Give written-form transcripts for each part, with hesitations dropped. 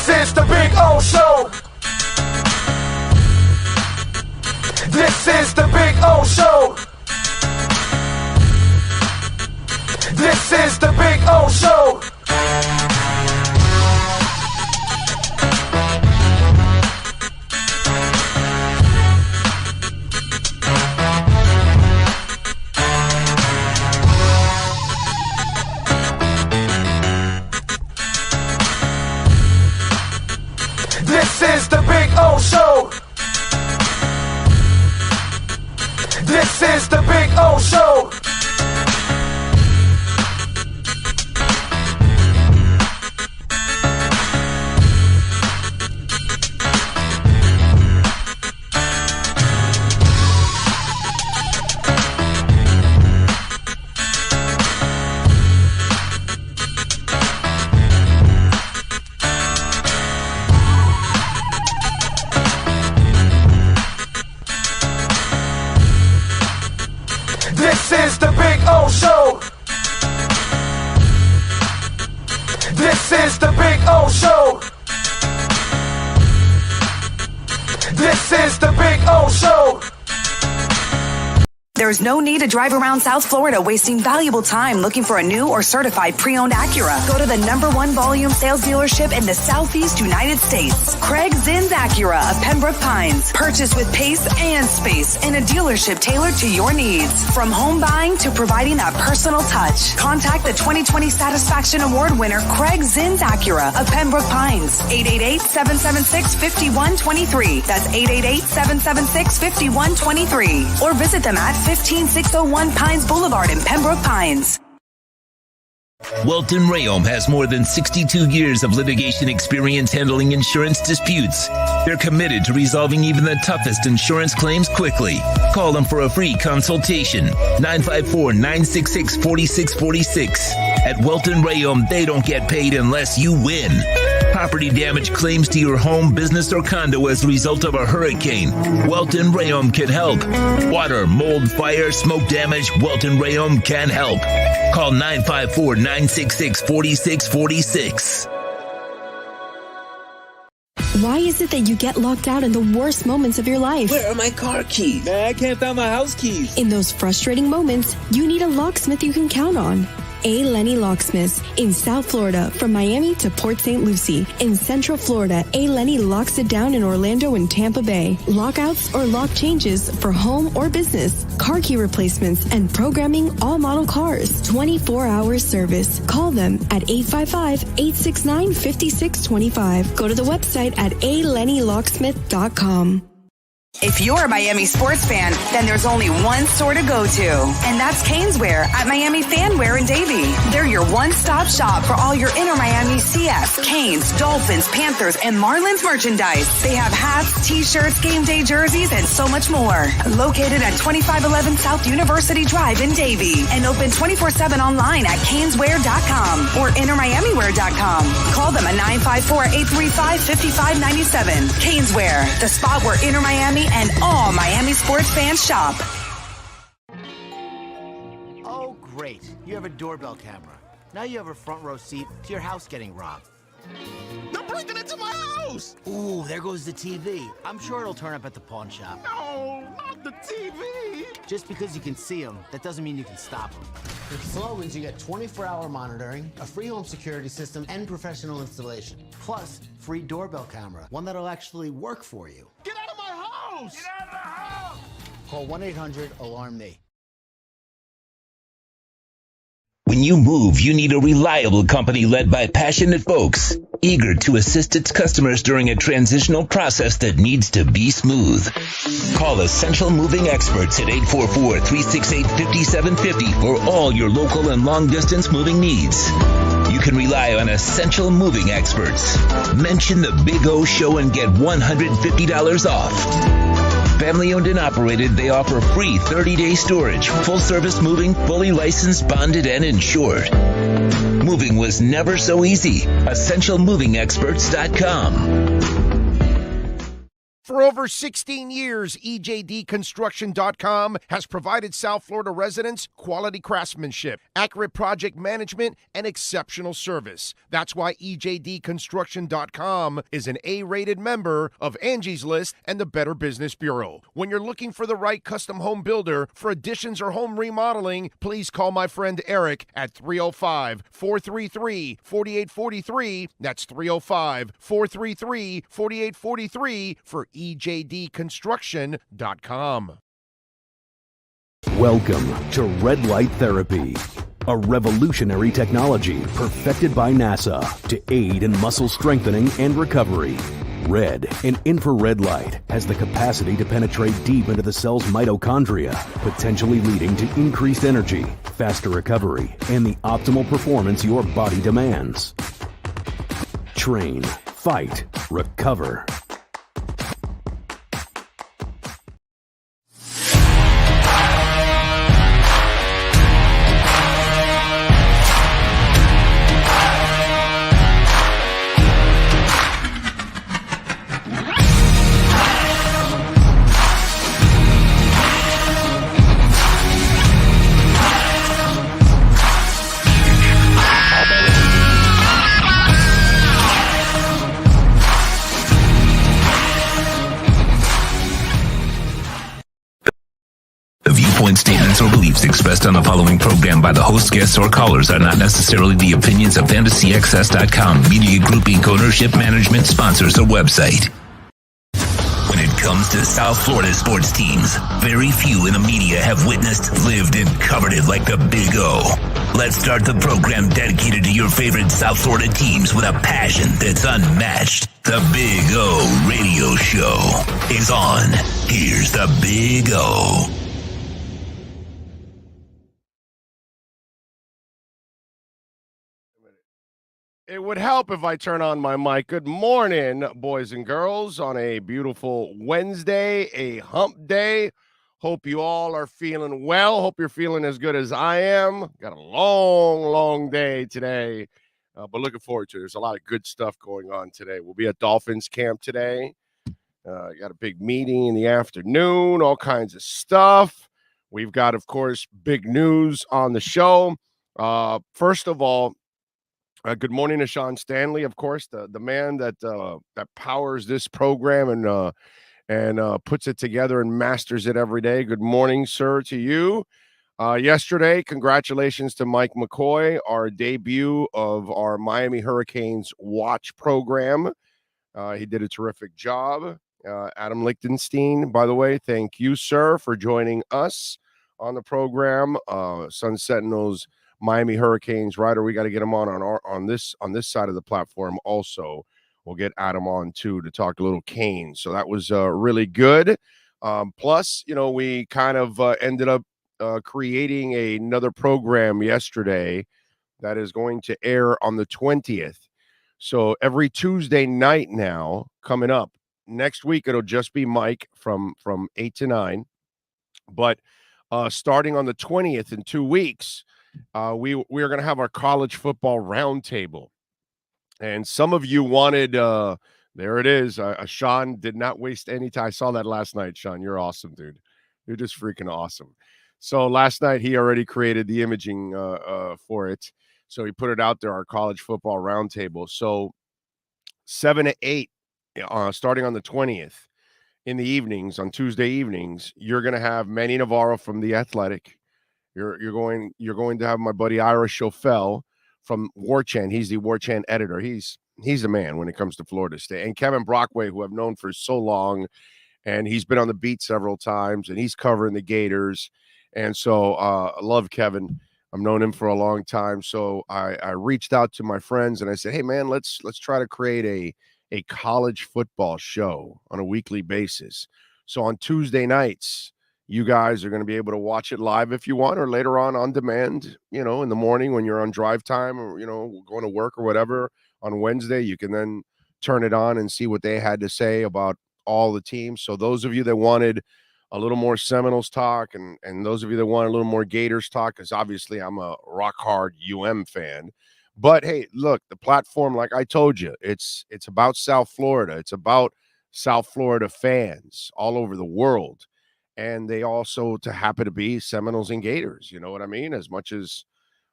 This is the Big O Show. This is the Big O Show. This is the Big O Show. This is the Big O Show. This is the Big O Show. This is the Big O Show. This is the Big O Show. This is the Big O Show. There's no need to drive around South Florida wasting valuable time looking for a new or certified pre-owned Acura. Go to the #1 volume sales dealership in the Southeast United States. Craig Zinn's Acura of Pembroke Pines. Purchase with pace and space in a dealership tailored to your needs. From home buying to providing that personal touch. Contact the 2020 Satisfaction Award winner Craig Zinn's Acura of Pembroke Pines. 888-776-5123. That's 888-776-5123. Or visit them at 15601 Pines Boulevard in Pembroke Pines. Welton Rayom has more than 62 years of litigation experience handling insurance disputes. They're committed to resolving even the toughest insurance claims quickly. Call them for a free consultation. 954-966-4646. At Welton Rayom, they don't get paid unless you win. Property damage claims to your home, business, or condo as a result of a hurricane. Welton Rayom can help. Water, mold, fire, smoke damage, Welton Rayom can help. Call 954-966-4646. Why is it that you get locked out in the worst moments of your life? Where are my car keys? Man, I can't find my house keys. In those frustrating moments, you need a locksmith you can count on. A. Lenny Locksmiths in South Florida, from Miami to Port St. Lucie. In Central Florida, A. Lenny locks it down in Orlando and Tampa Bay. Lockouts or lock changes for home or business. Car key replacements and programming all model cars. 24-hour service. Call them at 855-869-5625. Go to the website at alennylocksmith.com. If you're a Miami sports fan, then there's only one store to go to, and that's Caneswear at Miami Fanwear in Davie. They're your one-stop shop for all your inner Miami CF, Canes, Dolphins, Panthers, and Marlins merchandise. They have hats, t-shirts, game day jerseys, and so much more. Located at 2511 South University Drive in Davie, and open 24/7 online at caneswear.com or innermiamiwear.com. Call them at 954-835-5597. Caneswear, the spot where inner Miami and all Miami sports fans shop. Oh, great. You have a doorbell camera. Now you have a front row seat to your house getting robbed. They're breaking into my house! Ooh, there goes the TV. I'm sure it'll turn up at the pawn shop. No, not the TV! Just because you can see them, that doesn't mean you can stop them. With Slogans, you get 24-hour monitoring, a free home security system, and professional installation. Plus, free doorbell camera, one that'll actually work for you. Get out of my house! Get out of the house! Call 1-800-ALARM-ME. When you move, you need a reliable company led by passionate folks, eager to assist its customers during a transitional process that needs to be smooth. Call Essential Moving Experts at 844-368-5750 for all your local and long-distance moving needs. You can rely on Essential Moving Experts. Mention the Big O Show and get $150 off. Family owned and operated, they offer free 30-day storage, full service moving, fully licensed, bonded, and insured. Moving was never so easy. EssentialMovingExperts.com. For over 16 years, EJDConstruction.com has provided South Florida residents quality craftsmanship, accurate project management, and exceptional service. That's why EJDConstruction.com is an A-rated member of Angie's List and the Better Business Bureau. When you're looking for the right custom home builder for additions or home remodeling, please call my friend Eric at 305-433-4843. That's 305-433-4843 for EJDConstruction.com. Welcome to Red Light Therapy, a revolutionary technology perfected by NASA to aid in muscle strengthening and recovery. Red and infrared light has the capacity to penetrate deep into the cell's mitochondria, potentially leading to increased energy, faster recovery, and the optimal performance your body demands. Train, fight, recover. Statements or beliefs expressed on the following program by the host, guests, or callers are not necessarily the opinions of FantasyXS.com, Media Group Inc. ownership, management, sponsors, or website. When it comes to South Florida sports teams, very few in the media have witnessed, lived, and covered it like the Big O. Let's start the program dedicated to your favorite South Florida teams with a passion that's unmatched. The Big O Radio Show is on. Here's the Big O. It would help if I turn on my mic. Good morning, boys and girls, on a beautiful Wednesday, a hump day. Hope you all are feeling well. Hope you're feeling as good as I am. Got a long day today, but looking forward to it. There's a lot of good stuff going on today. We'll be at Dolphins camp today. Got a big meeting in the afternoon, all kinds of stuff. We've got, of course, big news on the show. First of all, good morning to Sean Stanley, of course, the man that powers this program and puts it together and masters it every day. Good morning, sir, to you. Yesterday, congratulations to Mike McCoy, our debut of our Miami Hurricanes Watch program. He did a terrific job. Adam Lichtenstein, by the way, thank you, sir, for joining us on the program. Sun Sentinels Miami Hurricanes writer. We got to get him on this side of the platform also. We'll get Adam on too to talk a little Canes. So that was really good. Plus, we kind of ended up creating another program yesterday that is going to air on the 20th. So every Tuesday night now coming up. Next week it'll just be Mike from 8 to 9. But starting on the 20th in 2 weeks, we are going to have our college football roundtable. And some of you wanted, there it is. Sean did not waste any time. I saw that last night, Sean. You're awesome, dude. You're just freaking awesome. So last night he already created the imaging for it. So he put it out there, our college football roundtable. So 7 to 8, starting on the 20th in the evenings, on Tuesday evenings, you're going to have Manny Navarro from The Athletic. You're going to have my buddy Ira Schofel from War Chant. He's the War Chant editor. He's the man when it comes to Florida State. And Kevin Brockway, who I've known for so long, and he's been on the beat several times, and he's covering the Gators. And so I love Kevin. I've known him for a long time. So I reached out to my friends and I said, hey man, let's try to create a college football show on a weekly basis. So on Tuesday nights, you guys are going to be able to watch it live if you want, or later on demand, in the morning when you're on drive time or, going to work or whatever. On Wednesday, you can then turn it on and see what they had to say about all the teams. So those of you that wanted a little more Seminoles talk and those of you that want a little more Gators talk, because obviously I'm a rock hard fan. But hey, look, the platform, like I told you, it's about South Florida. It's about South Florida fans all over the world. And they also happen to be Seminoles and Gators. You know what I mean? As much as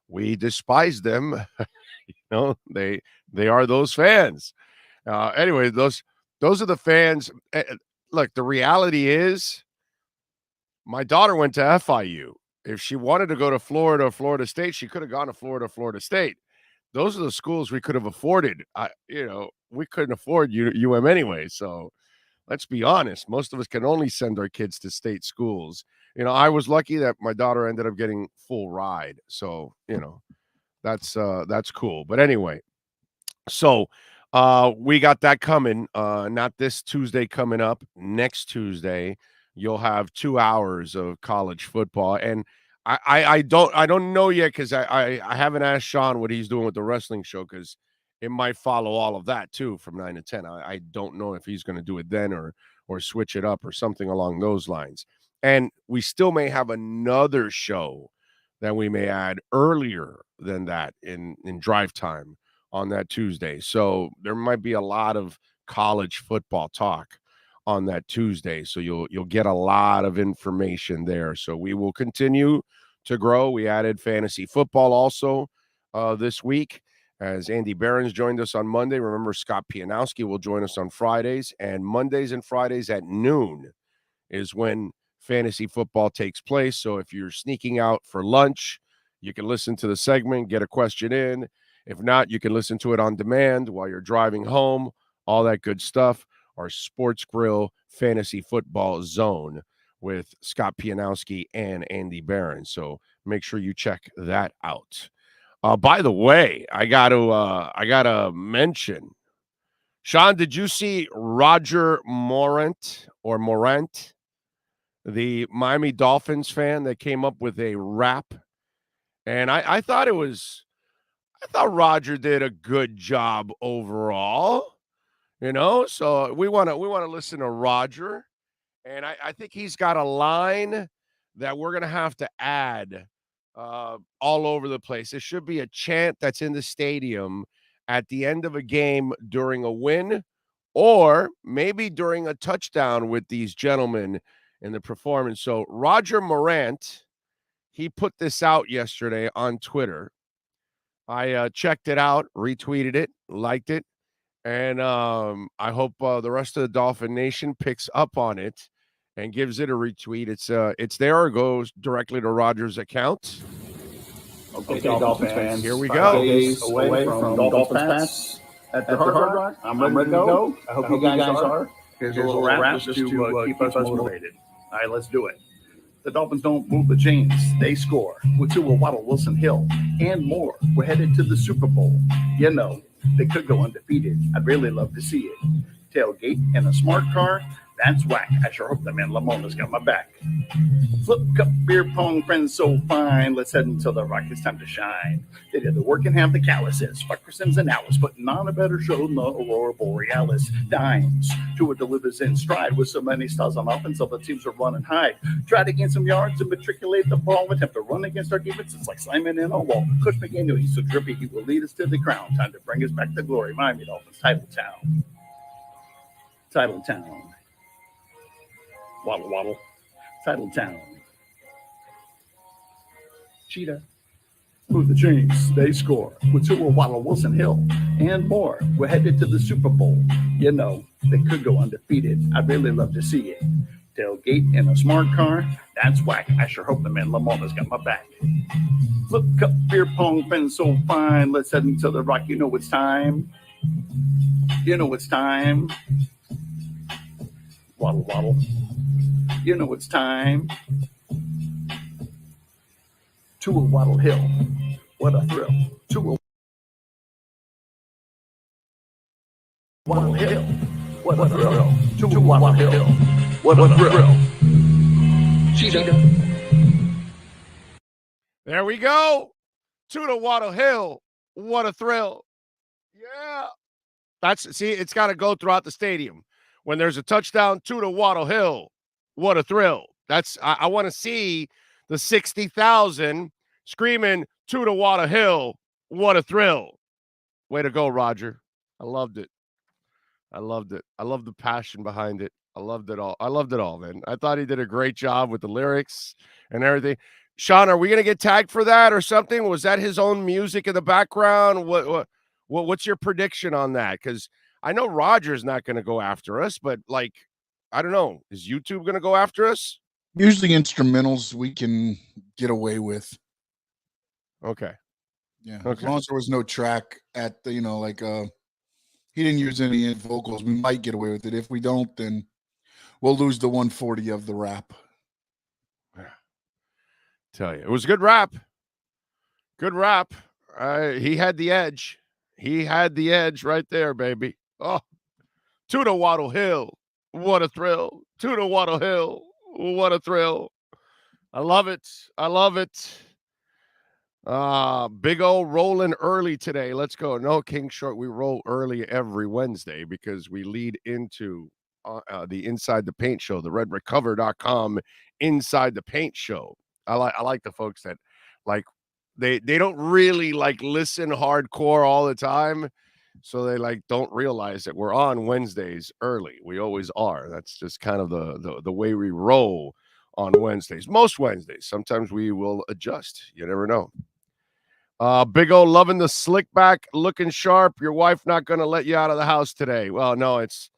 we despise them, they are those fans. Anyway, those are the fans. Look, the reality is my daughter went to FIU. If she wanted to go to Florida or Florida State, she could have gone to Florida State. Those are the schools we could have afforded. We couldn't afford UM anyway. So let's be honest. Most of us can only send our kids to state schools. I was lucky that my daughter ended up getting full ride. So, that's cool. But anyway, so we got that coming. Not this Tuesday coming up. Next Tuesday, you'll have 2 hours of college football. And I don't know yet because I haven't asked Sean what he's doing with the wrestling show because it might follow all of that too from 9 to 10. I don't know if he's going to do it then or switch it up or something along those lines. And we still may have another show that we may add earlier than that in drive time on that Tuesday. So there might be a lot of college football talk on that Tuesday. So you'll get a lot of information there. So we will continue to grow. We added fantasy football also this week as Andy Behrens joined us on Monday. Remember, Scott Pianowski will join us on Fridays, and Mondays and Fridays at noon is when fantasy football takes place. So if you're sneaking out for lunch, you can listen to the segment, get a question in. If not, you can listen to it on demand while you're driving home, all that good stuff. Our Sports Grill Fantasy Football Zone with Scott Pianowski and Andy Behrens. So make sure you check that out. By the way, I gotta mention, Sean, did you see Roger Morant, the Miami Dolphins fan that came up with a rap? And I thought Roger did a good job overall. So we want to listen to Roger, and I think he's got a line that we're going to have to add all over the place. It should be a chant that's in the stadium at the end of a game during a win or maybe during a touchdown with these gentlemen in the performance. So Roger Morant, he put this out yesterday on Twitter. I checked it out, retweeted it, liked it. And I hope the rest of the Dolphin Nation picks up on it and gives it a retweet. It's there. It goes directly to Roger's account. Okay, Dolphins fans. Here we 5 go. days away from Dolphins Pass at the Hard Rock. I'm ready to go. I hope you guys are. Here's a little rap just to keep us motivated. All right, let's do it. The Dolphins don't move the chains. They score with Tua, Waddle, Wilson, Hill, and more. We're headed to the Super Bowl. They could go undefeated. I'd really love to see it. Tailgate in a smart car. That's whack. I sure hope the man Lamona's got my back. Flip cup, beer pong, friends so fine. Let's head into the Rock. It's time to shine. They did the work and have the calluses. Fuck for Sims and Alice, putting on a better show than the Aurora Borealis. Dimes. Tua delivers in stride with so many stars on offense. All the teams are run and hide. Try to gain some yards and matriculate the ball. Attempt to run against our defense. It's like slamming in a wall. Coach McDaniel, he's so drippy. He will lead us to the crown. Time to bring us back to glory. Miami Dolphins, Title Town. Title Town. Waddle, waddle. Title Town. Cheetah. Move the chains. They score with Tua, Waddle, Wilson, Hill, and more. We're headed to the Super Bowl. They could go undefeated. I'd really love to see it. Tailgate in a smart car. That's whack. I sure hope the man Lamona's got my back. Flip cup, beer pong, friends so fine. Let's head into the Rock. It's time. It's time. Waddle, waddle. It's time. Tua, Waddle, Hill. What a thrill. Tua, Waddle, Hill. What a thrill. Tua, Waddle, Hill. What a thrill. Cheetah. There we go. Tua, Waddle, Hill. What a thrill. Yeah. It's got to go throughout the stadium. When there's a touchdown, Tua, Waddle, Hill. What a thrill. I want to see the 60,000 screaming Tua, Waddle, Hill. What a thrill. Way to go, Roger. I loved it. I loved it. I love the passion behind it. I loved it all. I loved it all, man. I thought he did a great job with the lyrics and everything. Sean, are we gonna get tagged for that or something? Was that his own music in the background? What's your prediction on that? Because I know Roger's not gonna go after us, but like, I don't know. Is YouTube gonna go after us? Usually instrumentals we can get away with. Okay. Yeah. Okay. As long as there was no track at the, he didn't use any vocals, we might get away with it. If we don't, then we'll lose the 140 of the rap. Tell you, it was a good rap. Good rap. He had the edge. He had the edge right there, baby. Oh, to the Waddle Hill. What a thrill. To the Waddle Hill. What a thrill. I love it. I love it. Big O rolling early today. Let's go. No, King Short, we roll early every Wednesday because we lead into the Inside the Paint show, the redrecover.com Inside the Paint show. I like the folks that like they don't really like listen hardcore all the time, so they like don't realize that we're on Wednesdays early. We always are. That's just kind of the way we roll on Wednesdays. Most Wednesdays. Sometimes we will adjust. You never know. Big O loving the slick back, looking sharp. Your wife not going to let you out of the house today. Well, no, it's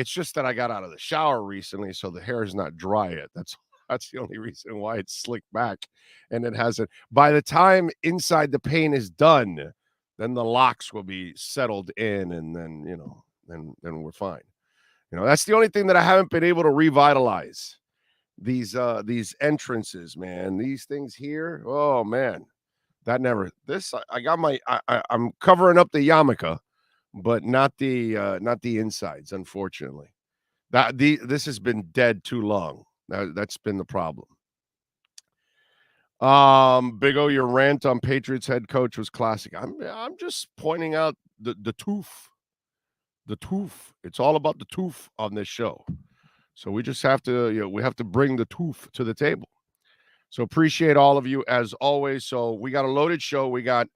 just that I got out of the shower recently, so the hair is not dry yet. That's the only reason why it's slicked back, and it hasn't. By the time Inside the Paint is done, then the locks will be settled in, and then then we're fine. That's the only thing that I haven't been able to revitalize. These entrances, man. These things here. Oh man. That never. This I got my. I'm covering up the yarmulke, but not the insides. Unfortunately, this has been dead too long. That's been the problem. Big O, your rant on Patriots head coach was classic. I'm just pointing out the tooth. The tooth. It's all about the tooth on this show. So we just have to we have to bring the tooth to the table. So appreciate all of you as always. So we got a loaded show. We got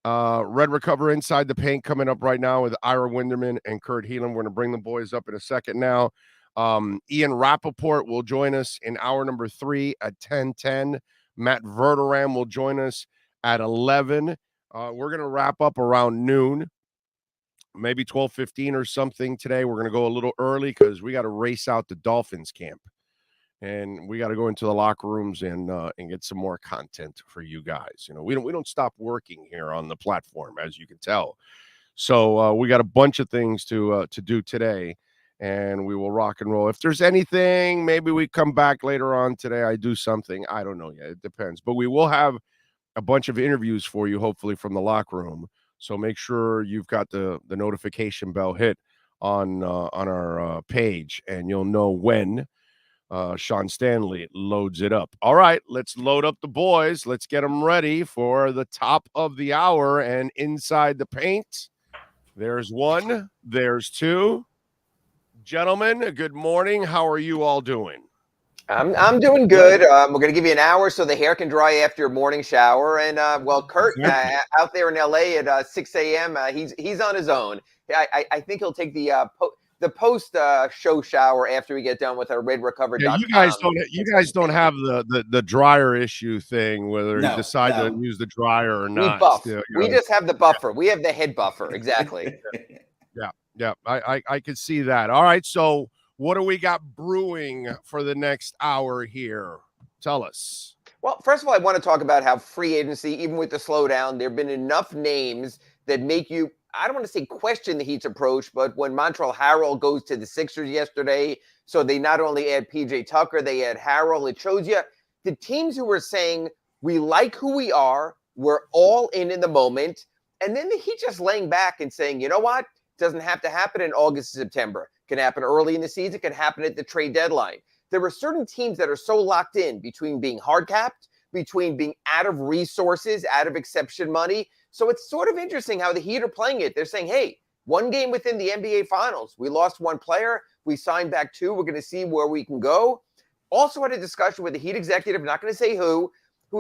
Red Recover Inside the Paint coming up right now with Ira Winderman and Kurt Heelan. We're going to bring the boys up in a second now. Ian Rapoport will join us in hour number 3 at 10:10. Matt Verderame will join us at 11. We're going to wrap up around noon, maybe 12:15 or something today. We're going to go a little early because we got to race out the Dolphins camp. And we got to go into the locker rooms and get some more content for you guys. We don't stop working here on the platform, as you can tell. So we got a bunch of things to do today, and we will rock and roll. If there's anything, maybe we come back later on today. I do something. I don't know yet. It depends. But we will have a bunch of interviews for you, hopefully from the locker room. So make sure you've got the notification bell hit on our page, and you'll know when Sean Stanley loads it up. All right, let's load up the boys. Let's get them ready for the top of the hour and Inside the Paint. There's one. There's two. Gentlemen, good morning. How are you all doing? I'm doing good. We're going to give you an hour so the hair can dry after your morning shower. And, Kurt, out there in L.A. at 6 a.m., he's on his own. I think he'll take the post show shower after we get done with our Red Recover. Yeah, you guys don't have the dryer issue thing, whether you decide to use the dryer or not. We buff. We just have the buffer. We have the head buffer. Exactly. Yeah. I could see that. All right. So what do we got brewing for the next hour here? Tell us. Well, first of all, I want to talk about how free agency, even with the slowdown, there have been enough names that make you, I don't want to say question the Heat's approach, but when Montrezl Harrell goes to the Sixers yesterday, so they not only add PJ Tucker, they add Harrell. It shows you the teams who were saying, we like who we are, we're all in the moment. And then the Heat just laying back and saying, you know what? It doesn't have to happen in August, September. It can happen early in the season. It can happen at the trade deadline. There are certain teams that are so locked in between being hard capped, between being out of resources, out of exception money. So it's sort of interesting how the Heat are playing it. They're saying, hey, one game within the NBA Finals. We lost one player. We signed back two. We're going to see where we can go. Also had a discussion with the Heat executive, not going to say who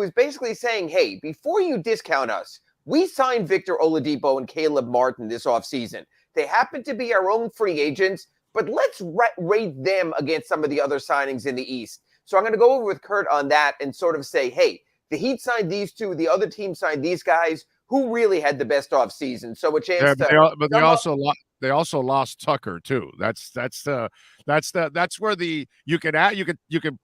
is basically saying, hey, before you discount us, we signed Victor Oladipo and Caleb Martin this offseason. They happen to be our own free agents, but let's rate them against some of the other signings in the East. So I'm going to go over with Kurt on that and sort of say, hey, the Heat signed these two, the other team signed these guys. Who really had the best off season? So a chance but they also lost Tucker too. That's where you can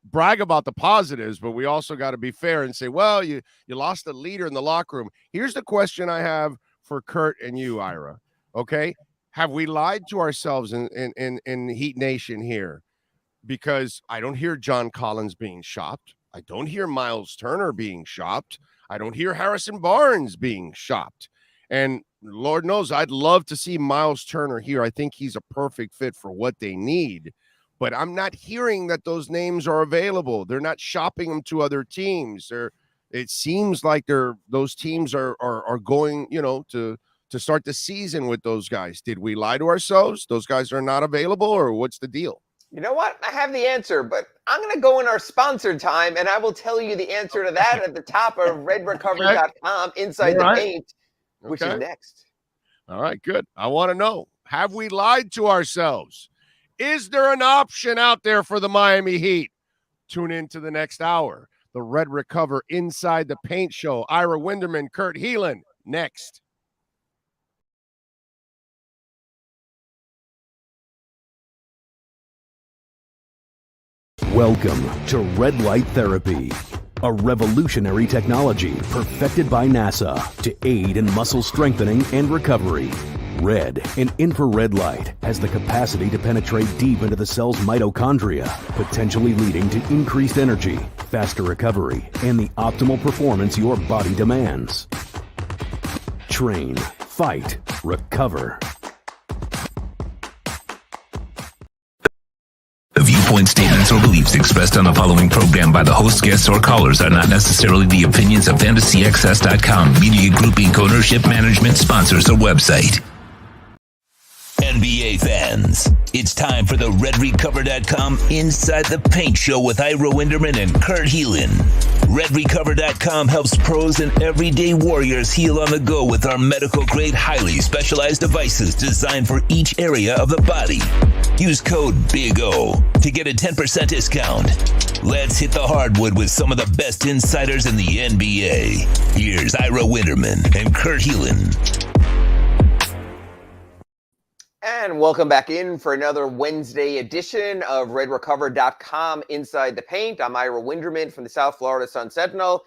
brag about the positives, but we also got to be fair and say, well, you lost a leader in the locker room. Here's the question I have for Kurt and you, Ira. Okay, have we lied to ourselves in Heat Nation here? Because I don't hear John Collins being shopped. I don't hear Miles Turner being shopped. I don't hear Harrison Barnes being shopped. And Lord knows I'd love to see Miles Turner here. I think he's a perfect fit for what they need. But I'm not hearing that those names are available. They're not shopping them to other teams. It seems like those teams are going, to start the season with those guys. Did we lie to ourselves? Those guys are not available, or what's the deal? You know what? I have the answer, but I'm going to go in our sponsored time, and I will tell you the answer to that at the top of redrecover.com inside the paint, which is next. All right, good. I want to know, have we lied to ourselves? Is there an option out there for the Miami Heat? Tune into the next hour. The Red Recover Inside the Paint Show. Ira Winderman, Kurt Heelan, next. Welcome to Red Light Therapy, a revolutionary technology perfected by NASA to aid in muscle strengthening and recovery. Red and infrared light has the capacity to penetrate deep into the cell's mitochondria, potentially leading to increased energy, faster recovery, and the optimal performance your body demands. Train, fight, recover. The viewpoint statements or beliefs expressed on the following program by the host, guests, or callers are not necessarily the opinions of FantasyXS.com, Media Group Inc. ownership, management, sponsors, or website. NBA fans, it's time for the RedRecover.com Inside the Paint Show with Ira Winderman and Kurt Heelan. RedRecover.com helps pros and everyday warriors heal on the go with our medical-grade, highly specialized devices designed for each area of the body. Use code BIG-O to get a 10% discount. Let's hit the hardwood with some of the best insiders in the NBA. Here's Ira Winderman and Kurt Heelan. And welcome back in for another Wednesday edition of RedRecover.com Inside the Paint. I'm Ira Winderman from the South Florida Sun-Sentinel.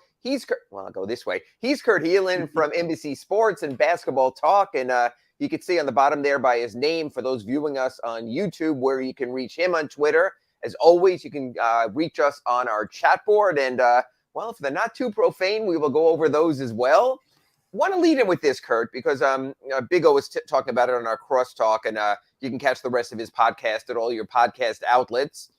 I'll go this way. He's Kurt Heelan from NBC Sports and Basketball Talk. And you can see on the bottom there by his name, for those viewing us on YouTube, where you can reach him on Twitter. As always, you can reach us on our chat board. And, if they're not too profane, we will go over those as well. Want to lead in with this, Kurt, because Big O was talking about it on our crosstalk, and you can catch the rest of his podcast at all your podcast outlets,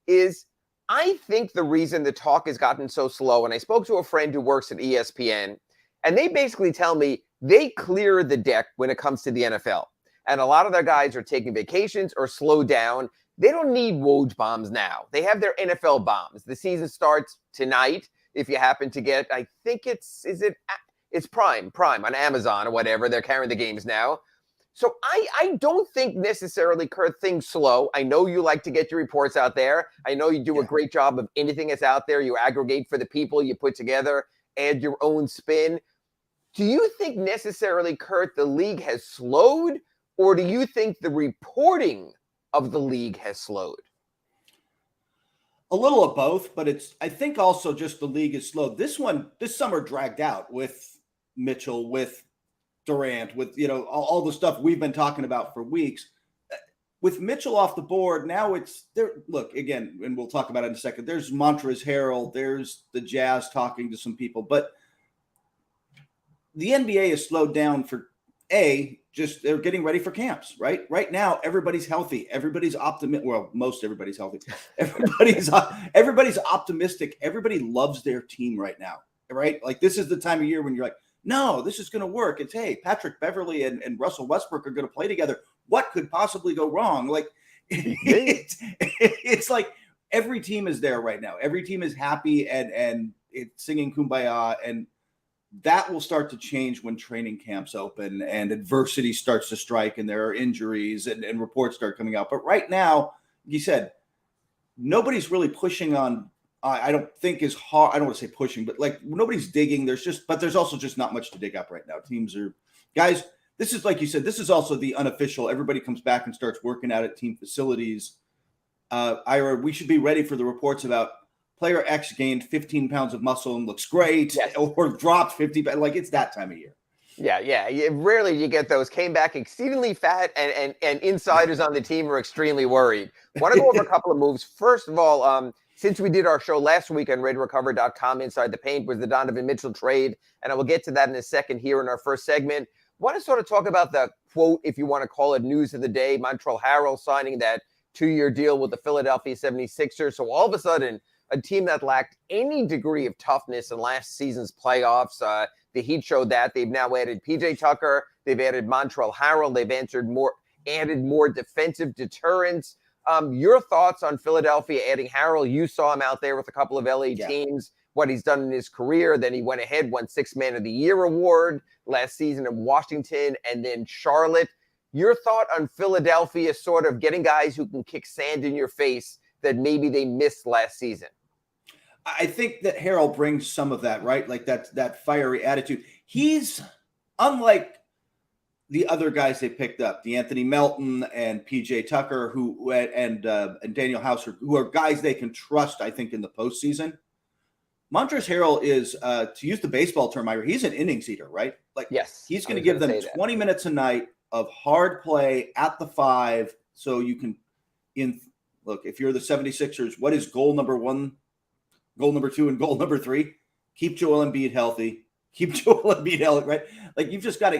is I think the reason the talk has gotten so slow, and I spoke to a friend who works at ESPN, and they basically tell me they clear the deck when it comes to the NFL. And a lot of their guys are taking vacations or slow down. They don't need Woj bombs now. They have their NFL bombs. The season starts tonight. If you happen to get, I think it's Prime on Amazon or whatever. They're carrying the games now. So I don't think necessarily, Kurt, things slow. I know you like to get your reports out there. I know you do a great job of anything that's out there. You aggregate for the people, you put together, add your own spin. Do you think necessarily, Kurt, the league has slowed, or do you think the reporting of the league has slowed? A little of both, but I think also just the league is slow. This summer dragged out with Mitchell, with Durant, with all the stuff we've been talking about for weeks. With Mitchell off the board, now it's there. Look, again, and we'll talk about it in a second. There's Montrezl Harrell, there's the Jazz talking to some people, but the NBA has slowed down for just they're getting ready for camps, right? Right now, everybody's healthy. Everybody's optimistic. Well, most everybody's healthy. Everybody's optimistic. Everybody loves their team right now, right? Like, this is the time of year when you're like, no, this is going to work. It's, hey, Patrick Beverly and Russell Westbrook are going to play together. What could possibly go wrong? Like, it's like every team is there right now. Every team is happy and it's singing Kumbaya. And that will start to change when training camps open and adversity starts to strike and there are injuries and reports start coming out. But right now, you said, nobody's really pushing on, I don't think is hard. I don't want to say pushing, but like nobody's digging. But there's also just not much to dig up right now. Teams are, guys, this is like you said, this is also the unofficial. Everybody comes back and starts working out at team facilities. Ira, we should be ready for the reports about player X gained 15 pounds of muscle and looks great, or dropped 50. Like it's that time of year. Yeah. Rarely you get those. Came back exceedingly fat, and insiders on the team are extremely worried. Want to go over a couple of moves. First of all, since we did our show last week on RedRecover.com, Inside the Paint was the Donovan Mitchell trade, and I will get to that in a second here in our first segment. Want to sort of talk about the quote, if you want to call it news of the day, Montrezl Harrell signing that 2-year deal with the Philadelphia 76ers. So all of a sudden, a team that lacked any degree of toughness in last season's playoffs. The Heat showed that. They've now added PJ Tucker. They've added Montrezl Harrell. They've added more defensive deterrence. Your thoughts on Philadelphia adding Harrell? You saw him out there with a couple of LA teams, what he's done in his career. Then he went ahead, won 6th Man of the Year award last season in Washington and then Charlotte. Your thought on Philadelphia sort of getting guys who can kick sand in your face that maybe they missed last season? I think that Harrell brings some of that, right? Like that fiery attitude. He's unlike the other guys they picked up, the Anthony Melton and PJ Tucker, and Daniel House, who are guys they can trust, I think, in the postseason. Montrezl Harrell is, to use the baseball term, he's an innings eater, right? Like, yes, he's going to give them 20 minutes a night of hard play at the 5, so you can look, if you're the 76ers, what is goal number 1, goal number 2, and goal number 3? Keep Joel Embiid healthy. Keep Joel Embiid healthy, right? Like you've just got to,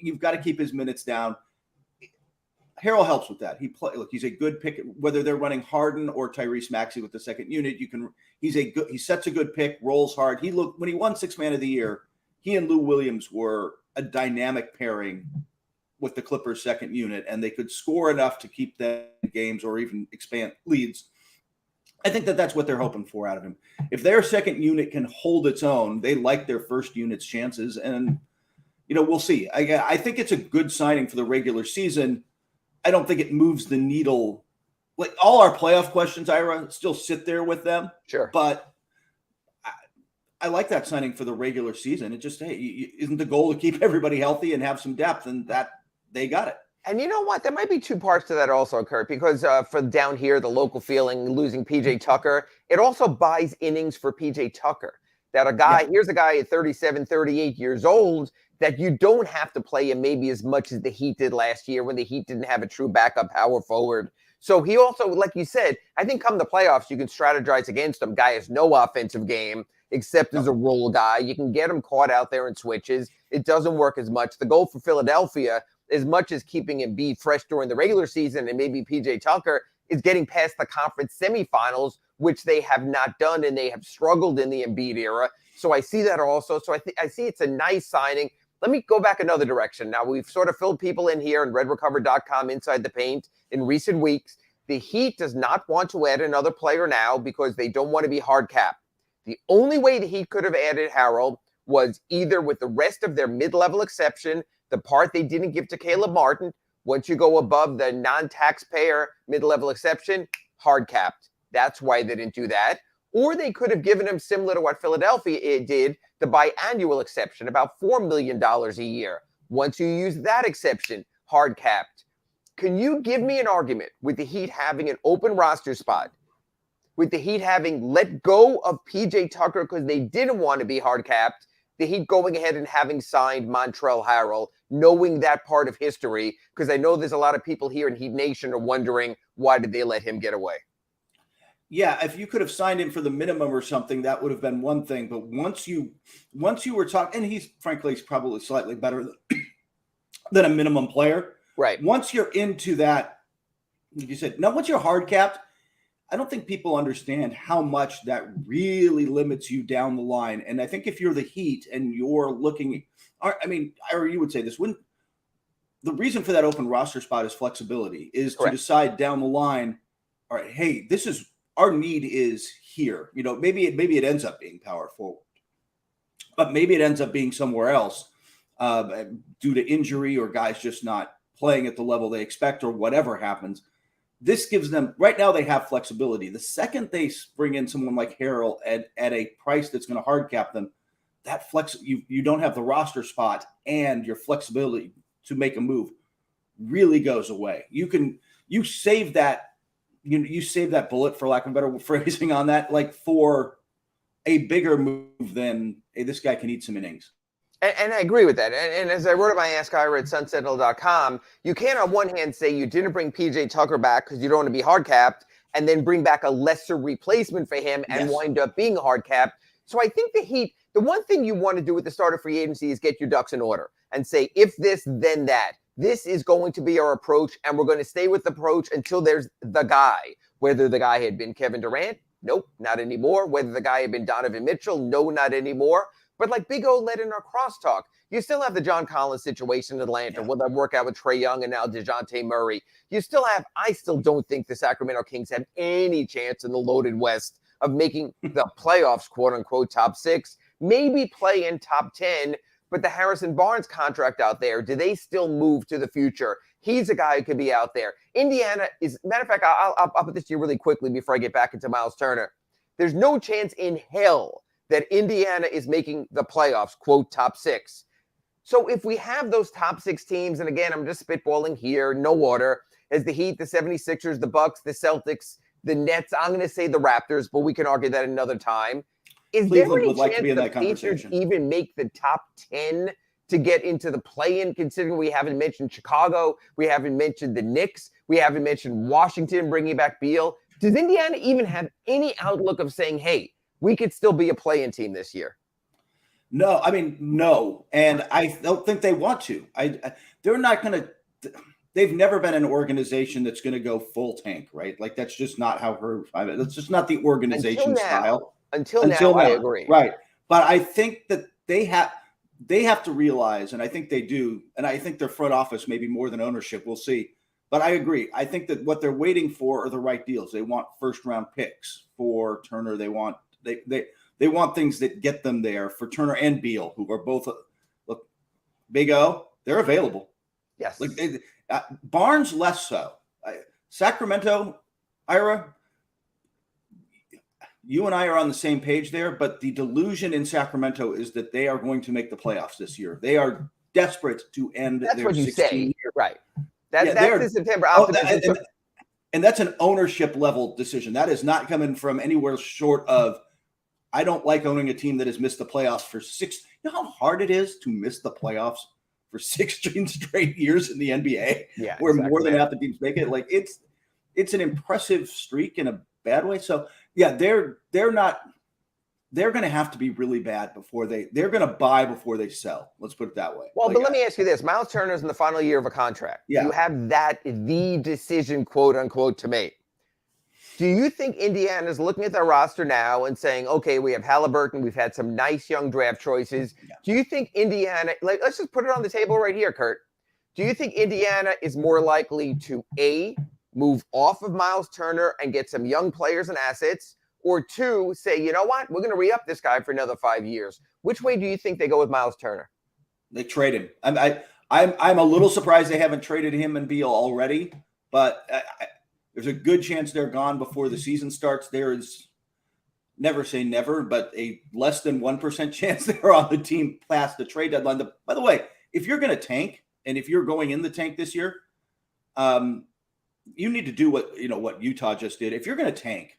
you've got to keep his minutes down. Harrell helps with that. He's a good pick, whether they're running Harden or Tyrese Maxey with the second unit. He sets a good pick, rolls hard. When he won 6th Man of the Year, he and Lou Williams were a dynamic pairing with the Clippers second unit, and they could score enough to keep them in games or even expand leads. I think that's what they're hoping for out of him. If their second unit can hold its own, they like their first unit's chances, and we'll see. I think it's a good signing for the regular season. I don't think it moves the needle. Like all our playoff questions, Ira, still sit there with them. Sure, but I like that signing for the regular season. It just isn't the goal to keep everybody healthy and have some depth, and that they got it. And you know what? There might be 2 parts to that also, Kurt, because for down here, the local feeling, losing PJ Tucker, it also buys innings for PJ Tucker. That here's a guy at 37, 38 years old that you don't have to play him maybe as much as the Heat did last year when the Heat didn't have a true backup power forward. So he also, like you said, I think come the playoffs, you can strategize against him. Guy has no offensive game except as a role guy. You can get him caught out there in switches. It doesn't work as much. The goal for Philadelphia, as much as keeping Embiid fresh during the regular season and maybe PJ Tucker, is getting past the conference semifinals, which they have not done, and they have struggled in the Embiid era. So I see that also. So I see it's a nice signing. Let me go back another direction. Now, we've sort of filled people in here in RedRecover.com Inside the Paint in recent weeks. The Heat does not want to add another player now because they don't want to be hard capped. The only way the Heat could have added Harrell was either with the rest of their mid-level exception, the part they didn't give to Caleb Martin. Once you go above the non-taxpayer mid-level exception, hard capped. That's why they didn't do that. Or they could have given him, similar to what Philadelphia did, the biannual exception, about $4 million a year. Once you use that exception, hard capped. Can you give me an argument with the Heat having an open roster spot, with the Heat having let go of PJ Tucker because they didn't want to be hard capped, the Heat going ahead and having signed Montrezl Harrell, knowing that part of history? Because I know there's a lot of people here in Heat Nation are wondering, why did they let him get away? Yeah, if you could have signed him for the minimum or something, that would have been one thing. But once you were talking, and he's probably slightly better than a minimum player. Right. Once you're into that, like you said, now once you're hard capped, I don't think people understand how much that really limits you down the line. And I think if you're the Heat and you're looking, or you would say this, when the reason for that open roster spot is flexibility, is to decide down the line, all right, hey, this is our need is here. Maybe it ends up being power forward. but maybe it ends up being somewhere else due to injury or guys just not playing at the level they expect or whatever happens. This gives them, right now they have flexibility. The second they bring in someone like Harrell at a price that's going to hard cap them, that you don't have the roster spot and your flexibility to make a move really goes away. You save that bullet, for lack of better phrasing on that, like for a bigger move than, hey, this guy can eat some innings. And I agree with that. And as I wrote at my Ask Ira at sunsentinel.com, you can't on one hand say you didn't bring PJ Tucker back because you don't want to be hard capped and then bring back a lesser replacement for him and wind up being hard capped. So I think the Heat, the one thing you want to do with the start of free agency is get your ducks in order and say, if this, then that. This is going to be our approach, and we're going to stay with the approach until there's the guy. Whether the guy had been Kevin Durant, nope, not anymore. Whether the guy had been Donovan Mitchell, no, not anymore. But like Big O led in our crosstalk, you still have the John Collins situation in Atlanta. Will that work out with Trae Young and now DeJounte Murray? You still have, I still don't think the Sacramento Kings have any chance in the loaded West of making the playoffs, quote unquote, top 6, maybe play in top 10. But the Harrison Barnes contract out there, do they still move to the future? He's a guy who could be out there. Indiana is, matter of fact, I'll put this to you really quickly before I get back into Miles Turner. There's no chance in hell that Indiana is making the playoffs, quote, top 6. So if we have those top 6 teams, and again, I'm just spitballing here, no order, as the Heat, the 76ers, the Bucks, the Celtics, the Nets, I'm going to say the Raptors, but we can argue that another time. Is Cleveland there any would like chance to be in the that Patriots conversation. even make the top 10 to get into the play-in, considering we haven't mentioned Chicago, we haven't mentioned the Knicks, we haven't mentioned Washington bringing back Beal? Does Indiana even have any outlook of saying, hey, we could still be a play-in team this year? No, I mean, no. And I don't think they want to. They're not going to – they've never been an organization that's going to go full tank, right? Like, that's just not how that's just not the organization style. Until now, I agree. Right. But I think that they have to realize, and I think they do, and I think their front office, maybe more than ownership, we'll see. But I agree. I think that what they're waiting for are the right deals. They want first-round picks for Turner. They want things that get them there for Turner and Beal, who are both look, Big O. They're available. Yes. Like Barnes, less so. Sacramento, Ira. You and I are on the same page there, but the delusion in Sacramento is that they are going to make the playoffs this year. They are desperate to end That's their what you 16 say. year. Right. That's the September optimism. And that's an ownership level decision. That is not coming from anywhere short of, I don't like owning a team that has missed the playoffs for 6. You know how hard it is to miss the playoffs for 16 straight years in the NBA? Yeah, where exactly. More than half the teams make it. Like it's an impressive streak in a bad way. So yeah, they're going to have to be really bad before they're going to buy before they sell. Let's put it that way. Well, but let me ask you this. Miles Turner's in the final year of a contract. Yeah. You have the decision, quote unquote, to make. Do you think Indiana's looking at their roster now and saying, okay, we have Halliburton, we've had some nice young draft choices. Yeah. Do you think Indiana, let's just put it on the table right here, Kurt. Do you think Indiana is more likely to A, move off of Miles Turner and get some young players and assets, or 2, say, you know what, we're going to re-up this guy for another 5 years? Which way do you think they go with Miles Turner? They trade him. I'm a little surprised they haven't traded him and Beal already, but there's a good chance they're gone before the season starts. There is, never say never, but a less than 1% chance they're on the team past the trade deadline. By the way, if you're going to tank, and if you're going in the tank this year, you need to do what Utah just did. If you're going to tank,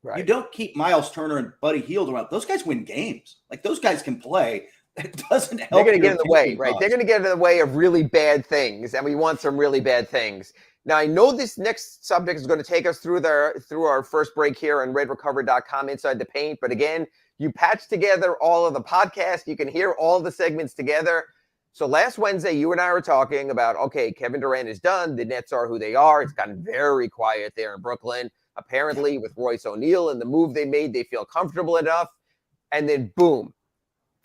right, you don't keep Miles Turner and Buddy Hield around. Those guys win games. Like, those guys can play. It doesn't help. They're going to get in the way, right? They're going to get in the way of really bad things, and we want some really bad things. Now, I know this next subject is going to take us through our first break here on redrecover.com Inside the Paint. But again, you patch together all of the podcasts. You can hear all the segments together. So last Wednesday, you and I were talking about, okay, Kevin Durant is done. The Nets are who they are. It's gotten very quiet there in Brooklyn. Apparently, with Royce O'Neal and the move they made, they feel comfortable enough. And then, boom,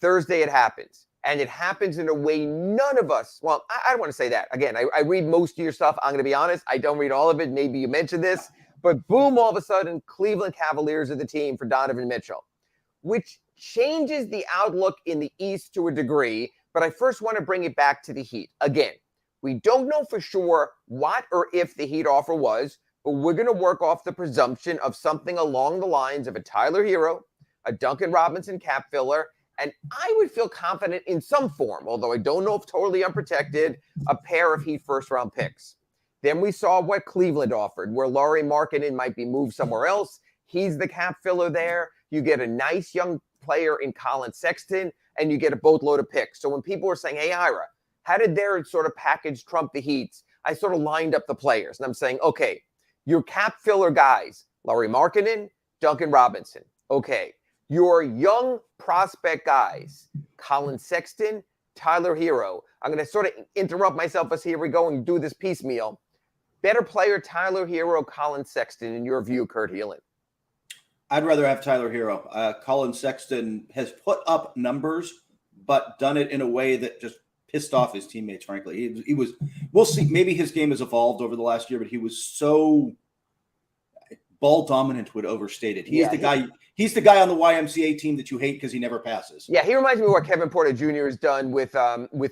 Thursday it happens. And it happens in a way none of us, well, I don't want to say that. Again, I read most of your stuff. I'm going to be honest. I don't read all of it. Maybe you mentioned this. But boom, all of a sudden, Cleveland Cavaliers are the team for Donovan Mitchell, which changes the outlook in the East to a degree, but I first want to bring it back to the Heat. Again, we don't know for sure what or if the Heat offer was, but we're going to work off the presumption of something along the lines of a Tyler Hero, a Duncan Robinson cap filler, and I would feel confident in some form, although I don't know if totally unprotected, a pair of Heat first-round picks. Then we saw what Cleveland offered, where Lauri Markkanen might be moved somewhere else. He's the cap filler there. You get a nice young player in Colin Sexton, and you get a boatload of picks. So when people were saying, hey, Ira, how did their sort of package trump the Heat's? I sort of lined up the players, and I'm saying, okay, your cap filler guys, Lauri Markkanen, Duncan Robinson. Okay. Your young prospect guys, Colin Sexton, Tyler Hero. I'm going to sort of interrupt myself as here we go and do this piecemeal. Better player, Tyler Hero, Colin Sexton, in your view, Kurt Heelan? I'd rather have Tyler Hero. Colin Sexton has put up numbers, but done it in a way that just pissed off his teammates, frankly. He was, we'll see, maybe his game has evolved over the last year, but he was so ball dominant would overstate it. He's the guy on the YMCA team that you hate because he never passes. Yeah, he reminds me of what Kevin Porter Jr. has done with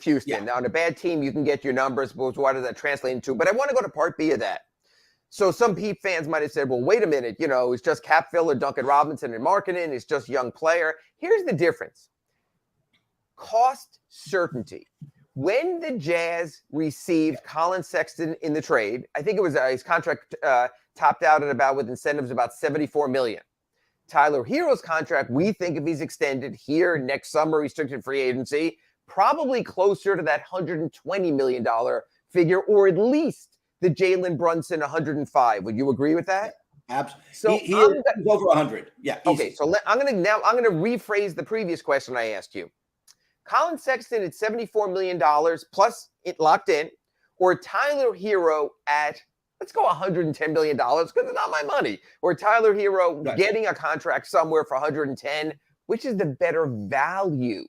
Houston. Yeah. Now, on a bad team, you can get your numbers, but what does that translate into? But I want to go to part B of that. So some Heat fans might have said, well, wait a minute, it's just cap filler, Duncan Robinson and Markkanen. It's just young player. Here's the difference. Cost certainty. When the Jazz received Colin Sexton in the trade, I think it was his contract topped out at about, with incentives, about $74 million. Tyler Hero's contract, we think if he's extended here next summer, restricted free agency, probably closer to that $120 million figure, or at least the Jalen Brunson 105. Would you agree with that? Absolutely. So he's over 100. Yeah. Okay. Easy. So I'm going to rephrase the previous question I asked you. Colin Sexton at $74 million plus it locked in, or Tyler Hero at, let's go $110 million because it's not my money, or Tyler Hero getting a contract somewhere for 110, which is the better value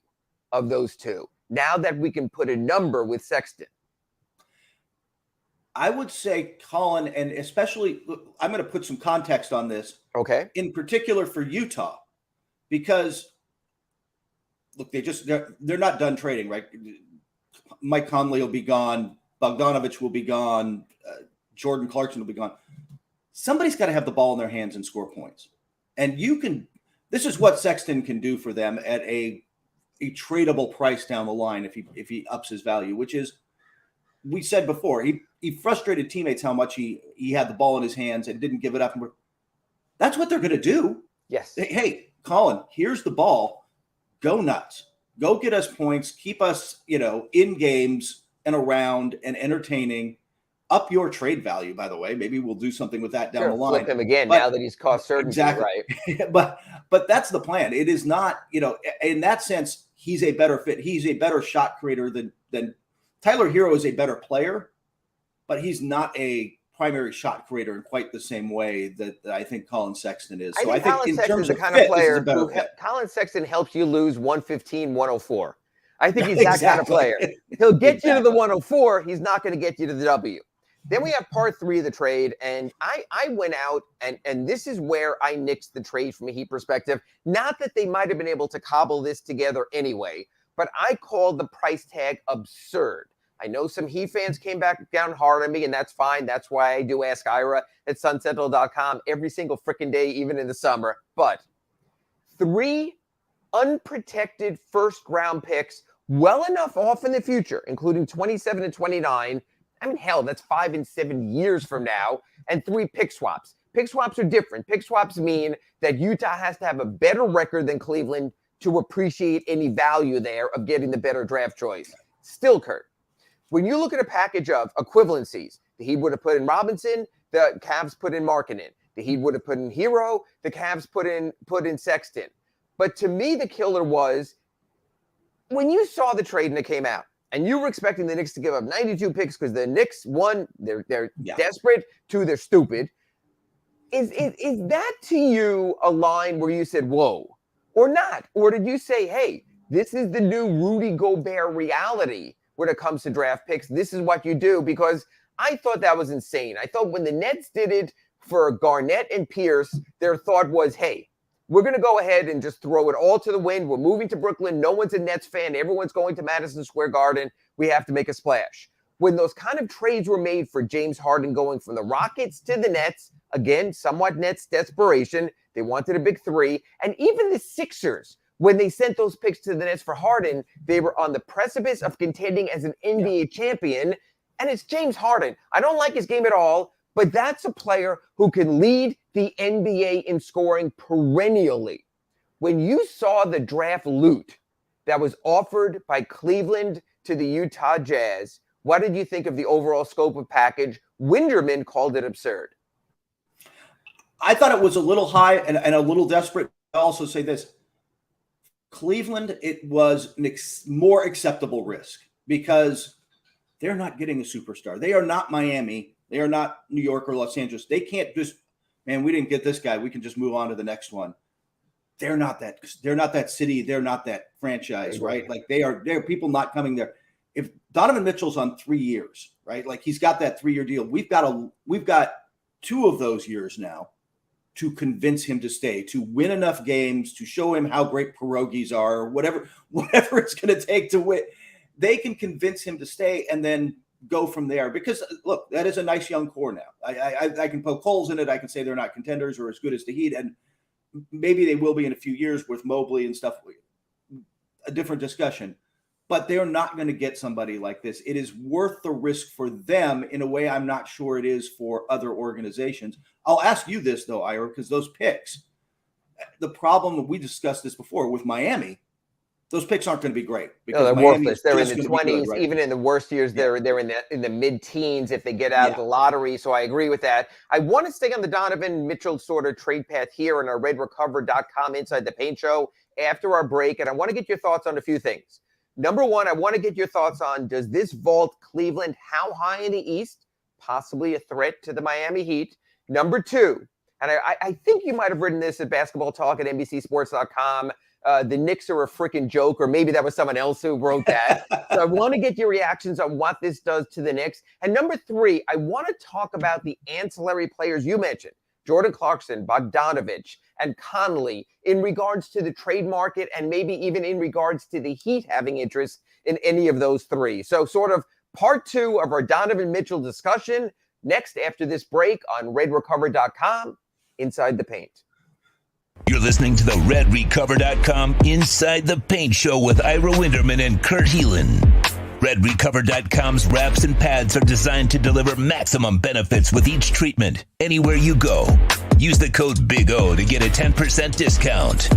of those two now that we can put a number with Sexton? I would say Colin, and especially, I'm going to put some context on this. Okay. In particular for Utah, because look, they're not done trading, right? Mike Conley will be gone. Bogdanovich will be gone. Jordan Clarkson will be gone. Somebody's got to have the ball in their hands and score points. And this is what Sexton can do for them at a tradable price down the line if he ups his value, which is, we said before, he frustrated teammates how much he had the ball in his hands and didn't give it up. And that's what they're going to do. Yes. Hey, Colin, here's the ball. Go nuts. Go get us points. Keep us, in games and around and entertaining. Up your trade value, by the way. Maybe we'll do something with that down the line. Flip him again now that he's cost certainty. Exactly. Right. but that's the plan. It is not, in that sense, he's a better fit. He's a better shot creator than Tyler Hero is a better player, but he's not a primary shot creator in quite the same way that I think Colin Sexton is. So I think Colin in Sexton's terms the of kind fit, of player this is a who better fit. Colin Sexton helps you lose 115, 104. I think he's that kind of player. He'll get you to the 104. He's not going to get you to the W. Then we have part 3 of the trade, and I went out, and this is where I nixed the trade from a Heat perspective. Not that they might have been able to cobble this together anyway, but I called the price tag absurd. I know some Heat fans came back down hard on me, and that's fine. That's why I do Ask Ira at suncentral.com every single freaking day, even in the summer. But 3 unprotected first-round picks, well enough off in the future, including 27 and 29. I mean, hell, that's 5 and 7 years from now, and 3 pick swaps. Pick swaps are different. Pick swaps mean that Utah has to have a better record than Cleveland to appreciate any value there of getting the better draft choice. Still, Kurt, when you look at a package of equivalencies, the Heat would have put in Robinson, the Cavs put in Markkanen. The Heat would have put in Hero, the Cavs put in Sexton. But to me, the killer was when you saw the trade and it came out, and you were expecting the Knicks to give up 92 picks because the Knicks, 1, they're desperate, 2, they're stupid. Is that to you a line where you said, whoa, or not? Or did you say, hey, this is the new Rudy Gobert reality when it comes to draft picks? This is what you do? Because I thought that was insane. I thought when the Nets did it for Garnett and Pierce, their thought was, hey, we're going to go ahead and just throw it all to the wind. We're moving to Brooklyn. No one's a Nets fan. Everyone's going to Madison Square Garden. We have to make a splash. When those kind of trades were made for James Harden going from the Rockets to the Nets, again, somewhat Nets desperation, they wanted a big three. And even the Sixers, when they sent those picks to the Nets for Harden, they were on the precipice of contending as an NBA champion. And it's James Harden. I don't like his game at all, but that's a player who can lead the NBA in scoring perennially. When you saw the draft loot that was offered by Cleveland to the Utah Jazz, what did you think of the overall scope of package? Winderman called it absurd. I thought it was a little high and a little desperate. I'll also say this. Cleveland, it was an more acceptable risk because they're not getting a superstar. They are not Miami. They are not New York or Los Angeles. They can't just, man, we didn't get this guy. We can just move on to the next one. They're not that city. They're not that franchise, right? Like they're people not coming there. If Donovan Mitchell's on 3 years, right? Like he's got that 3-year deal. We've got 2 of those years now to convince him to stay, to win enough games, to show him how great pierogies are, or whatever it's going to take to win. They can convince him to stay and then go from there. Because look, that is a nice young core now. I can poke holes in it. I can say they're not contenders or as good as the Heat, and maybe they will be in a few years with Mobley and stuff. A different discussion. But they're not going to get somebody like this. It is worth the risk for them in a way I'm not sure it is for other organizations. I'll ask you this, though, Ira, because those picks, the problem, we discussed this before with Miami, those picks aren't going to be great. No, they're Miami worthless. They're in the 20s. Good, right? Even in the worst years, they're in the mid-teens if they get out of the lottery. So I agree with that. I want to stay on the Donovan Mitchell sort of trade path here in our redrecover.com Inside the Paint show after our break. And I want to get your thoughts on a few things. Number one, I want to get your thoughts on, does this vault Cleveland how high in the East? Possibly a threat to the Miami Heat. Number two, and I think you might have written this at Basketball Talk at NBCSports.com, the Knicks are a freaking joke, or maybe that was someone else who wrote that. So I want to get your reactions on what this does to the Knicks. And number three, I want to talk about the ancillary players you mentioned, Jordan Clarkson, Bogdanovich, and Conley, in regards to the trade market and maybe even in regards to the Heat having interest in any of those three. So sort of part two of our Donovan Mitchell discussion next after this break on redrecover.com Inside the Paint. You're listening to the redrecover.com Inside the Paint show with Ira Winderman and Kurt Heelan. RedRecover.com's wraps and pads are designed to deliver maximum benefits with each treatment, anywhere you go. Use the code Big O to get a 10% discount.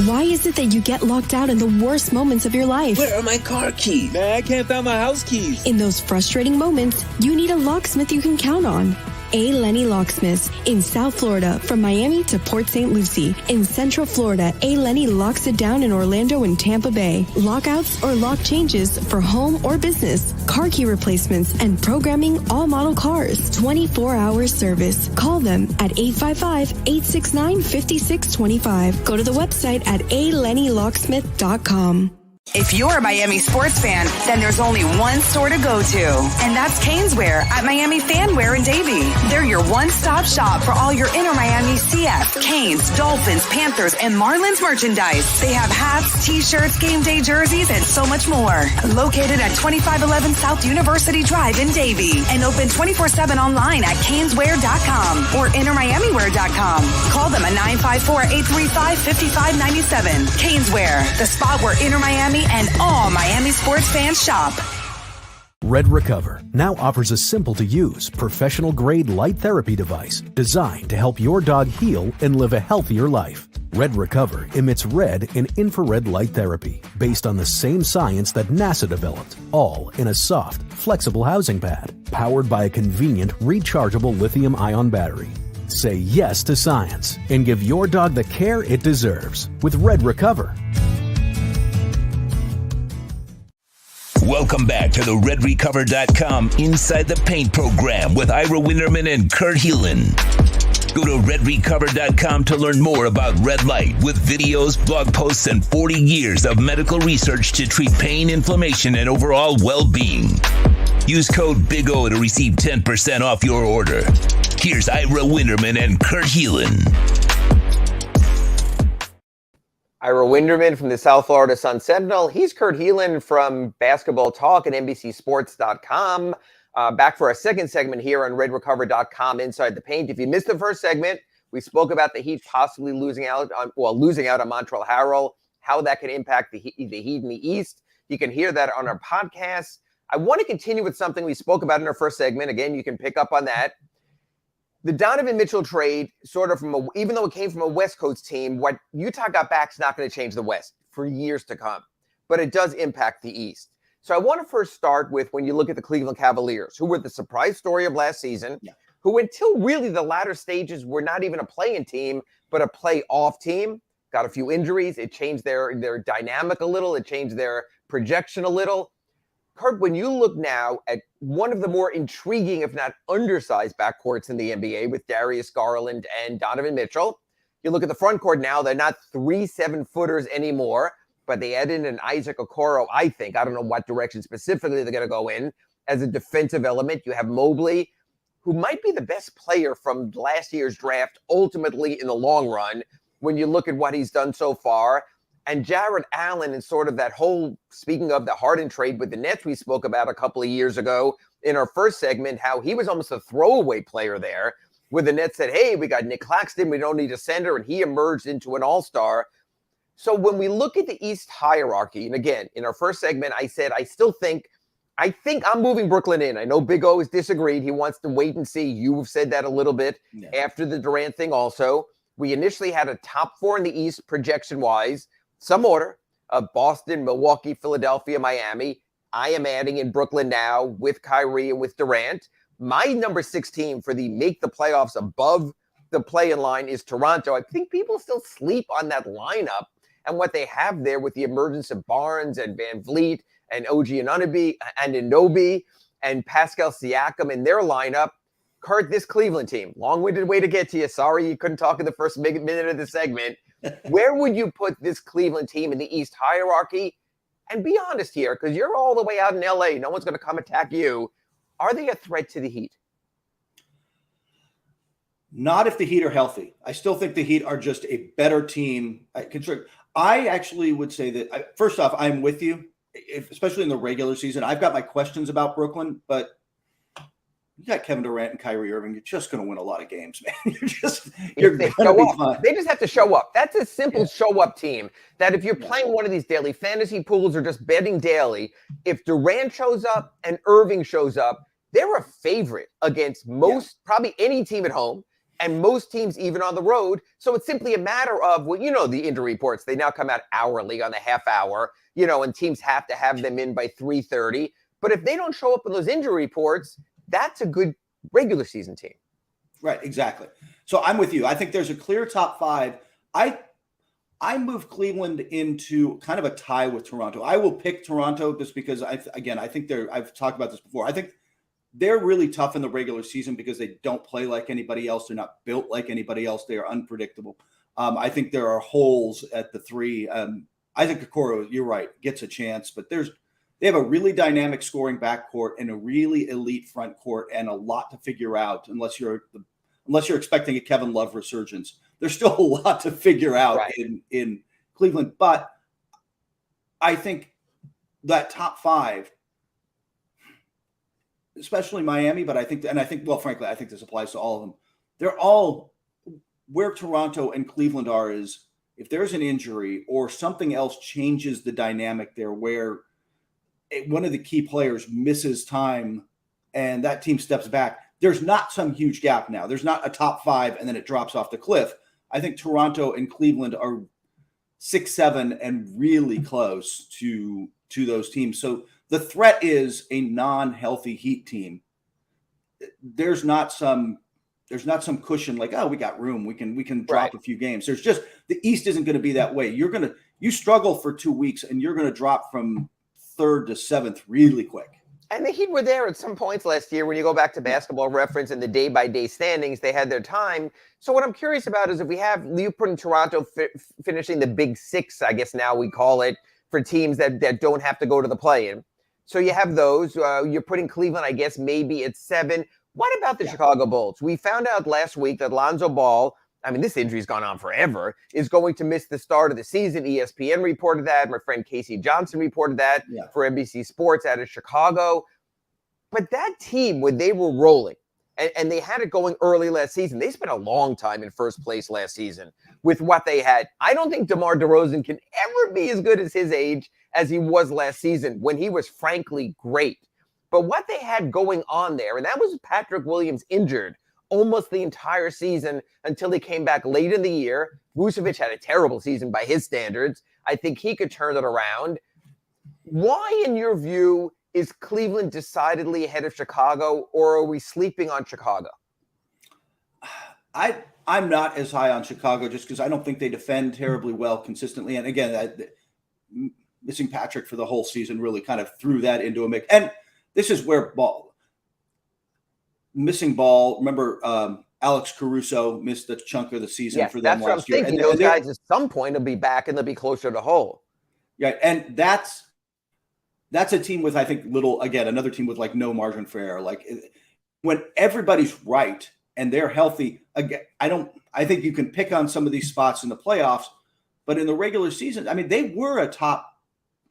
Why is it that you get locked out in the worst moments of your life? Where are my car keys? Man, I can't find my house keys. In those frustrating moments, you need a locksmith you can count on. A. Lenny Locksmiths in South Florida, from Miami to Port St. Lucie. In Central Florida, A. Lenny locks it down in Orlando and Tampa Bay. Lockouts or lock changes for home or business. Car key replacements and programming all model cars. 24-hour service. Call them at 855-869-5625. Go to the website at alennylocksmith.com. If you're a Miami sports fan, then there's only one store to go to, and that's Caneswear at Miami Fanwear in Davie. They're your one-stop shop for all your inner Miami CF, Canes, Dolphins, Panthers, and Marlins merchandise. They have hats, t-shirts, game day jerseys, and so much more. Located at 2511 South University Drive in Davie, and open 24/7 online at caneswear.com or innermiamiwear.com. Call them at 954-835-5597. Caneswear, the spot where inner Miami and all Miami sports fans shop. Red Recover now offers a simple-to-use, professional-grade light therapy device designed to help your dog heal and live a healthier life. Red Recover emits red and infrared light therapy based on the same science that NASA developed, all in a soft, flexible housing pad powered by a convenient, rechargeable lithium-ion battery. Say yes to science and give your dog the care it deserves with Red Recover. Welcome back to the RedRecover.com Inside the Paint program with Ira Winderman and Kurt Heelan. Go to RedRecover.com to learn more about red light with videos, blog posts, and 40 years of medical research to treat pain, inflammation, and overall well-being. Use code Big O to receive 10% off your order. Here's Ira Winderman and Kurt Heelan. Ira Winderman from the South Florida Sun Sentinel. He's Kurt Heelan from Basketball Talk and NBCSports.com. Back for our second segment here on RedRecover.com Inside the Paint. If you missed the first segment, we spoke about the Heat possibly losing out on Montrezl Harrell, how that can impact the Heat in the East. You can hear that on our podcast. I want to continue with something we spoke about in our first segment. Again, you can pick up on that. The Donovan Mitchell trade, even though it came from a West Coast team, what Utah got back is not going to change the West for years to come, but it does impact the East. So I want to first start with when you look at the Cleveland Cavaliers, who were the surprise story of last season, who until really the latter stages were not even a play-in team, but a playoff team. Got a few injuries. It changed their dynamic a little. It changed their projection a little. Kurt, when you look now at one of the more intriguing, if not undersized backcourts in the NBA with Darius Garland and Donovan Mitchell, you look at the front court now, they're not 3 7-footers anymore, but they add in an Isaac Okoro, I think. I don't know what direction specifically they're going to go in as a defensive element. You have Mobley, who might be the best player from last year's draft, ultimately in the long run, when you look at what he's done so far. And Jared Allen and sort of that whole, speaking of the Harden trade with the Nets we spoke about a couple of years ago in our first segment, how he was almost a throwaway player there, where the Nets said, hey, we got Nick Claxton, we don't need a center, and he emerged into an all-star. So when we look at the East hierarchy, and again, in our first segment, I said, I think I'm moving Brooklyn in. I know Big O has disagreed. He wants to wait and see. You have said that a little bit after the Durant thing also. We initially had a top 4 in the East projection-wise, some order of Boston, Milwaukee, Philadelphia, Miami. I am adding in Brooklyn now with Kyrie and with Durant. My number 6 team for the make the playoffs above the play-in line is Toronto. I think people still sleep on that lineup and what they have there with the emergence of Barnes and Van Vliet and OG Anunoby and Pascal Siakam in their lineup. Kurt, this Cleveland team, long-winded way to get to you. Sorry you couldn't talk in the first minute of the segment. Where would you put this Cleveland team in the East hierarchy? And be honest here, because you're all the way out in LA. No one's going to come attack you. Are they a threat to the Heat? Not if the Heat are healthy. I still think the Heat are just a better team. I actually would say that, first off, I'm with you, especially in the regular season. I've got my questions about Brooklyn, but you got Kevin Durant and Kyrie Irving. You're just going to win a lot of games, man. You're going to be fine. They just have to show up. That's a simple show-up team that if you're playing one of these daily fantasy pools or just betting daily, if Durant shows up and Irving shows up, they're a favorite against probably any team at home and most teams even on the road. So it's simply a matter of, the injury reports. They now come out hourly on the half hour, and teams have to have them in by 3:30. But if they don't show up in those injury reports, that's a good regular season team. Right, exactly. So I'm with you. I think there's a clear top 5. I move Cleveland into kind of a tie with Toronto. I will pick Toronto just because I think I've talked about this before. I think they're really tough in the regular season because they don't play like anybody else. They're not built like anybody else. They are unpredictable. I think there are holes at the 3. Isaac Okoro, you're right, gets a chance, but they have a really dynamic scoring backcourt and a really elite front court and a lot to figure out unless you're expecting a Kevin Love resurgence. There's still a lot to figure out in Cleveland. But I think that top 5, especially Miami, but I think, frankly, I think this applies to all of them. They're all where Toronto and Cleveland are is if there's an injury or something else changes the dynamic there where one of the key players misses time and that team steps back, there's not some huge gap now. There's not a top 5 and then it drops off the cliff. I think Toronto and Cleveland are 6-7 and really close to those teams. So the threat is a non-healthy Heat team. There's not some there's not some cushion like, oh, we got room. We can drop a few games. There's just the East isn't going to be that way. You struggle for 2 weeks and you're going to drop from 3rd to 7th really quick. And the Heat were there at some points last year. When you go back to Basketball Reference and the day-by-day standings, they had their time. So what I'm curious about is if we have you putting Toronto finishing the Big Six, I guess now we call it, for teams that don't have to go to the play-in. So you have those. You're putting Cleveland, I guess, maybe at 7. What about the Chicago Bulls? We found out last week that Lonzo Ball, I mean, this injury's gone on forever, is going to miss the start of the season. ESPN reported that. My friend Casey Johnson reported that for NBC Sports out of Chicago. But that team, when they were rolling, and they had it going early last season, they spent a long time in first place last season with what they had. I don't think DeMar DeRozan can ever be as good as his age as he was last season when he was frankly great. But what they had going on there, and that was Patrick Williams injured almost the entire season until he came back late in the year. Vucevic had a terrible season by his standards. I think he could turn it around. Why, in your view, is Cleveland decidedly ahead of Chicago, or are we sleeping on Chicago? I'm not as high on Chicago just because I don't think they defend terribly well consistently. And again, missing Patrick for the whole season really kind of threw that into a mix. And this is where missing Ball. Remember, Alex Caruso missed a chunk of the season for them last year. That's what I'm thinking. Those guys at some point will be back and they'll be closer to whole. Yeah, and that's a team with, I think, another team with like no margin for error. Like when everybody's right and they're healthy, again, I think you can pick on some of these spots in the playoffs, but in the regular season, I mean, they were a top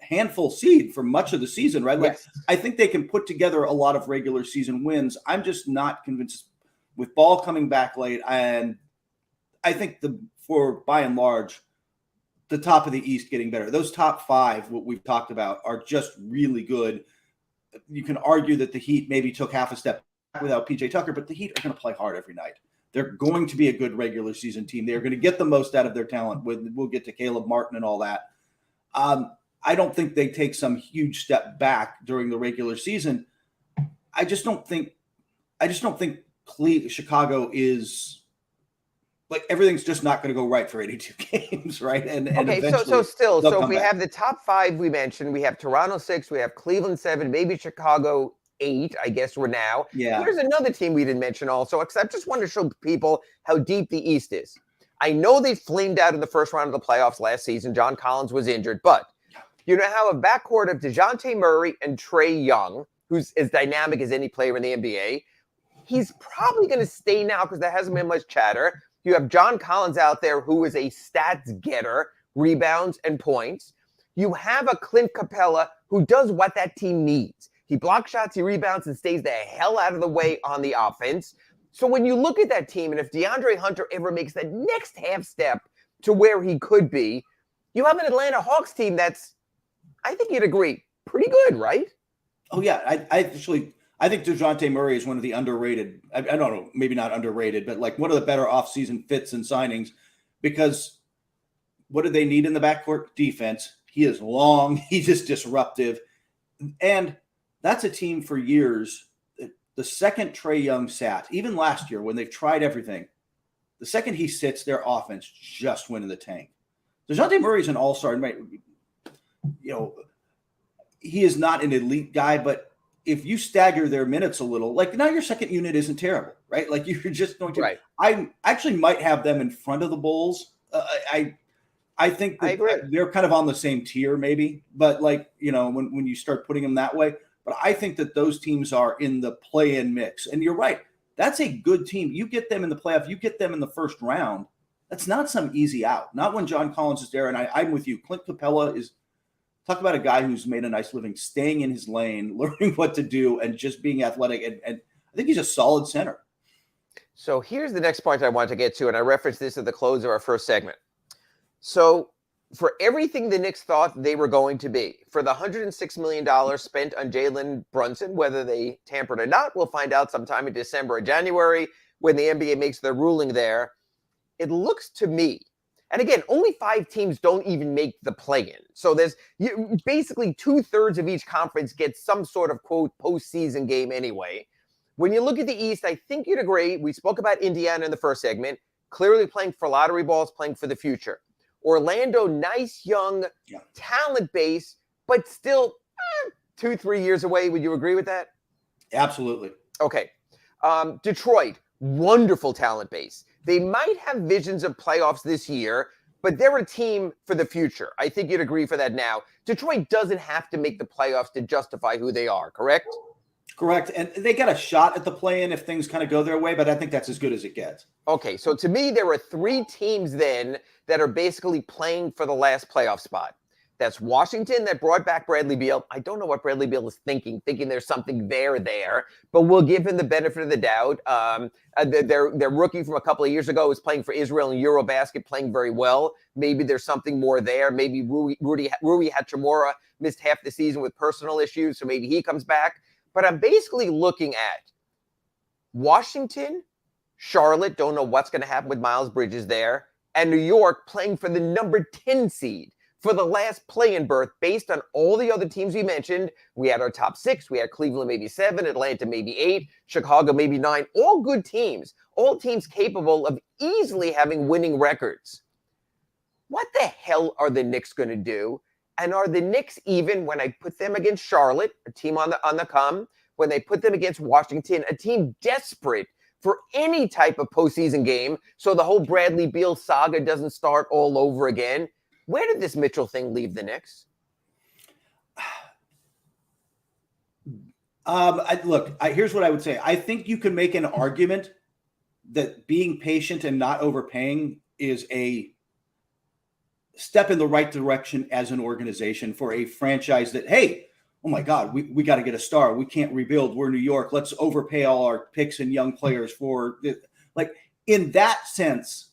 handful seed for much of the season, right? Like I think they can put together a lot of regular season wins. I'm just not convinced with Ball coming back late. And I think by and large, the top of the East getting better. Those top 5, what we've talked about, are just really good. You can argue that the Heat maybe took half a step back without PJ Tucker, but the Heat are going to play hard every night. They're going to be a good regular season team. They're going to get the most out of their talent. We'll get to Caleb Martin and all that. I don't think they take some huge step back during the regular season. I just don't think Chicago is like everything's just not going to go right for 82 games, right? And okay, so if we have the top 5 we mentioned, we have Toronto 6, we have Cleveland 7, maybe Chicago 8, I guess we're now. Yeah. There's another team we didn't mention also, except I just want to show people how deep the East is. I know they flamed out in the first round of the playoffs last season. John Collins was injured, but you know how a backcourt of DeJounte Murray and Trae Young, who's as dynamic as any player in the NBA, he's probably going to stay now because there hasn't been much chatter. You have John Collins out there who is a stats getter, rebounds and points. You have a Clint Capella who does what that team needs. He blocks shots, he rebounds, and stays the hell out of the way on the offense. So when you look at that team, and if DeAndre Hunter ever makes that next half step to where he could be, you have an Atlanta Hawks team that's, I think you'd agree, pretty good, right? Oh, yeah. I think DeJounte Murray is one of the underrated, I don't know, maybe not underrated, but like one of the better offseason fits and signings, because what do they need in the backcourt? Defense. He is long. He's just disruptive. And that's a team for years. The second Trae Young sat, even last year when they've tried everything, the second he sits, their offense just went in the tank. DeJounte Murray's an all-star. You know, he is not an elite guy, but if you stagger their minutes a little, like now your second unit isn't terrible, right? Like you're just going to. Right. I actually might have them in front of the Bulls. I think that they're kind of on the same tier, maybe, but like when you start putting them that way. But I think that those teams are in the play-in mix, and you're right. That's a good team. You get them in the playoff. You get them in the first round. That's not some easy out. Not when John Collins is there. And I'm with you. Clint Capella is. Talk about a guy who's made a nice living, staying in his lane, learning what to do, and just being athletic. And I think he's a solid center. So here's the next point I want to get to, and I referenced this at the close of our first segment. So for everything the Knicks thought they were going to be, for the $106 million spent on Jalen Brunson, whether they tampered or not, we'll find out sometime in December or January when the NBA makes their ruling there. It looks to me, and again, only 5 teams don't even make the play-in. So there's basically 2/3 of each conference gets some sort of, quote, postseason game anyway. When you look at the East, I think you'd agree. We spoke about Indiana in the first segment, clearly playing for lottery balls, playing for the future. Orlando, nice young talent base, but still 2-3 years away. Would you agree with that? Absolutely. Okay. Detroit, wonderful talent base. They might have visions of playoffs this year, but they're a team for the future. I think you'd agree for that now. Detroit doesn't have to make the playoffs to justify who they are, correct? Correct. And they got a shot at the play-in if things kind of go their way, but I think that's as good as it gets. Okay, so to me, there are 3 teams then that are basically playing for the last playoff spot. That's Washington that brought back Bradley Beal. I don't know what Bradley Beal is thinking there's something there, but we'll give him the benefit of the doubt. Their rookie from a couple of years ago was playing for Israel in Eurobasket, playing very well. Maybe there's something more there. Maybe Rui Hachimura missed half the season with personal issues, so maybe he comes back. But I'm basically looking at Washington, Charlotte, don't know what's going to happen with Miles Bridges there, and New York playing for the number 10 seed. For the last play-in berth, based on all the other teams we mentioned, we had our top 6. We had Cleveland maybe 7, Atlanta maybe 8, Chicago maybe 9. All good teams. All teams capable of easily having winning records. What the hell are the Knicks going to do? And are the Knicks even, when I put them against Charlotte, a team on the come, when they put them against Washington, a team desperate for any type of postseason game, so the whole Bradley Beal saga doesn't start all over again? Where did this Mitchell thing leave the Knicks? Here's what I would say. I think you can make an argument that being patient and not overpaying is a step in the right direction as an organization for a franchise that, hey, oh my God, we got to get a star. We can't rebuild. We're New York. Let's overpay all our picks and young players for it. Like, in that sense,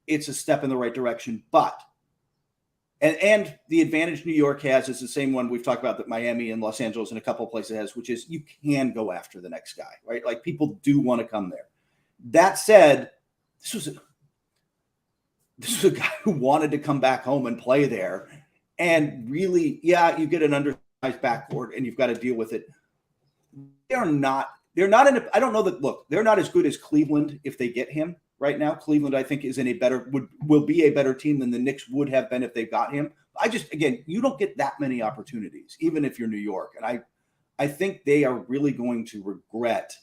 it's a step in the right direction. But And the advantage New York has is the same one we've talked about that Miami and Los Angeles and a couple of places has, which is you can go after the next guy, right? Like, people do want to come there. That said, this was a guy who wanted to come back home and play there. And really, you get an undersized backcourt and you've got to deal with it. They're not I don't know that, look, they're not as good as Cleveland if they get him. Right now, Cleveland, I think, is will be a better team than the Knicks would have been if they got him. Again, you don't get that many opportunities, even if you're New York. And I think they are really going to regret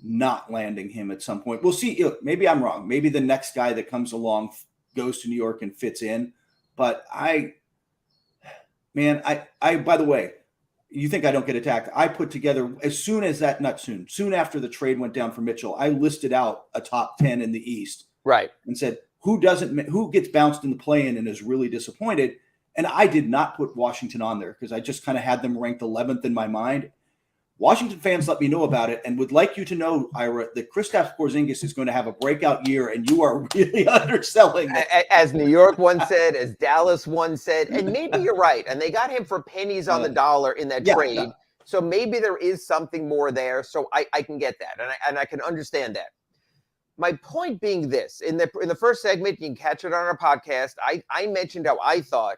not landing him at some point. We'll see. Maybe I'm wrong. Maybe the next guy that comes along goes to New York and fits in. But by the way, you think I don't get attacked? I put together soon after the trade went down for Mitchell, I listed out a top 10 in the East, right, and said who gets bounced in the play-in and is really disappointed. And I did not put Washington on there because I just kind of had them ranked 11th in my mind. Washington fans let me know about it and would like you to know, Ira, that Kristaps Porzingis is going to have a breakout year, and you are really underselling it. As New York once said, as Dallas once said, and maybe you're right. And they got him for pennies on the dollar in that trade. Yeah. So maybe there is something more there. So I can get that, and I can understand that. My point being this: in the first segment, you can catch it on our podcast. I mentioned how I thought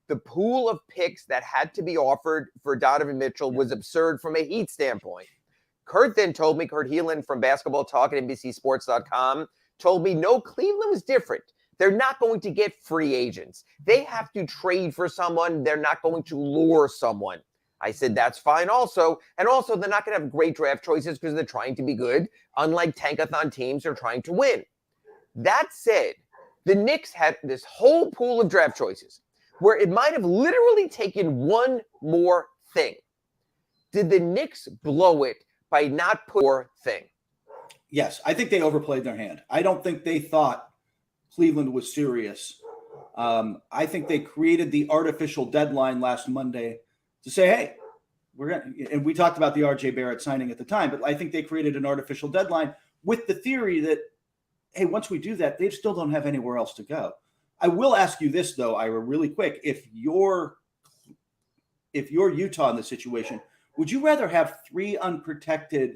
the pool of picks that had to be offered for Donovan Mitchell was absurd from a Heat standpoint. Kurt then told me, Kurt Heelan from Basketball Talk at NBCSports.com, told me, no, Cleveland was different. They're not going to get free agents. They have to trade for someone. They're not going to lure someone. I said, that's fine also. And also, they're not going to have great draft choices because they're trying to be good, unlike tankathon teams who are trying to win. That said, the Knicks had this whole pool of draft choices where it might have literally taken one more thing. Did the Knicks blow it by not putting more thing? Yes, I think they overplayed their hand. I don't think they thought Cleveland was serious. I think they created the artificial deadline last Monday to say, hey, and we talked about the RJ Barrett signing at the time, but I think they created an artificial deadline with the theory that, hey, once we do that, they still don't have anywhere else to go. I will ask you this, though, Ira, really quick. If you're Utah in this situation, would you rather have 3 unprotected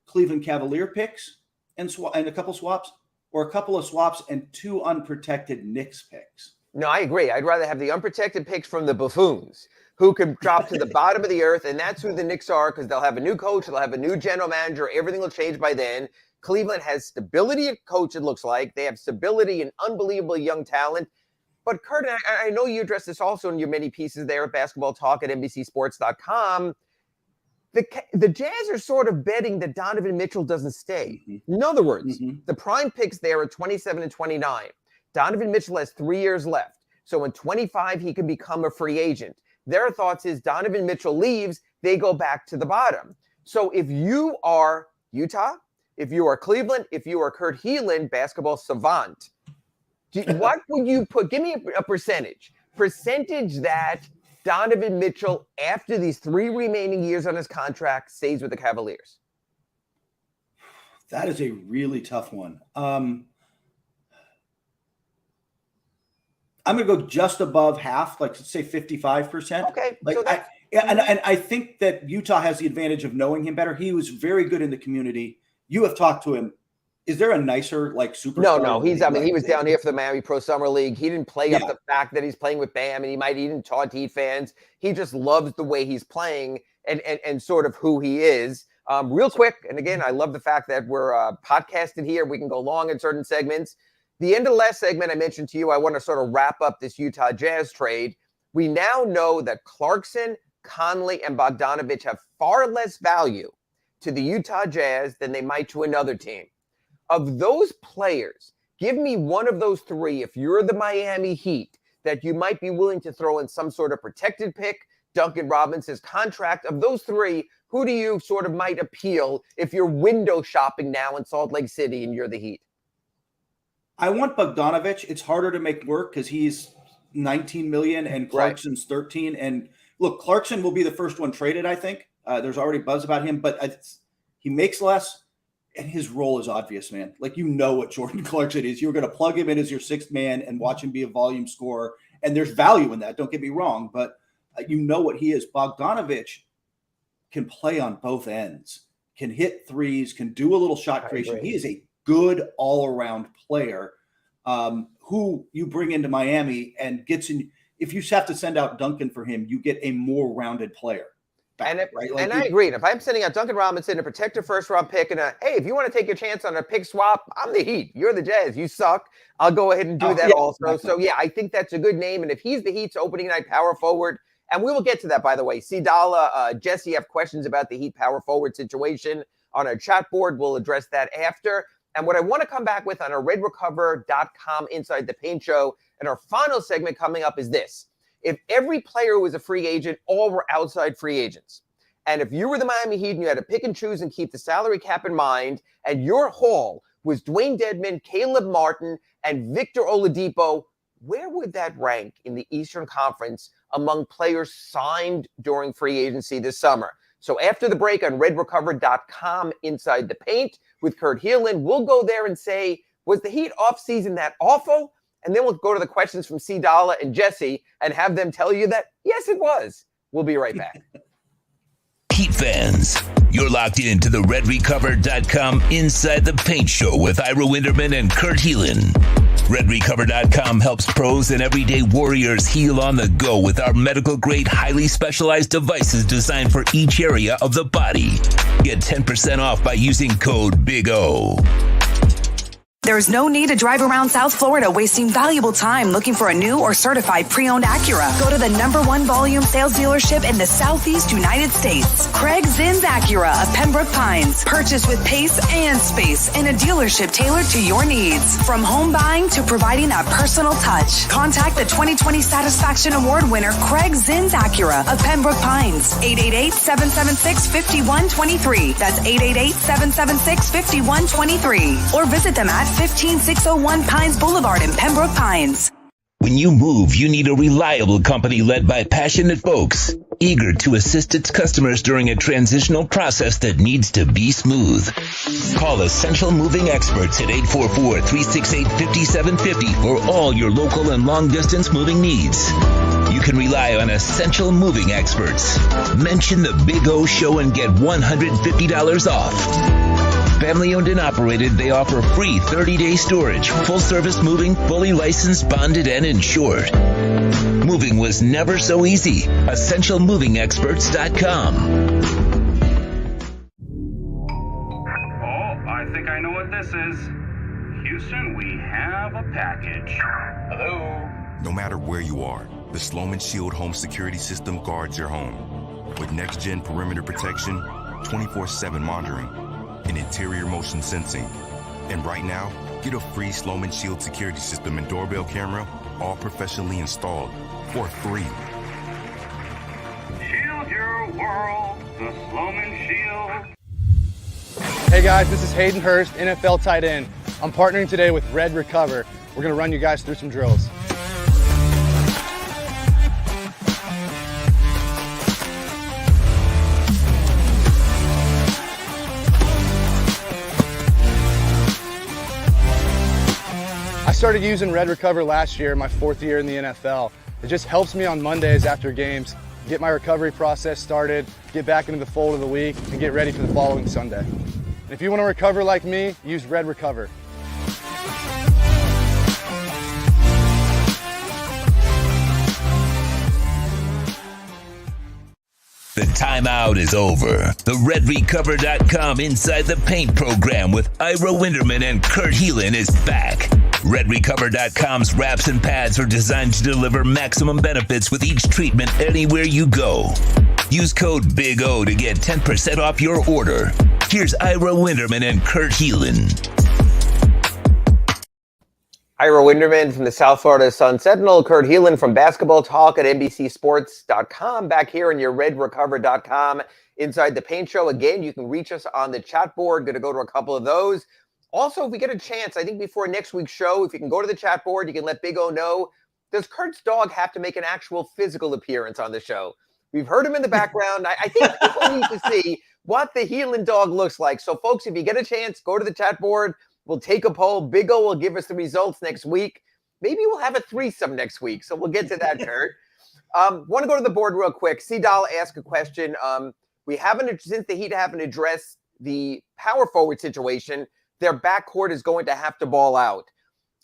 Cleveland Cavalier picks and a couple swaps, or a couple of swaps and 2 unprotected Knicks picks? No, I agree. I'd rather have the unprotected picks from the buffoons who could drop to the bottom of the earth, and that's who the Knicks are, because they'll have a new coach, they'll have a new general manager, everything will change by then. Cleveland has stability at coach, it looks like. They have stability and unbelievable young talent. But Kurt, I know you addressed this also in your many pieces there at Basketball Talk at NBCSports.com. The Jazz are sort of betting that Donovan Mitchell doesn't stay. In other words, the prime picks there are 27 and 29. Donovan Mitchell has 3 years left. So in 25, he can become a free agent. Their thoughts is Donovan Mitchell leaves, they go back to the bottom. So if you are Utah, if you are Cleveland, if you are Kurt Helin, basketball savant, what would you put? Give me a percentage that Donovan Mitchell, after these 3 remaining years on his contract, stays with the Cavaliers. That is a really tough one. I'm going to go just above half, like say 55%. Okay. Like so and I think that Utah has the advantage of knowing him better. He was very good in the community. You have talked to him. Is there a nicer superstar? No. He was down here for the Miami Pro Summer League. He didn't play up the fact that he's playing with Bam, and he didn't taunt Heat fans. He just loves the way he's playing and sort of who he is. Real quick, and again, I love the fact that we're podcasted here. We can go long in certain segments. The end of the last segment I mentioned to you, I want to sort of wrap up this Utah Jazz trade. We now know that Clarkson, Conley, and Bogdanovich have far less value to the Utah Jazz than they might to another team. Of those players, give me one of those 3, if you're the Miami Heat, that you might be willing to throw in some sort of protected pick, Duncan Robinson's contract. Of those 3, who do you sort of might appeal if you're window shopping now in Salt Lake City and you're the Heat? I want Bogdanovich. It's harder to make work because he's $19 million and Clarkson's $13. And look, Clarkson will be the first one traded, I think. There's already buzz about him, but he makes less, and his role is obvious, man. Like, you know what Jordan Clarkson is. You're going to plug him in as your 6th man and watch him be a volume scorer, and there's value in that. Don't get me wrong, but you know what he is. Bogdanovich can play on both ends, can hit threes, can do a little shot creation. He is a good all-around player who you bring into Miami and gets in. If you have to send out Duncan for him, you get a more rounded player. I agree. And if I'm sending out Duncan Robinson, a protected first-round pick, and hey, if you want to take your chance on a pick swap, I'm the Heat. You're the Jazz. You suck. I'll go ahead and do that also. Definitely. So, yeah, I think that's a good name. And if he's the Heat's opening night power forward, and we will get to that, by the way. Sidala, Jesse have questions about the Heat power forward situation on our chat board. We'll address that after. And what I want to come back with on our redrecover.com Inside the Paint show, and our final segment coming up is this. If every player was a free agent, all were outside free agents. And if you were the Miami Heat and you had to pick and choose and keep the salary cap in mind, and your haul was Dwayne Dedmon, Caleb Martin, and Victor Oladipo, where would that rank in the Eastern Conference among players signed during free agency this summer? So after the break on redrecover.com Inside the Paint with Kurt Helin, we'll go there and say, was the Heat offseason that awful? And then we'll go to the questions from C. Dalla and Jesse and have them tell you that, yes, it was. We'll be right back. Heat fans, you're locked into the redrecover.com Inside the Paint show with Ira Winderman and Kurt Helin. RedRecover.com helps pros and everyday warriors heal on the go with our medical-grade, highly specialized devices designed for each area of the body. Get 10% off by using code BIG-O. There's no need to drive around South Florida wasting valuable time looking for a new or certified pre-owned Acura. Go to the #1 volume sales dealership in the Southeast United States. Craig Zinn's Acura of Pembroke Pines. Purchase with pace and space in a dealership tailored to your needs. From home buying to providing that personal touch. Contact the 2020 Satisfaction Award winner Craig Zinn's Acura of Pembroke Pines. 888-776-5123. That's 888-776-5123. Or visit them at 15601 Pines Boulevard in Pembroke Pines. When you move, you need a reliable company led by passionate folks, eager to assist its customers during a transitional process that needs to be smooth. Call Essential Moving Experts at 844-368-5750 for all your local and long-distance moving needs. You can rely on Essential Moving Experts. Mention the Big O Show and get $150 off. Family owned and operated, they offer free 30-day storage, full-service moving, fully licensed, bonded, and insured. Moving was never so easy. EssentialMovingExperts.com. Oh, I think I know what this is. Houston, we have a package. Hello? No matter where you are, the Sloman Shield home security system guards your home. With next-gen perimeter protection, 24/7 monitoring, and interior motion sensing. And right now, get a free Sloman Shield security system and doorbell camera, all professionally installed, for free. Shield your world, the Sloman Shield. Hey guys, this is Hayden Hurst, NFL tight end. I'm partnering today with Red Recover. We're going to run you guys through some drills. I started using Red Recover last year, my 4th year in the NFL. It just helps me on Mondays after games, get my recovery process started, get back into the fold of the week, and get ready for the following Sunday. And if you want to recover like me, use Red Recover. The timeout is over. The RedRecover.com Inside the Paint program with Ira Winderman and Kurt Heelan is back. RedRecover.com's wraps and pads are designed to deliver maximum benefits with each treatment anywhere you go. Use code Big O to get 10% off your order. Here's Ira Winderman and Kurt Heelan. Ira Winderman from the South Florida Sun Sentinel, Kurt Heelan from Basketball Talk at NBCSports.com, back here in your RedRecover.com Inside the Paint show. Again, you can reach us on the chat board. Going to go to a couple of those. Also, if we get a chance, I think before next week's show, if you can go to the chat board, you can let Big O know, does Kurt's dog have to make an actual physical appearance on the show? We've heard him in the background. I think people need to see what the Heelan dog looks like. So, folks, if you get a chance, go to the chat board. We'll take a poll. Big O will give us the results next week. Maybe we'll have a threesome next week. So we'll get to that, Kurt. Want to go to the board real quick. C-Doll asked a question. Since the Heat haven't addressed the power forward situation, their backcourt is going to have to ball out.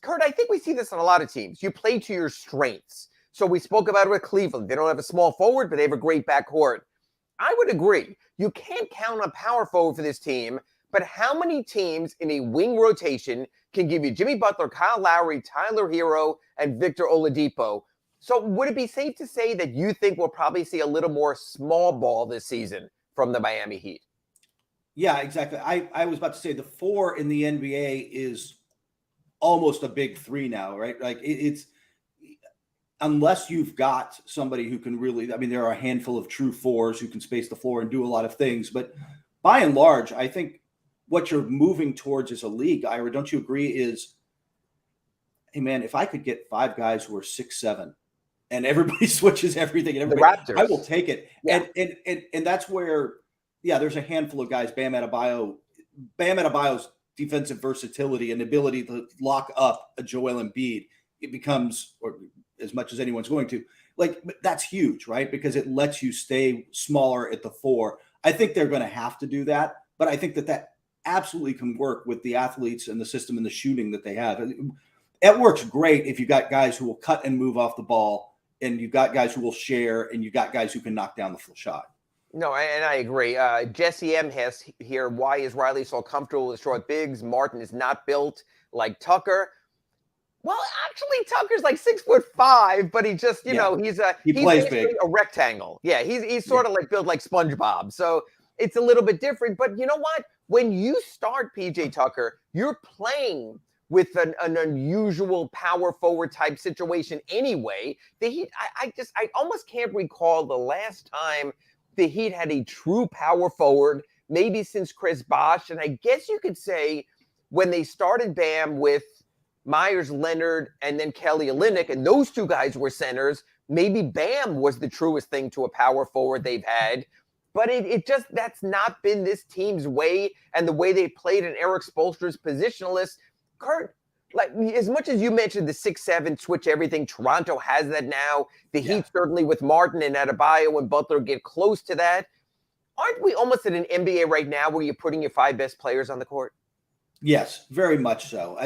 Kurt, I think we see this on a lot of teams. You play to your strengths. So we spoke about it with Cleveland. They don't have a small forward, but they have a great backcourt. I would agree. You can't count on power forward for this team. But how many teams in a wing rotation can give you Jimmy Butler, Kyle Lowry, Tyler Hero, and Victor Oladipo? So would it be safe to say that you think we'll probably see a little more small ball this season from the Miami Heat? Yeah, exactly. I was about to say the 4 in the NBA is almost a big 3 now, right? Like it's unless you've got somebody who can really, I mean, there are a handful of true 4s who can space the floor and do a lot of things, but by and large, I think what you're moving towards as a league, Ira, don't you agree, is, hey, man, if I could get 5 guys who are 6'7", and everybody switches everything, and everybody, I will take it. Yeah. And that's where, yeah, there's a handful of guys, Bam Adebayo's defensive versatility and ability to lock up a Joel Embiid, it becomes, or as much as anyone's going to, like, that's huge, right? Because it lets you stay smaller at the 4. I think they're going to have to do that, but I think that absolutely can work with the athletes and the system and the shooting that they have. It works great if you've got guys who will cut and move off the ball, and you've got guys who will share, and you've got guys who can knock down the full shot. No, and I agree. Jesse M has here, why is Riley so comfortable with short bigs? Martin is not built like Tucker. Well, actually, Tucker's like 6'5", but he just, you know, he plays big, a rectangle. Yeah, he's sort of like built like SpongeBob. So it's a little bit different. But you know what? When you start PJ Tucker, you're playing with an unusual power forward type situation anyway. The Heat, I almost can't recall the last time the Heat had a true power forward, maybe since Chris Bosh. And I guess you could say when they started Bam with Myers Leonard and then Kelly Olynyk, and those 2 guys were centers, maybe Bam was the truest thing to a power forward they've had. But that's not been this team's way, and the way they played in Eric Spoelstra's positionless. Kurt, like, as much as you mentioned the 6'7" switch everything, Toronto has that now. The Heat certainly with Martin and Adebayo and Butler get close to that. Aren't we almost in an NBA right now where you're putting your 5 best players on the court? Yes, very much so.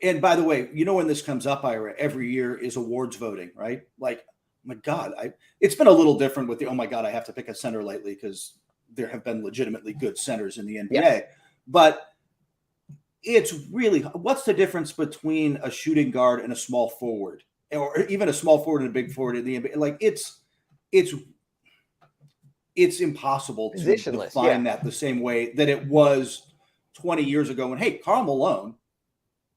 And by the way, when this comes up, Ira, every year is awards voting, right? Like, my God, it's been a little different with the, oh my God, I have to pick a center lately because there have been legitimately good centers in the NBA. Yeah. But it's really, what's the difference between a shooting guard and a small forward, or even a small forward and a big forward in the NBA? Like, it's impossible to define that the same way that it was 20 years ago when, hey, Karl Malone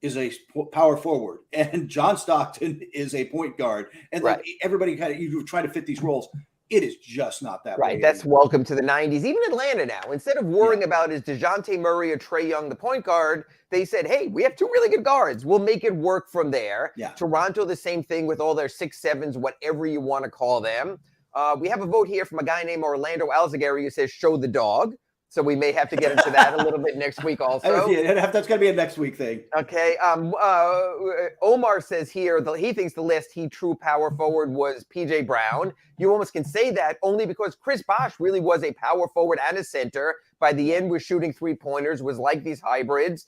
is a power forward and John Stockton is a point guard. And like everybody you try to fit these roles. It is just not that way. That's welcome to the 90s. Even Atlanta now, instead of worrying about is DeJounte Murray or Trae Young the point guard, they said, hey, we have 2 really good guards. We'll make it work from there. Yeah. Toronto, the same thing with all their 6'7s, whatever you want to call them. We have a vote here from a guy named Orlando Alzagari who says, show the dog. So we may have to get into that a little bit next week also. That's going to be a next week thing. Okay. Omar says here he thinks the last true power forward was P.J. Brown. You almost can say that only because Chris Bosh really was a power forward and a center. By the end, was shooting 3-pointers, was like these hybrids.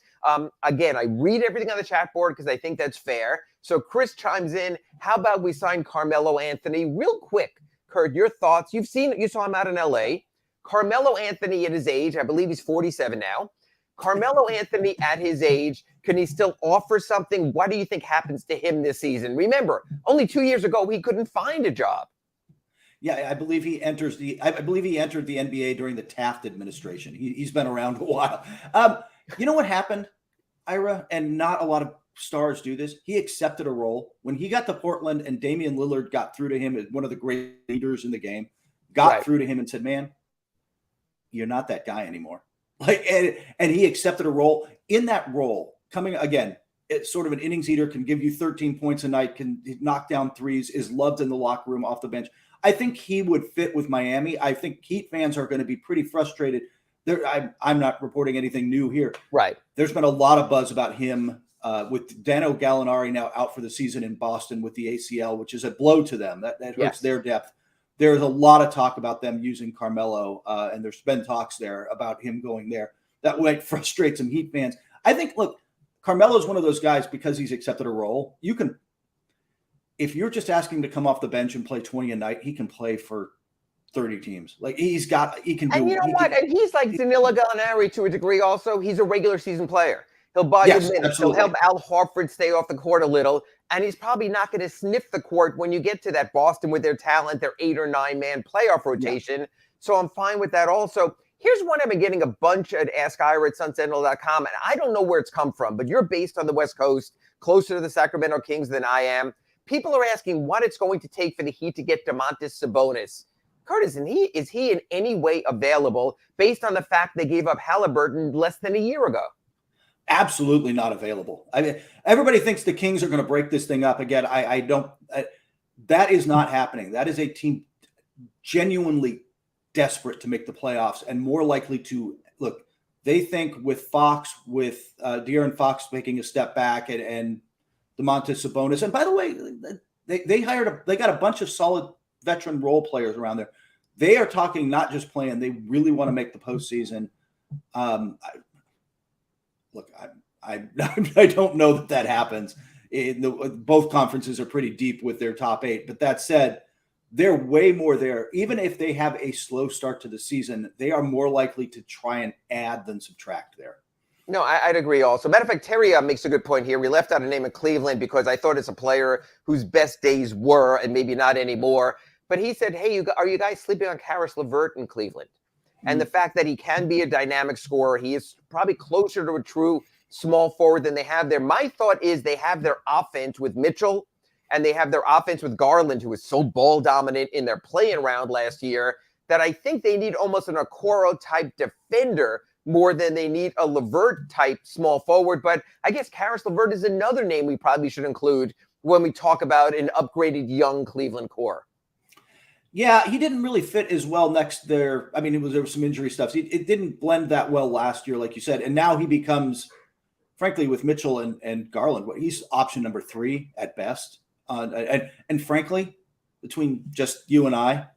Again, I read everything on the chat board because I think that's fair. So Chris chimes in. How about we sign Carmelo Anthony real quick? Kurt, your thoughts. You saw him out in L.A., Carmelo Anthony at his age, I believe he's 47 now. Carmelo Anthony at his age, can he still offer something? What do you think happens to him this season? Remember, only 2 years ago, he couldn't find a job. Yeah, I believe he entered the NBA during the Taft administration. He's been around a while. You know what happened, Ira? And not a lot of stars do this. He accepted a role. When he got to Portland and Damian Lillard got through to him as one of the great leaders in the game, got through to him and said, man, you're not that guy anymore. Like, and he accepted a role. In that role, coming again, it's sort of an innings eater, can give you 13 points a night, can knock down threes, is loved in the locker room, off the bench. I think he would fit with Miami. I think Heat fans are going to be pretty frustrated. I'm not reporting anything new here. Right. There's been a lot of buzz about him with Danilo Gallinari now out for the season in Boston with the ACL, which is a blow to them. That hurts their depth. There's a lot of talk about them using Carmelo, and there's been talks there about him going there. That might frustrate some Heat fans. I think, look, Carmelo is one of those guys because he's accepted a role. You can, if you're just asking to come off the bench and play 20 a night, he can play for 30 teams. Like he can do. And you know what? And he's like Danilo Gallinari to a degree. Also, he's a regular season player. He'll buy you minutes. Absolutely. He'll help Al Horford stay off the court a little. And he's probably not going to sniff the court when you get to that Boston with their talent, their 8 or 9 man playoff rotation. Yeah. So I'm fine with that also. Here's one I've been getting a bunch at AskIra@SunSentinel.com, and I don't know where it's come from, but you're based on the West Coast, closer to the Sacramento Kings than I am. People are asking what it's going to take for the Heat to get Domantas Sabonis. Curtis, is he in any way available based on the fact they gave up Halliburton less than a year ago? Absolutely not available. I mean, everybody thinks the Kings are going to break this thing up again. I don't. That is not happening. That is a team genuinely desperate to make the playoffs and more likely to look. They think with Fox, with De'Aaron Fox making a step back and Domantas Sabonis. And by the way, they got a bunch of solid veteran role players around there. They are talking not just playing. They really want to make the postseason. Look, I don't know that happens. Both conferences are pretty deep with their top 8. But that said, they're way more there. Even if they have a slow start to the season, they are more likely to try and add than subtract there. No, I'd agree also. Matter of fact, Terry makes a good point here. We left out a name of Cleveland because I thought it's a player whose best days were and maybe not anymore. But he said, hey, are you guys sleeping on Karis LeVert in Cleveland? And the fact that he can be a dynamic scorer, he is probably closer to a true small forward than they have there. My thought is they have their offense with Mitchell and they have their offense with Garland, who was so ball dominant in their play-in round last year, that I think they need almost an Okoro-type defender more than they need a LeVert-type small forward. But I guess Karis LeVert is another name we probably should include when we talk about an upgraded young Cleveland core. Yeah, he didn't really fit as well next there. I mean, there was some injury stuff. It didn't blend that well last year, like you said. And now he becomes, frankly, with Mitchell and Garland, he's option number 3 at best. And frankly, between just you and I,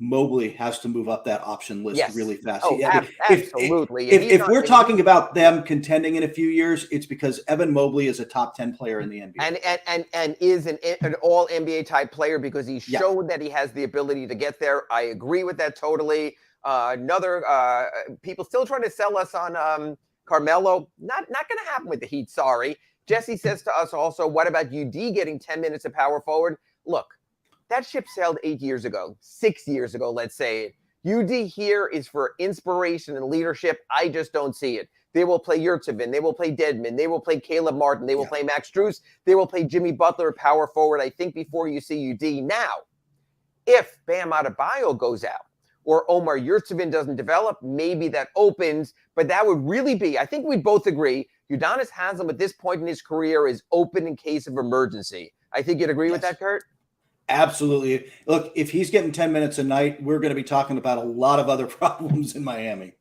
Mobley has to move up that option list really fast. Oh, absolutely. If we're talking about them contending in a few years, it's because Evan Mobley is a top 10 player in the NBA. And is an all NBA type player because he's shown that he has the ability to get there. I agree with that totally. People still trying to sell us on Carmelo. Not going to happen with the Heat. Sorry. Jesse says to us also, what about UD getting 10 minutes of power forward? Look, that ship sailed 6 years ago, let's say it. UD here is for inspiration and leadership. I just don't see it. They will play Yurtsevin. They will play Dedmon. They will play Caleb Martin. They will play Max Strus. They will play Jimmy Butler, power forward, I think, before you see UD. Now, if Bam Adebayo goes out or Omar Yurtsevin doesn't develop, maybe that opens. But that would really be, I think we'd both agree, Udonis Haslem at this point in his career is open in case of emergency. I think you'd agree with that, Kurt? Absolutely. Look, if he's getting 10 minutes a night, we're going to be talking about a lot of other problems in Miami.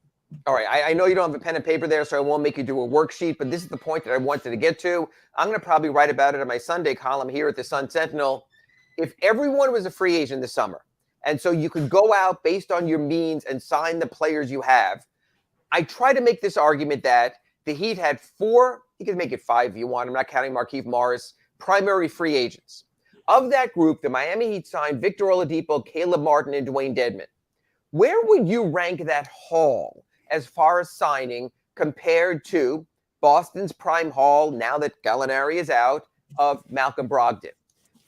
All right. I know you don't have a pen and paper there, so I won't make you do a worksheet, but this is the point that I wanted to get to. I'm going to probably write about it in my Sunday column here at the Sun Sentinel. If everyone was a free agent this summer, and so you could go out based on your means and sign the players you have, I try to make this argument that the Heat had 4, you can make it 5 if you want, I'm not counting Markieff Morris, primary free agents. Of that group, the Miami Heat signed Victor Oladipo, Caleb Martin, and Dwayne Dedmon. Where would you rank that haul as far as signing compared to Boston's prime haul, now that Gallinari is out, of Malcolm Brogdon?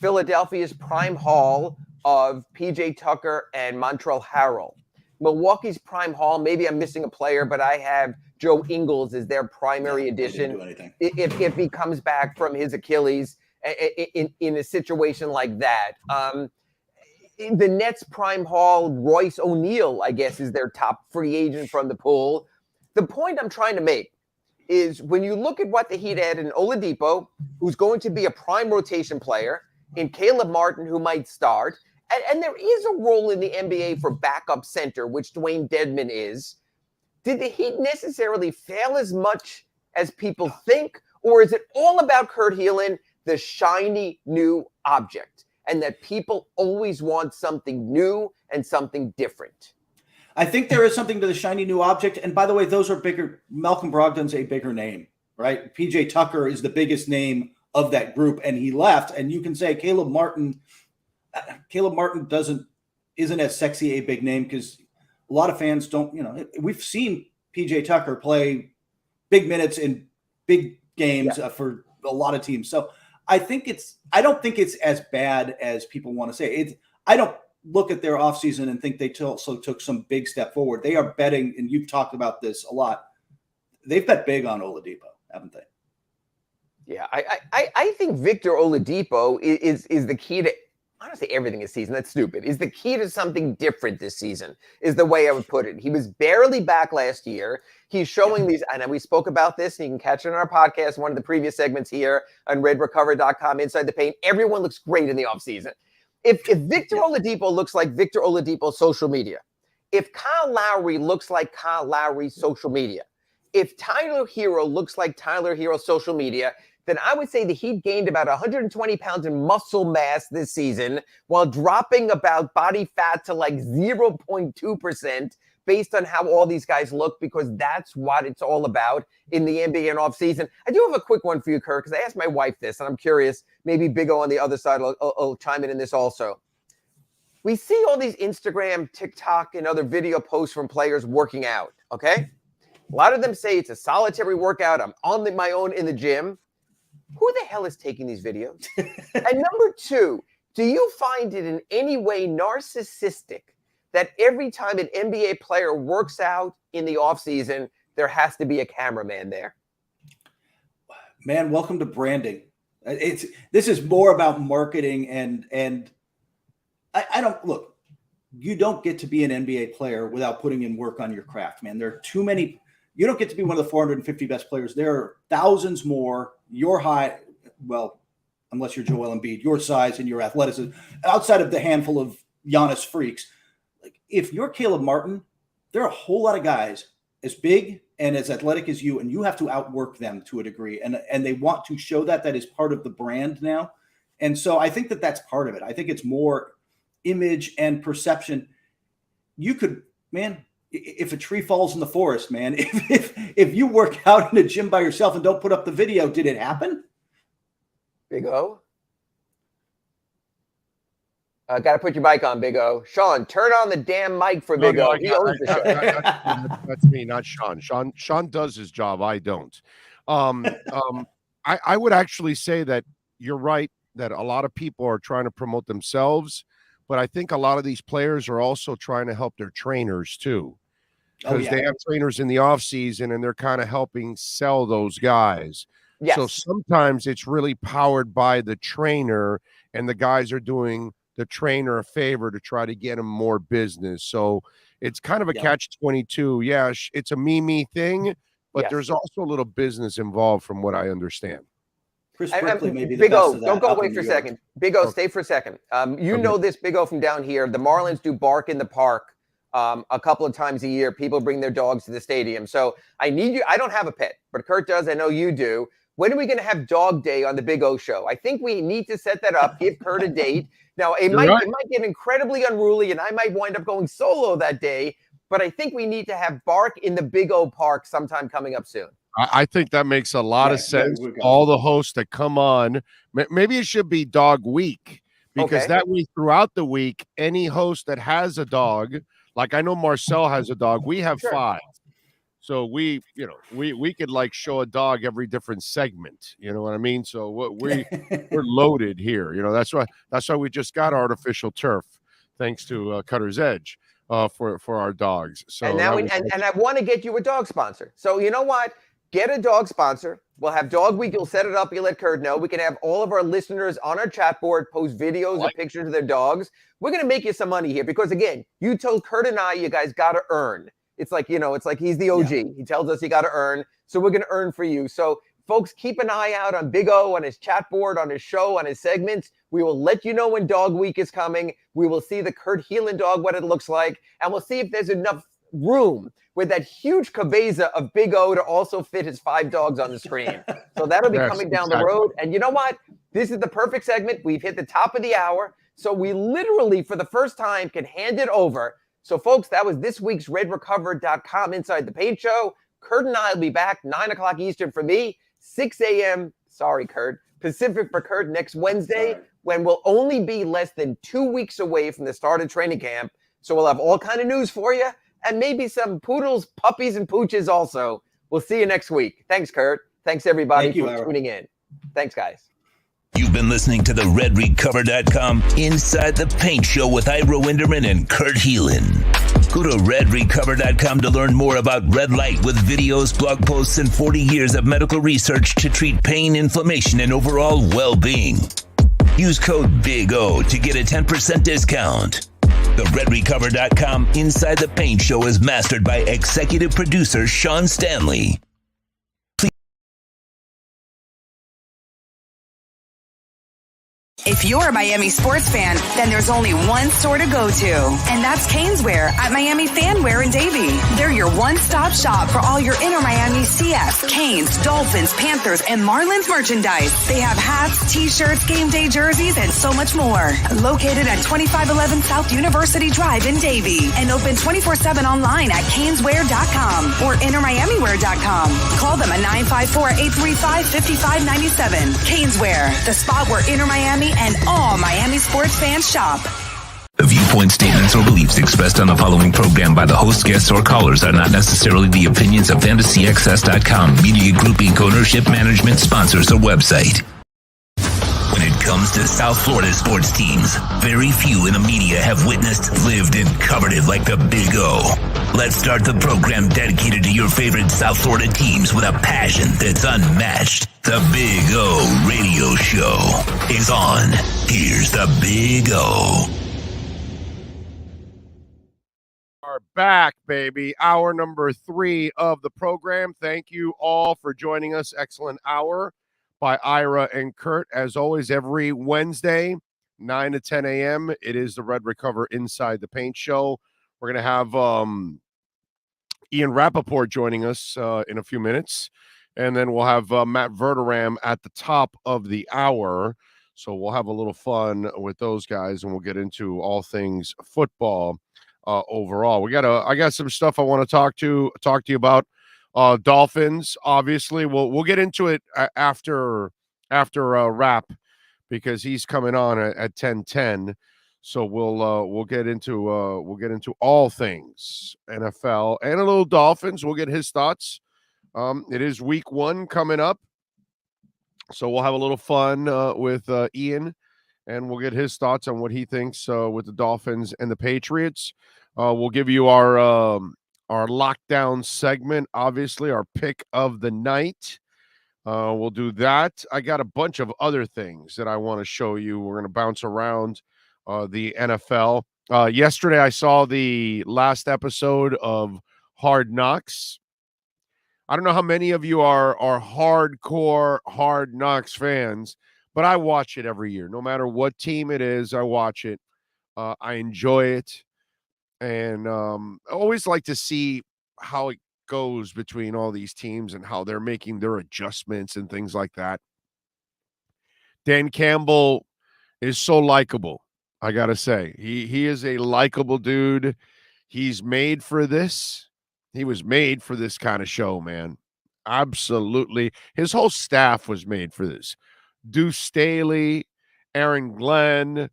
Philadelphia's prime haul of P.J. Tucker and Montrezl Harrell. Milwaukee's prime haul, maybe I'm missing a player, but I have Joe Ingles as their primary addition. If he comes back from his Achilles in a situation like that. The Nets prime haul, Royce O'Neal, I guess, is their top free agent from the pool. The point I'm trying to make is when you look at what the Heat added in Oladipo, who's going to be a prime rotation player, in Caleb Martin, who might start, and there is a role in the NBA for backup center, which Dwayne Dedmon is. Did the Heat necessarily fail as much as people think, or is it all about Kurt Helin, the shiny new object, and that people always want something new and something different? I think there is something to the shiny new object. And by the way, those are bigger. Malcolm Brogdon's a bigger name, right? PJ Tucker is the biggest name of that group, and he left. And you can say Caleb Martin isn't as sexy a big name because a lot of fans don't, we've seen PJ Tucker play big minutes in big games for a lot of teams. So I don't think it's as bad as people want to say. I don't look at their offseason and think they also took some big step forward. They are betting, and you've talked about this a lot. They've bet big on Oladipo, haven't they? Yeah, I think Victor Oladipo is the key to, honestly, everything this season. That's stupid. Is the key to something different this season, is the way I would put it. He was barely back last year. He's showing these, and we spoke about this, and you can catch it on our podcast, one of the previous segments here on redrecover.com, Inside the Paint. Everyone looks great in the offseason. If Victor Oladipo looks like Victor Oladipo's social media, if Kyle Lowry looks like Kyle Lowry's social media, if Tyler Hero looks like Tyler Hero's social media, then I would say the Heat gained about 120 pounds in muscle mass this season while dropping about body fat to like 0.2% based on how all these guys look, because that's what it's all about in the NBA and offseason. I do have a quick one for you, Kirk, because I asked my wife this, and I'm curious, maybe Big O on the other side will chime in this also. We see all these Instagram, TikTok, and other video posts from players working out, okay? A lot of them say it's a solitary workout. I'm on my own in the gym. Who the hell is taking these videos? And number two, do you find it in any way narcissistic that every time an NBA player works out in the offseason, there has to be a cameraman there? Man, welcome to branding. This is more about marketing and I don't look. You don't get to be an NBA player without putting in work on your craft, man. There are too many. You don't get to be one of the 450 best players. There are thousands more. Your height, well, unless you're Joel Embiid, your size and your athleticism, outside of the handful of Giannis freaks. Like if you're Caleb Martin, there are a whole lot of guys as big and as athletic as you, and you have to outwork them to a degree. And they want to show that is part of the brand now. And so I think that's part of it. I think it's more image and perception. you could, man, if a tree falls in the forest, man, if you work out in a gym by yourself and don't put up the video, did it happen? Big O. Got to put your mic on, Big O. Sean, turn on the damn mic for Big O. He owns the show. That's me, not Sean. Sean does his job. I don't. I would actually say that you're right that a lot of people are trying to promote themselves, but I think a lot of these players are also trying to help their trainers too, because they have trainers in the off season and they're kind of helping sell those guys. Yes. So sometimes it's really powered by the trainer, and the guys are doing the trainer a favor to try to get him more business. So it's kind of a catch-22. Yeah, it's a me thing, but there's also a little business involved from what I understand. Chris Brickley may be the Big best O, of that don't go up away in for a New York. second. Big O, stay for a second. You know this, Big O, from down here. The Marlins do bark in the park a couple of times a year. People bring their dogs to the stadium. So I need you. I don't have a pet, but Kurt does. I know you do. When are we going to have Dog Day on the Big O Show? I think we need to set that up, give Kurt a date. Now, it might get incredibly unruly, and I might wind up going solo that day, but I think we need to have bark in the Big O Park sometime coming up soon. I think that makes a lot of sense. All the hosts that come on, maybe it should be Dog Week, because that way throughout the week, any host that has a dog, like I know Marcel has a dog, we have 5. So we could like show a dog every different segment. You know what I mean? So we're loaded here. You know, that's why we just got artificial turf, thanks to Cutter's Edge, for our dogs. So and now and I want to get you a dog sponsor. So you know what? Get a dog sponsor. We'll have Dog Week. You'll set it up. You let Kurt know. We can have all of our listeners on our chat board post videos and pictures of their dogs. We're going to make you some money here because, again, you told Kurt and I you guys got to earn. It's like, it's like he's the OG. Yeah. He tells us you got to earn. So we're going to earn for you. So, folks, keep an eye out on Big O, on his chat board, on his show, on his segments. We will let you know when Dog Week is coming. We will see the Kurt Heelan dog, what it looks like. And we'll see if there's enough room with that huge cabeza of Big O to also fit his 5 dogs on the screen. So that'll be coming down the road. And you know what? This is the perfect segment. We've hit the top of the hour. So we literally, for the first time, can hand it over. So, folks, that was this week's RedRecover.com Inside the Paint Show. Kurt and I will be back 9 o'clock Eastern for me, 6 a.m. Sorry, Kurt. Pacific for Kurt next Wednesday, when we'll only be less than 2 weeks away from the start of training camp. So we'll have all kind of news for you. And maybe some poodles, puppies, and pooches also. We'll see you next week. Thanks, Kurt. Thanks, everybody, for tuning in. Thanks, guys. You've been listening to the RedRecover.com Inside the Paint Show with Ira Winderman and Kurt Heelan. Go to RedRecover.com to learn more about red light with videos, blog posts, and 40 years of medical research to treat pain, inflammation, and overall well-being. Use code BIG-O to get a 10% discount. The RedRecover.com Inside the Paint Show is mastered by executive producer Sean Stanley. If you're a Miami sports fan, then there's only one store to go to, and that's Caneswear at Miami Fanwear in Davie. They're your one-stop shop for all your inner Miami CFs, Canes, Dolphins, Panthers, and Marlins merchandise. They have hats, t-shirts, game day jerseys, and so much more. Located at 2511 South University Drive in Davie, and open 24/7 online at caneswear.com or innermiamiwear.com. Call them at 954-835-5597. Caneswear, the spot where inner Miami and all Miami sports fans shop. The viewpoint statements or beliefs expressed on the following program by the host, guests, or callers are not necessarily the opinions of FantasyAccess.com, Media Group Inc. ownership, management, sponsors, or website. When it comes to South Florida sports teams, very few in the media have witnessed, lived, and covered it like the Big O. Let's start the program dedicated to your favorite South Florida teams with a passion that's unmatched. The Big O Radio Show is on. Here's the Big O. Are back, baby. Hour number 3 of the program. Thank you all for joining us. Excellent hour by Ira and Kurt. As always, every Wednesday, 9 to 10 a.m., it is the Red Recover Inside the Paint Show. We're going to have Ian Rapoport joining us in a few minutes. And then we'll have Matt Verderame at the top of the hour. So we'll have a little fun with those guys, and we'll get into all things football. overall. I got some stuff I want to talk to you about. Dolphins, obviously, we'll get into it after Rap, because he's coming on at 10:10. So we'll get into all things NFL and a little Dolphins. We'll get his thoughts. It is week 1 coming up, so we'll have a little fun with Ian, and we'll get his thoughts on what he thinks with the Dolphins and the Patriots. We'll give you our lockdown segment, obviously, our pick of the night. We'll do that. I got a bunch of other things that I want to show you. We're going to bounce around the NFL. Yesterday, I saw the last episode of Hard Knocks. I don't know how many of you are hardcore Hard Knocks fans, but I watch it every year. No matter what team it is, I watch it. I enjoy it. And I always like to see how it goes between all these teams and how they're making their adjustments and things like that. Dan Campbell is so likable, I got to say. He is a likable dude. He's made for this. He was made for this kind of show, man. Absolutely. His whole staff was made for this. Deuce Staley, Aaron Glenn.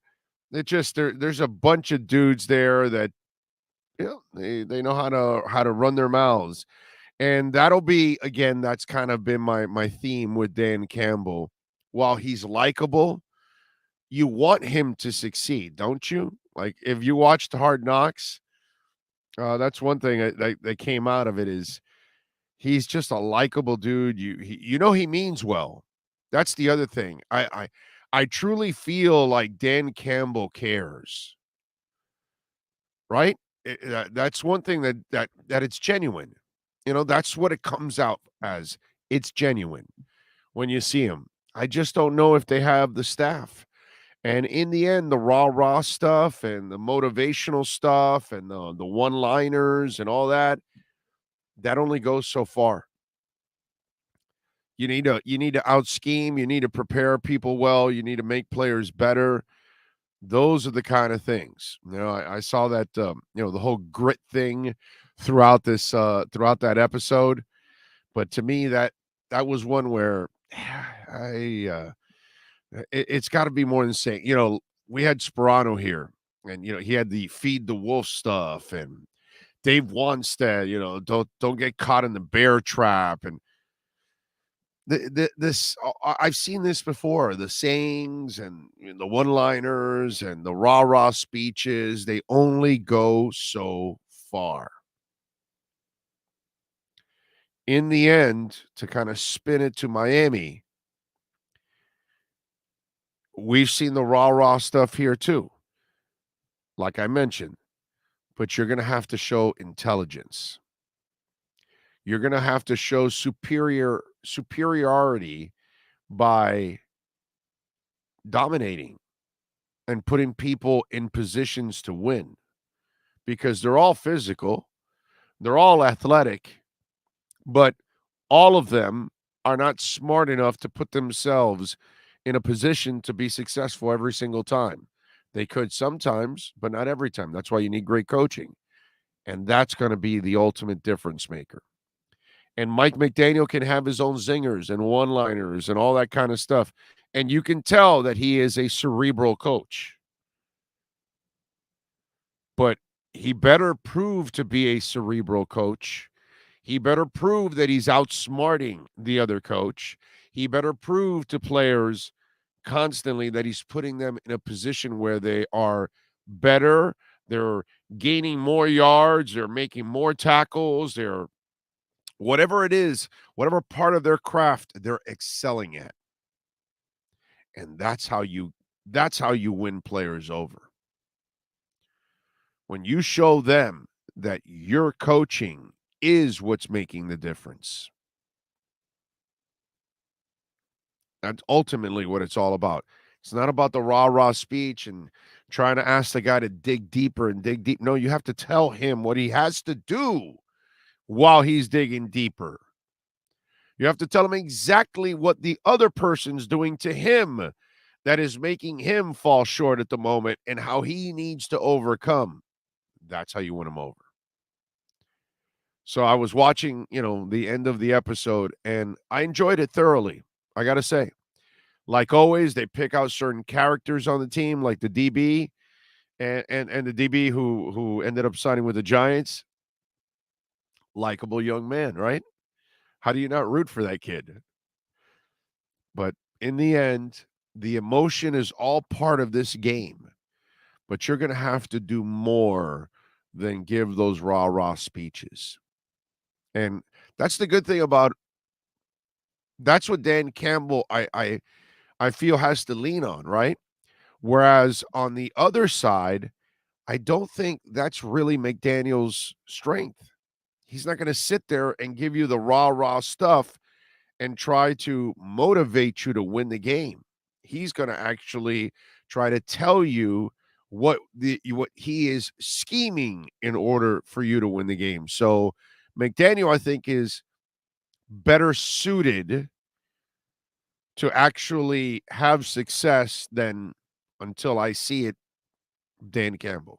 There's a bunch of dudes there that they know how to run their mouths. And that'll be, again, that's kind of been my theme with Dan Campbell. While he's likable, you want him to succeed, don't you? Like, if you watched Hard Knocks, that's one thing that came out of it is he's just a likable dude. He means well. That's the other thing. I truly feel like Dan Campbell cares. Right? That's one thing that it's genuine. That's what it comes out as. It's genuine when you see him. I just don't know if they have the staff. And in the end, the rah-rah stuff and the motivational stuff and the one-liners and all that only goes so far. You need to out-scheme. You need to prepare people well. You need to make players better. Those are the kind of things. I saw that, the whole grit thing throughout that episode. But to me, that was one where it's got to be more than saying, we had Sperano here, and, he had the feed the wolf stuff, and Dave Wanstead, don't get caught in the bear trap. And this I've seen this before, the sayings and the one-liners and the rah-rah speeches, they only go so far. In the end, to kind of spin it to Miami, we've seen the rah-rah stuff here too, like I mentioned, but you're going to have to show intelligence. You're going to have to show superiority by dominating and putting people in positions to win, because they're all physical, they're all athletic, but all of them are not smart enough to put themselves in a position to be successful every single time. They could sometimes, but not every time. That's why you need great coaching. And that's going to be the ultimate difference maker. And Mike McDaniel can have his own zingers and one-liners and all that kind of stuff. And you can tell that he is a cerebral coach. But he better prove to be a cerebral coach. He better prove that he's outsmarting the other coach. He better prove to players constantly that he's putting them in a position where they are better. They're gaining more yards. They're making more tackles. They're whatever it is, whatever part of their craft they're excelling at. And that's how you win players over. When you show them that your coaching is what's making the difference. That's ultimately what it's all about. It's not about the rah-rah speech and trying to ask the guy to dig deeper and dig deep. No, you have to tell him what he has to do while he's digging deeper. You have to tell him exactly what the other person's doing to him that is making him fall short at the moment and how he needs to overcome. That's how you win them over. So I was watching, the end of the episode, and I enjoyed it thoroughly. I got to say, like always, they pick out certain characters on the team, like the DB and the DB who ended up signing with the Giants. Likable young man, right? How do you not root for that kid? But in the end, the emotion is all part of this game. But you're going to have to do more than give those rah-rah speeches. And that's the good thing about that's what Dan Campbell I feel has to lean on, right? Whereas on the other side, I don't think that's really McDaniel's strength. He's not going to sit there and give you the rah-rah stuff and try to motivate you to win the game. He's going to actually try to tell you what he is scheming in order for you to win the game. So McDaniel, I think, is better suited to actually have success than, until I see it, Dan Campbell.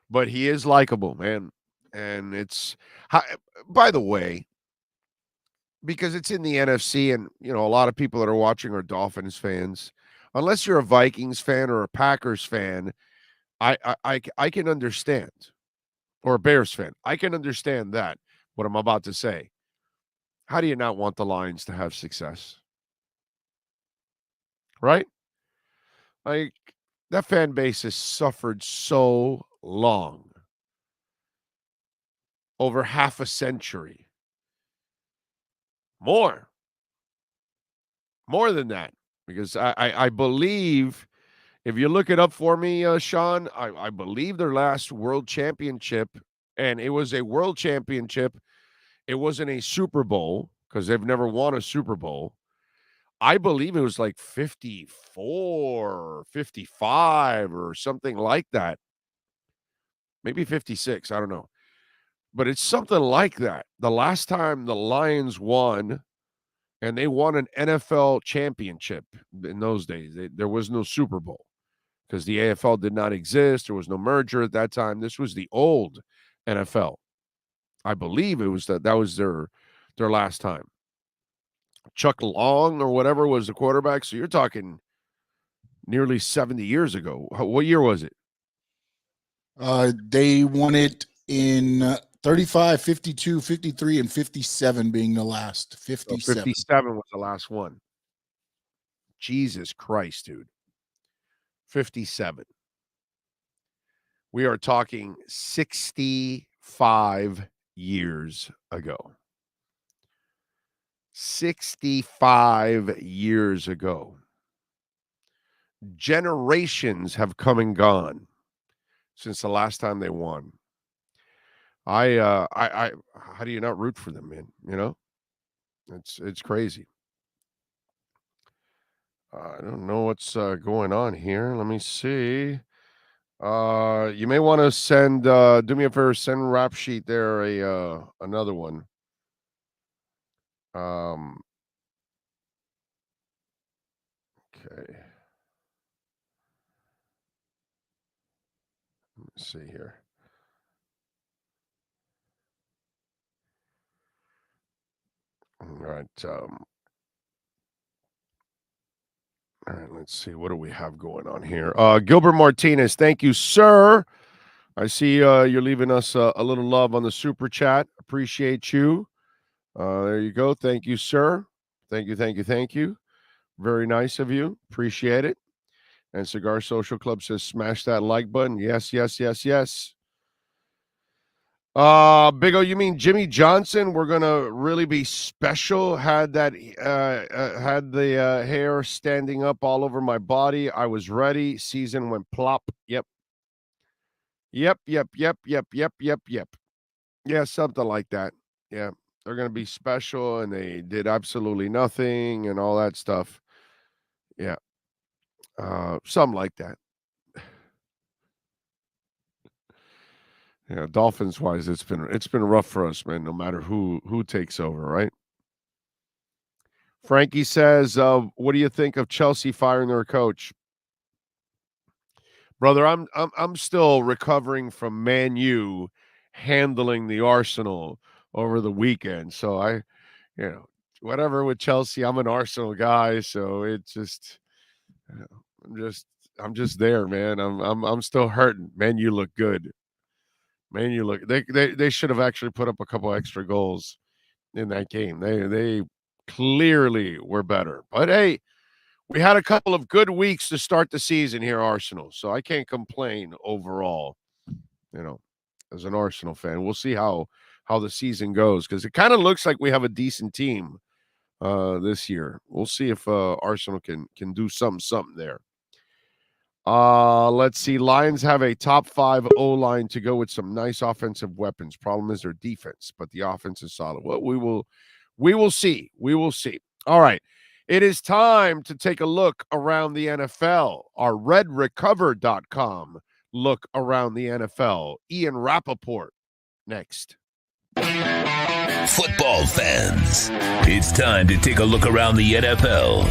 But he is likable, man. And it's, by the way, because it's in the NFC, and a lot of people that are watching are Dolphins fans. Unless you're a Vikings fan or a Packers fan, I can understand, or a Bears fan. I can understand that, what I'm about to say. How do you not want the Lions to have success? Right? Like, that fan base has suffered so long. Over half a century. More than that. Because I believe, if you look it up for me, Sean, I believe their last world championship, and it was a world championship. It wasn't a Super Bowl, because they've never won a Super Bowl. I believe it was like 54 or 55 or something like that. Maybe 56. I don't know. But it's something like that. The last time the Lions won, and they won an NFL championship in those days, there was no Super Bowl because the AFL did not exist. There was no merger at that time. This was the old NFL. I believe it was that was their last time. Chuck Long or whatever was the quarterback. So you're talking nearly 70 years ago. What year was it? They won it in 35, 52, 53, and 57 being the last. 57. So 57 was the last one. Jesus Christ, dude. 57. We are talking 65 years ago. 65 years ago. Generations have come and gone since the last time they won. How do you not root for them, man? It's crazy. I don't know what's going on here. Let me see. You may want to send, do me a favor, send Rap Sheet there another one. Okay. Let me see here. All right. All right, let's see. What do we have going on here? Gilbert Martinez, thank you, sir. I see you're leaving us a little love on the super chat. Appreciate you. There you go. Thank you, sir. Thank you. Very nice of you. Appreciate it. And Cigar Social Club says, smash that like button. Yes. Big O, you mean Jimmy Johnson? We're gonna really be special. Had the hair standing up all over my body. I was ready. Season went plop. Yep. Yeah, something like that. Yeah, they're gonna be special, and they did absolutely nothing and all that stuff. Yeah, something like that. Yeah, Dolphins wise, it's been rough for us, man. No matter who takes over, right? Frankie says, "What do you think of Chelsea firing their coach?" Brother, I'm still recovering from Man U handling the Arsenal over the weekend. So whatever with Chelsea, I'm an Arsenal guy, so it's just I'm just there, man. I'm still hurting. Man, you look good. Man, you look they should have actually put up a couple extra goals in that game. They clearly were better. But hey, we had a couple of good weeks to start the season here, Arsenal. So I can't complain overall, as an Arsenal fan. We'll see how the season goes because it kind of looks like we have a decent team this year. We'll see if Arsenal can do something there. Let's see. Lions have a top 5 O-line to go with some nice offensive weapons. Problem is their defense, but the offense is solid. Well, we will see. We will see. All right. It is time to take a look around the NFL. Our redrecover.com look around the NFL. Ian Rapoport next. Football fans, it's time to take a look around the NFL.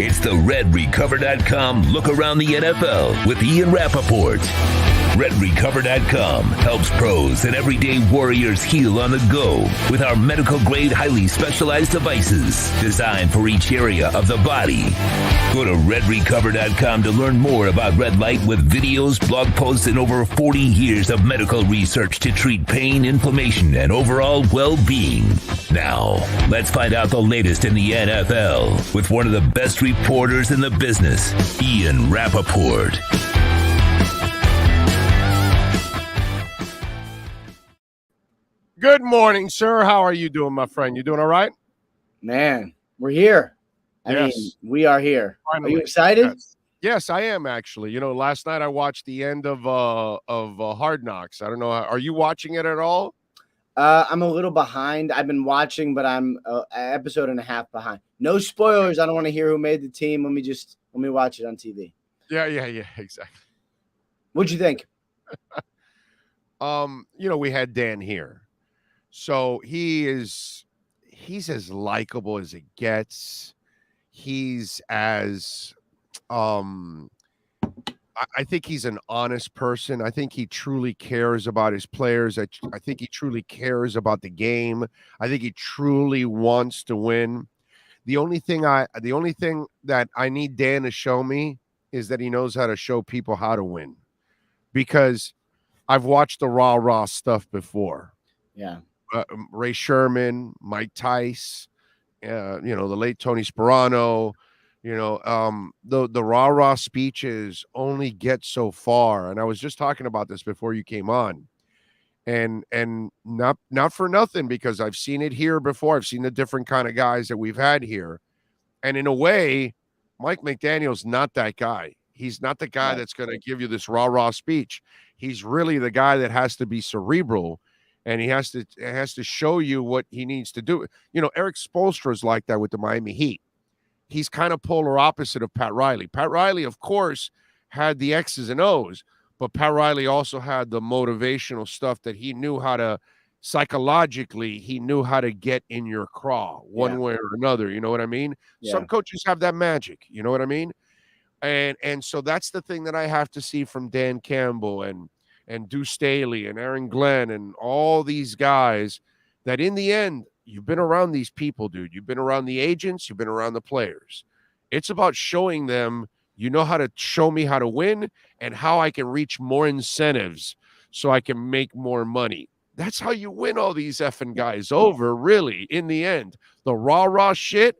It's the redrecover.com look around the NFL with Ian Rapoport. RedRecover.com helps pros and everyday warriors heal on the go with our medical-grade, highly specialized devices designed for each area of the body. Go to RedRecover.com to learn more about red light with videos, blog posts, and over 40 years of medical research to treat pain, inflammation, and overall well-being. Now, let's find out the latest in the NFL with one of the best reporters in the business, Ian Rapoport. Good morning, sir. How are you doing, my friend? You doing all right? Man, we're here. I mean, we are here. Finally. Are you excited? Yes, I am actually. Last night I watched the end of Hard Knocks. I don't know. Are you watching it at all? I'm a little behind. I've been watching, but I'm an episode and a half behind. No spoilers. I don't want to hear who made the team. Let me watch it on TV. Yeah, exactly. What'd you think? We had Dan here. So he's as likable as it gets. He's as I think he's an honest person. I think he truly cares about his players. I think he truly cares about the game. I think he truly wants to win. The only thing that I need Dan to show me is that he knows how to show people how to win. Because I've watched the rah-rah stuff before. Yeah. Ray Sherman, Mike Tice, the late Tony Sperano, the rah-rah speeches only get so far. And I was just talking about this before you came on. And not for nothing, because I've seen it here before. I've seen the different kind of guys that we've had here. And in a way, Mike McDaniel's not that guy. He's not the guy that's going to give you this rah-rah speech. He's really the guy that has to be cerebral. And he has to show you what he needs to do. Eric Spoelstra's like that with the Miami Heat. He's kind of polar opposite of Pat Riley. Pat Riley, of course, had the X's and O's, but Pat Riley also had the motivational stuff that he knew how to, psychologically, he knew how to get in your craw one way or another. You know what I mean? Yeah. Some coaches have that magic. You know what I mean? And so that's the thing that I have to see from Dan Campbell and Deuce Staley and Aaron Glenn and all these guys, that in the end, you've been around these people, dude. You've been around the agents. You've been around the players. It's about showing them, how to show me how to win and how I can reach more incentives so I can make more money. That's how you win all these effing guys over, really, in the end. The rah-rah shit,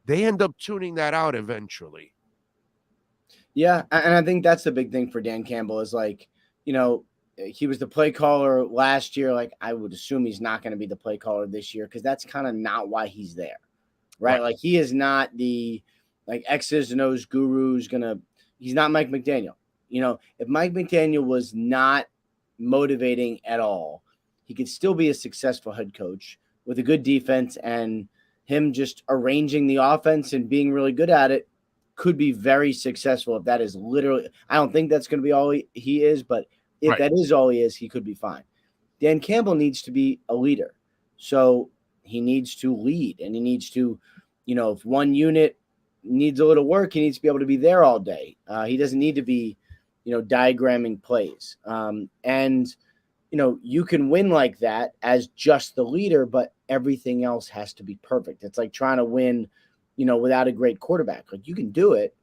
they end up tuning that out eventually. Yeah, and I think that's the big thing for Dan Campbell is he was the play caller last year. Like, I would assume he's not going to be the play caller this year because that's kind of not why he's there, right? Like, he is not the X's and O's guru. He's not Mike McDaniel. If Mike McDaniel was not motivating at all, he could still be a successful head coach with a good defense, and him just arranging the offense and being really good at it could be very successful. If that is literally, I don't think that's going to be all he is, but if that is all he is, he could be fine. Dan Campbell needs to be a leader. So he needs to lead, and he needs to, if one unit needs a little work, he needs to be able to be there all day. He doesn't need to be, diagramming plays. And you can win like that as just the leader, but everything else has to be perfect. It's like trying to win, without a great quarterback. Like you can do it,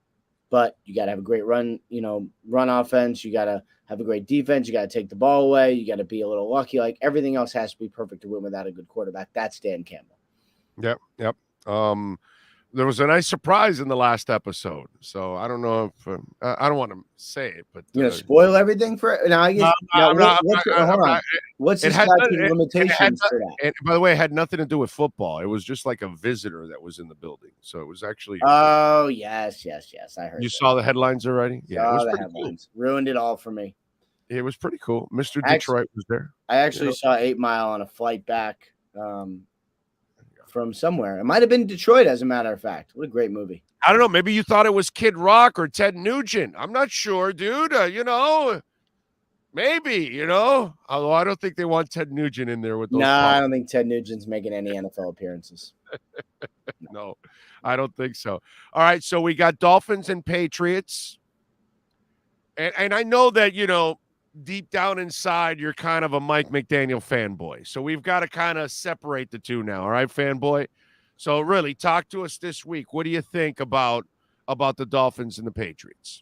but you got to have a great run offense. You got to have a great defense. You got to take the ball away. You got to be a little lucky. Like everything else has to be perfect to win without a good quarterback. That's Dan Campbell. Yep. There was a nice surprise in the last episode, so I don't know if I don't want to say it, but spoil everything for it. Now, I guess. What's the statute of limitations for that? And by the way, it had nothing to do with football. It was just like a visitor that was in the building, so it was actually. Oh yes, I heard. You saw the headlines already? Yeah, it was pretty headlines. Cool. Ruined it all for me. It was pretty cool. Mr. Detroit was there. I actually saw 8 Mile on a flight back. From somewhere. It might have been Detroit, as a matter of fact. What a great movie. I don't know. Maybe you thought it was Kid Rock or Ted Nugent. I'm not sure, dude. Maybe, although I don't think they want Ted Nugent in there with those. No, I don't think Ted Nugent's making any NFL appearances. No, I don't think so. All right, so we got Dolphins and Patriots. And I know that, deep down inside, you're kind of a Mike McDaniel fanboy. So we've got to kind of separate the two now. All right, fanboy. So really, talk to us this week. What do you think about the Dolphins and the Patriots?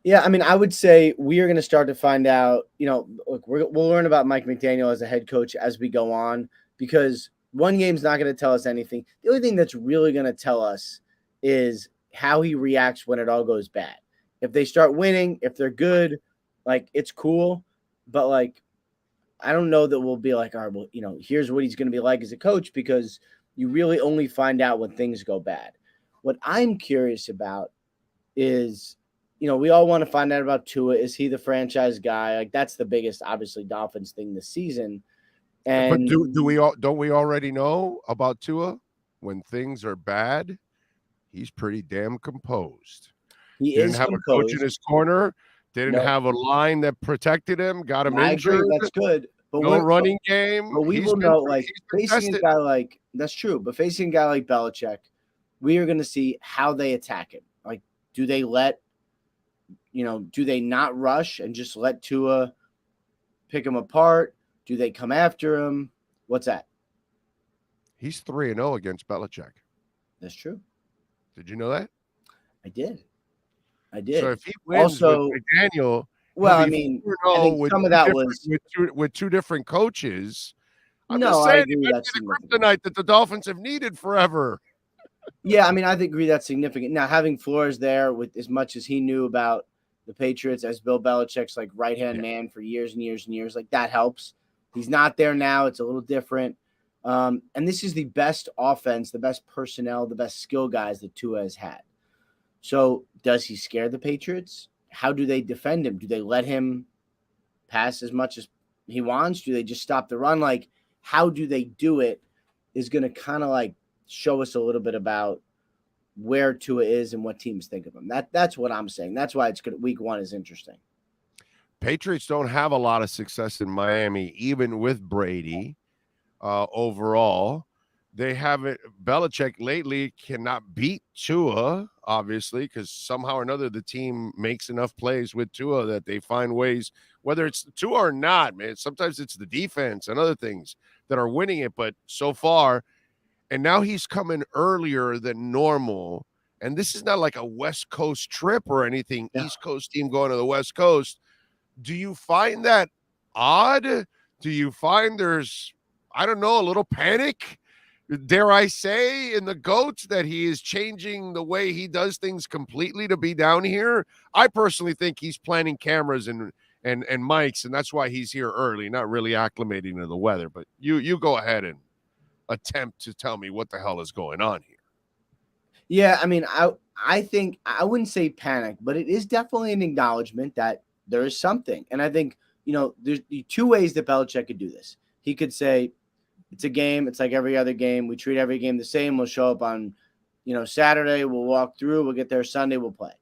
Yeah, I mean, I would say we are going to start to find out, look, we'll learn about Mike McDaniel as a head coach as we go on, because one game's not going to tell us anything. The only thing that's really going to tell us is how he reacts when it all goes bad. If they start winning, if they're good, like, it's cool, but, like, I don't know that we'll be like, all right, well, here's what he's going to be like as a coach, because you really only find out when things go bad. What I'm curious about is, we all want to find out about Tua. Is he the franchise guy? Like, that's the biggest, obviously, Dolphins thing this season. And but don't we already know about Tua? When things are bad, he's pretty damn composed. He didn't have a coach in his corner. Didn't have a line that protected him, got him injured. I agree, that's good. But no running game. But we will know, like, facing a guy like, that's true, but facing a guy like Belichick, we are going to see how they attack him. Like, do they not rush and just let Tua pick him apart? Do they come after him? What's that? He's 3-0 against Belichick. That's true. Did you know that? I did. So if he wins with McDaniel, well, I mean, I think some of that was with two different coaches. I'm no, just saying, I agree that's the kryptonite that the Dolphins have needed forever. Yeah, I mean, I agree that's significant. Now, having Flores there with as much as he knew about the Patriots as Bill Belichick's like right-hand man for years and years and years, like that helps. He's not there now. It's a little different. And this is the best offense, the best personnel, the best skill guys that Tua has had. So does he scare the Patriots? How do they defend him? Do they let him pass as much as he wants? Do they just stop the run? Like, how do they do it is going to kind of like show us a little bit about where Tua is and what teams think of him. That's what I'm saying. That's why it's good. Week 1 is interesting. Patriots don't have a lot of success in Miami, even with Brady. Overall, they haven't. Belichick lately cannot beat Tua, obviously, because somehow or another the team makes enough plays with Tua that they find ways, whether it's Tua or not, man. Sometimes it's the defense and other things that are winning it. But so far, and now he's coming earlier than normal. And this is not like a West Coast trip or anything. Yeah. East Coast team going to the West Coast. Do you find that odd? Do you find there's, I don't know, a little panic, dare I say, in the GOAT that he is changing the way he does things completely to be down here? I personally think he's planning cameras and mics, and that's why he's here early, not really acclimating to the weather. But you go ahead and attempt to tell me what the hell is going on here. Yeah, I mean, I think I wouldn't say panic, but it is definitely an acknowledgement that there is something. And I think, there's two ways that Belichick could do this. He could say, it's a game. It's like every other game. We treat every game the same. We'll show up on, Saturday. We'll walk through. We'll get there Sunday. We'll play.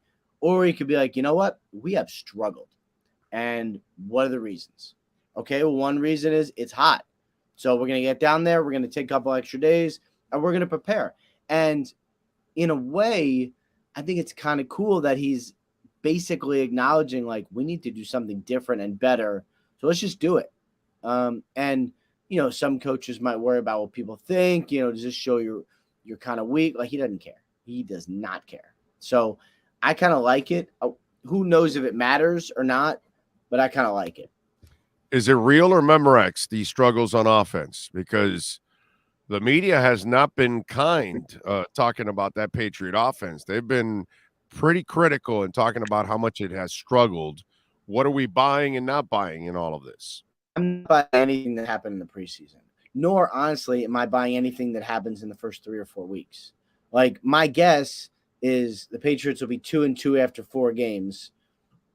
Or he could be like, you know what? We have struggled. And what are the reasons? Okay, well, one reason is it's hot. So we're going to get down there. We're going to take a couple extra days, and we're going to prepare. And in a way, I think it's kind of cool that he's basically acknowledging like we need to do something different and better. So let's just do it. And some coaches might worry about what people think. Does this show you're kind of weak? Like he doesn't care. He does not care. So I kind of like it. Who knows if it matters or not, but I kind of like it. Is it real or Memorex, these struggles on offense? Because the media has not been kind talking about that Patriot offense. They've been pretty critical in talking about how much it has struggled. What are we buying and not buying in all of this? I'm not buying anything that happened in the preseason, nor honestly am I buying anything that happens in the first 3 or 4 weeks. Like my guess is the Patriots will be 2-2 after 4 games,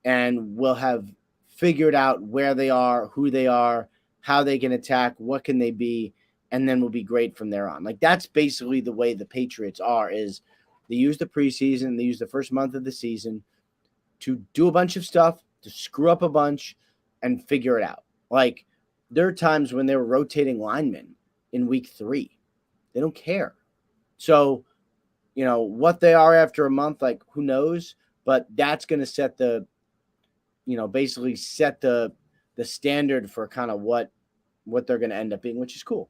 and we'll have figured out where they are, who they are, how they can attack, what can they be, and then we'll be great from there on. Like that's basically the way the Patriots are. Is they use the preseason, they use the first month of the season to do a bunch of stuff, to screw up a bunch, and figure it out. Like there are times when they were rotating linemen in week 3. They don't care. So, what they are after a month, like who knows? But that's going to set basically set the standard for kind of what they're going to end up being, which is cool.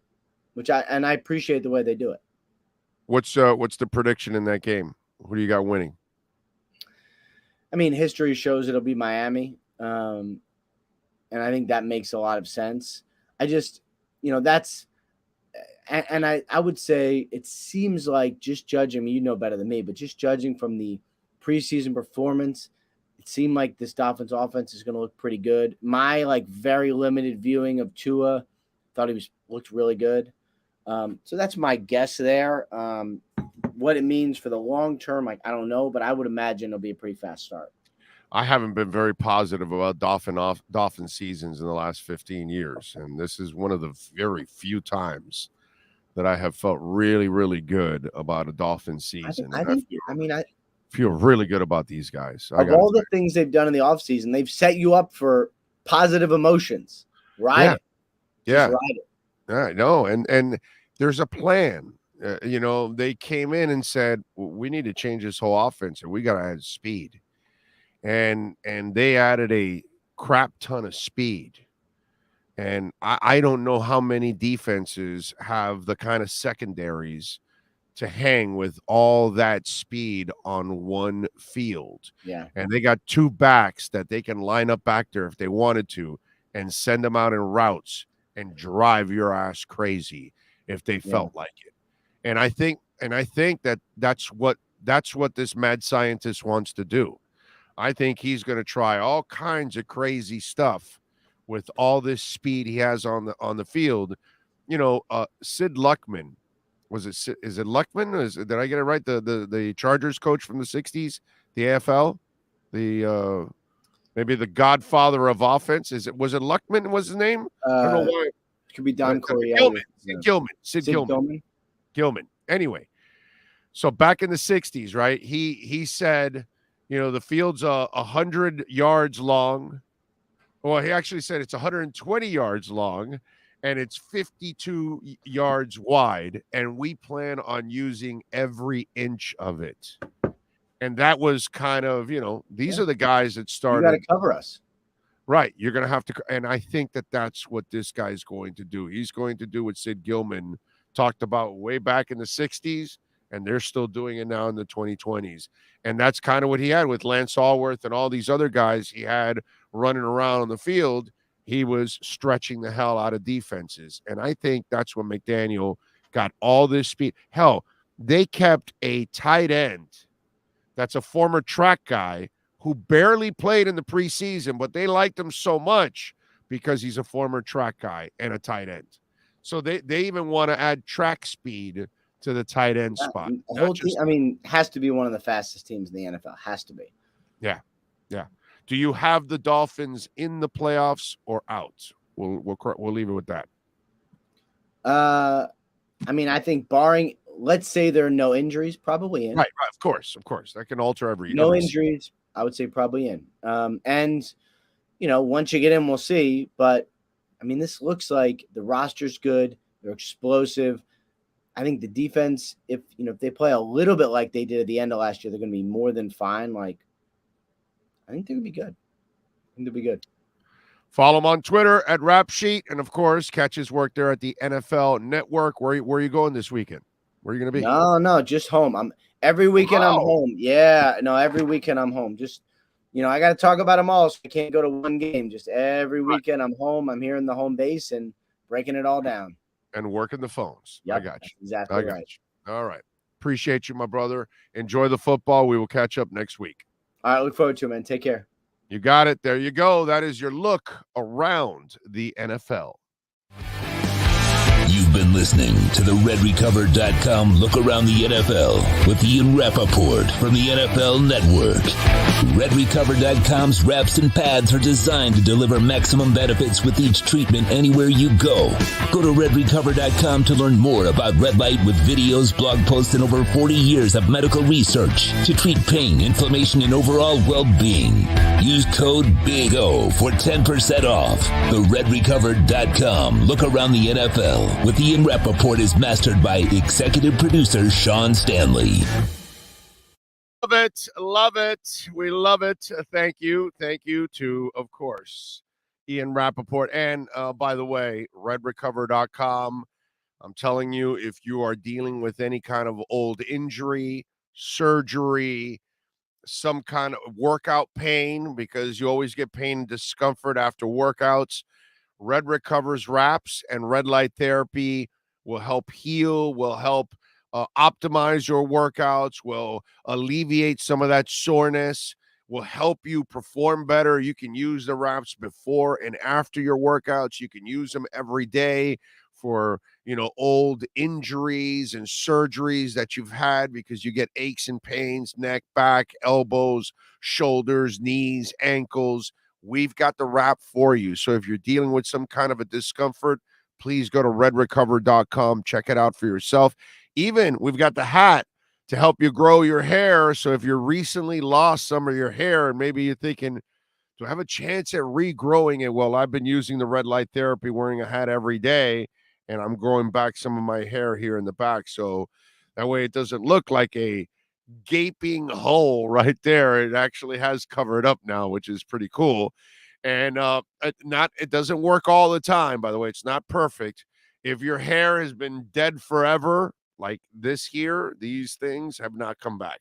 I appreciate the way they do it. What's the prediction in that game? Who do you got winning? I mean, history shows it'll be Miami. And I think that makes a lot of sense. I just, that's, and I would say it seems like just judging, you know better than me, but just judging from the preseason performance, it seemed like this Dolphins offense is going to look pretty good. My very limited viewing of Tua, thought he looked really good. So that's my guess there. What it means for the long term, I don't know, but I would imagine it'll be a pretty fast start. I haven't been very positive about Dolphin seasons in the last 15 years, and this is one of the very few times that I have felt really, really good about a Dolphin season. I feel really good about these guys. Of all the things they've done in the offseason, they've set you up for positive emotions. Ride it. Yeah. Just ride it. Yeah, no, and there's a plan. They came in and said, we need to change this whole offense, and we got to add speed. And they added a crap ton of speed. And I don't know how many defenses have the kind of secondaries to hang with all that speed on one field. Yeah. And they got 2 backs that they can line up back there if they wanted to and send them out in routes and drive your ass crazy if they felt like it. And I think that's what this mad scientist wants to do. I think he's going to try all kinds of crazy stuff with all this speed he has on the field. Sid Luckman, is it Luckman? Did I get it right? The Chargers coach from the 60s, the AFL, maybe the godfather of offense. Was it Luckman was his name? I don't know why. It could be Don Coryell. Sid Gilman. Anyway, so back in the 60s, right? He said, the field's 100 yards long. Well, he actually said it's 120 yards long and it's 52 yards wide, and we plan on using every inch of it. And that was kind of, these are the guys that started. You got to cover us. Right. You're going to have to. And I think that's what this guy's going to do. He's going to do what Sid Gilman talked about way back in the 60s, and they're still doing it now in the 2020s. And that's kind of what he had with Lance Allworth and all these other guys he had running around on the field. He was stretching the hell out of defenses. And I think that's when McDaniel got all this speed. Hell, they kept a tight end that's a former track guy who barely played in the preseason, but they liked him so much because he's a former track guy and a tight end. So they even want to add track speed to the tight end spot. The whole team, has to be one of the fastest teams in the NFL. Has to be. Yeah. Do you have the Dolphins in the playoffs or out? We'll leave it with that. I think barring, let's say there are no injuries, probably in. Right. Of course. That can alter every. No injuries, I would say probably in. And once you get in, we'll see. But this looks like the roster's good. They're explosive. I think the defense, if they play a little bit like they did at the end of last year, they're going to be more than fine. I think they're going to be good. I think they'll be good. Follow him on Twitter at Rap Sheet. And, of course, catch his work there at the NFL Network. Where are you going this weekend? Where are you going to be? No, just home. Every weekend I'm home. Yeah, no, every weekend I'm home. Just, I got to talk about them all, so I can't go to one game. Just every weekend I'm home. I'm here in the home base and breaking it all down. And working the phones. Yep, I got you. Exactly right. You. All right. Appreciate you, my brother. Enjoy the football. We will catch up next week. All right, look forward to it, man. Take care. You got it. There you go. That is your look around the NFL. You've been listening to the RedRecover.com Look Around the NFL with Ian Rapoport from the NFL Network. RedRecover.com's wraps and pads are designed to deliver maximum benefits with each treatment anywhere you go. Go to RedRecover.com to learn more about red light with videos, blog posts, and over 40 years of medical research to treat pain, inflammation, and overall well-being. Use code BIG-O for 10% off. The RedRecover.com Look Around the NFL with Ian Rapoport is mastered by executive producer Sean Stanley. Love it. We love it. Thank you to, of course, Ian Rapoport. And by the way, redrecover.com. I'm telling you, if you are dealing with any kind of old injury, surgery, some kind of workout pain, because you always get pain and discomfort after workouts, Red Recover's wraps and red light therapy will help heal, will help optimize your workouts, will alleviate some of that soreness, will help you perform better. You can use the wraps before and after your workouts. You can use them every day for, old injuries and surgeries that you've had because you get aches and pains, neck, back, elbows, shoulders, knees, ankles. We've got the wrap for you. So if you're dealing with some kind of a discomfort, please go to redrecover.com. Check it out for yourself. Even we've got the hat to help you grow your hair. So if you're recently lost some of your hair and maybe you're thinking, do I have a chance at regrowing it? Well, I've been using the red light therapy, wearing a hat every day, and I'm growing back some of my hair here in the back. So that way it doesn't look like a gaping hole right there. It actually has covered up now, which is pretty cool. And it doesn't work all the time, by the way. It's not perfect. If your hair has been dead forever, like this here, these things have not come back.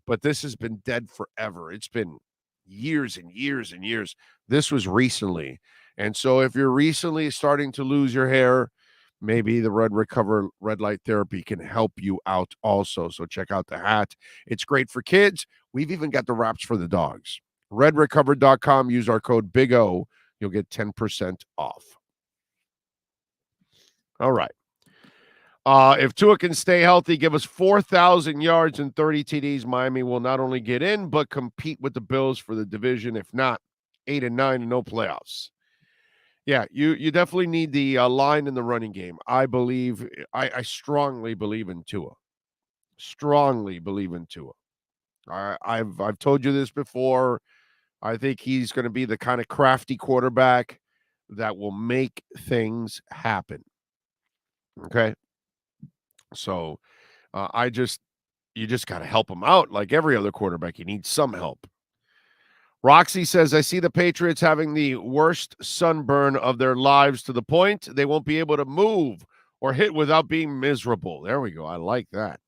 But this has been dead forever. It's been years and years and years. This was recently. And so if you're recently starting to lose your hair, maybe the Red Recover red light therapy can help you out also. So check out the hat. It's great for kids. We've even got the wraps for the dogs. redrecover.com. Use our code BIG-O. You'll get 10% off. All right. If Tua can stay healthy, give us 4,000 yards and 30 TDs, Miami will not only get in, but compete with the Bills for the division. If not, 8-9 and no playoffs. Yeah, you definitely need the line in the running game. I strongly believe in Tua. Strongly believe in Tua. I've told you this before. I think he's going to be the kind of crafty quarterback that will make things happen. Okay. So you just got to help him out like every other quarterback. You need some help. Roxy says, I see the Patriots having the worst sunburn of their lives to the point they won't be able to move or hit without being miserable. There we go. I like that.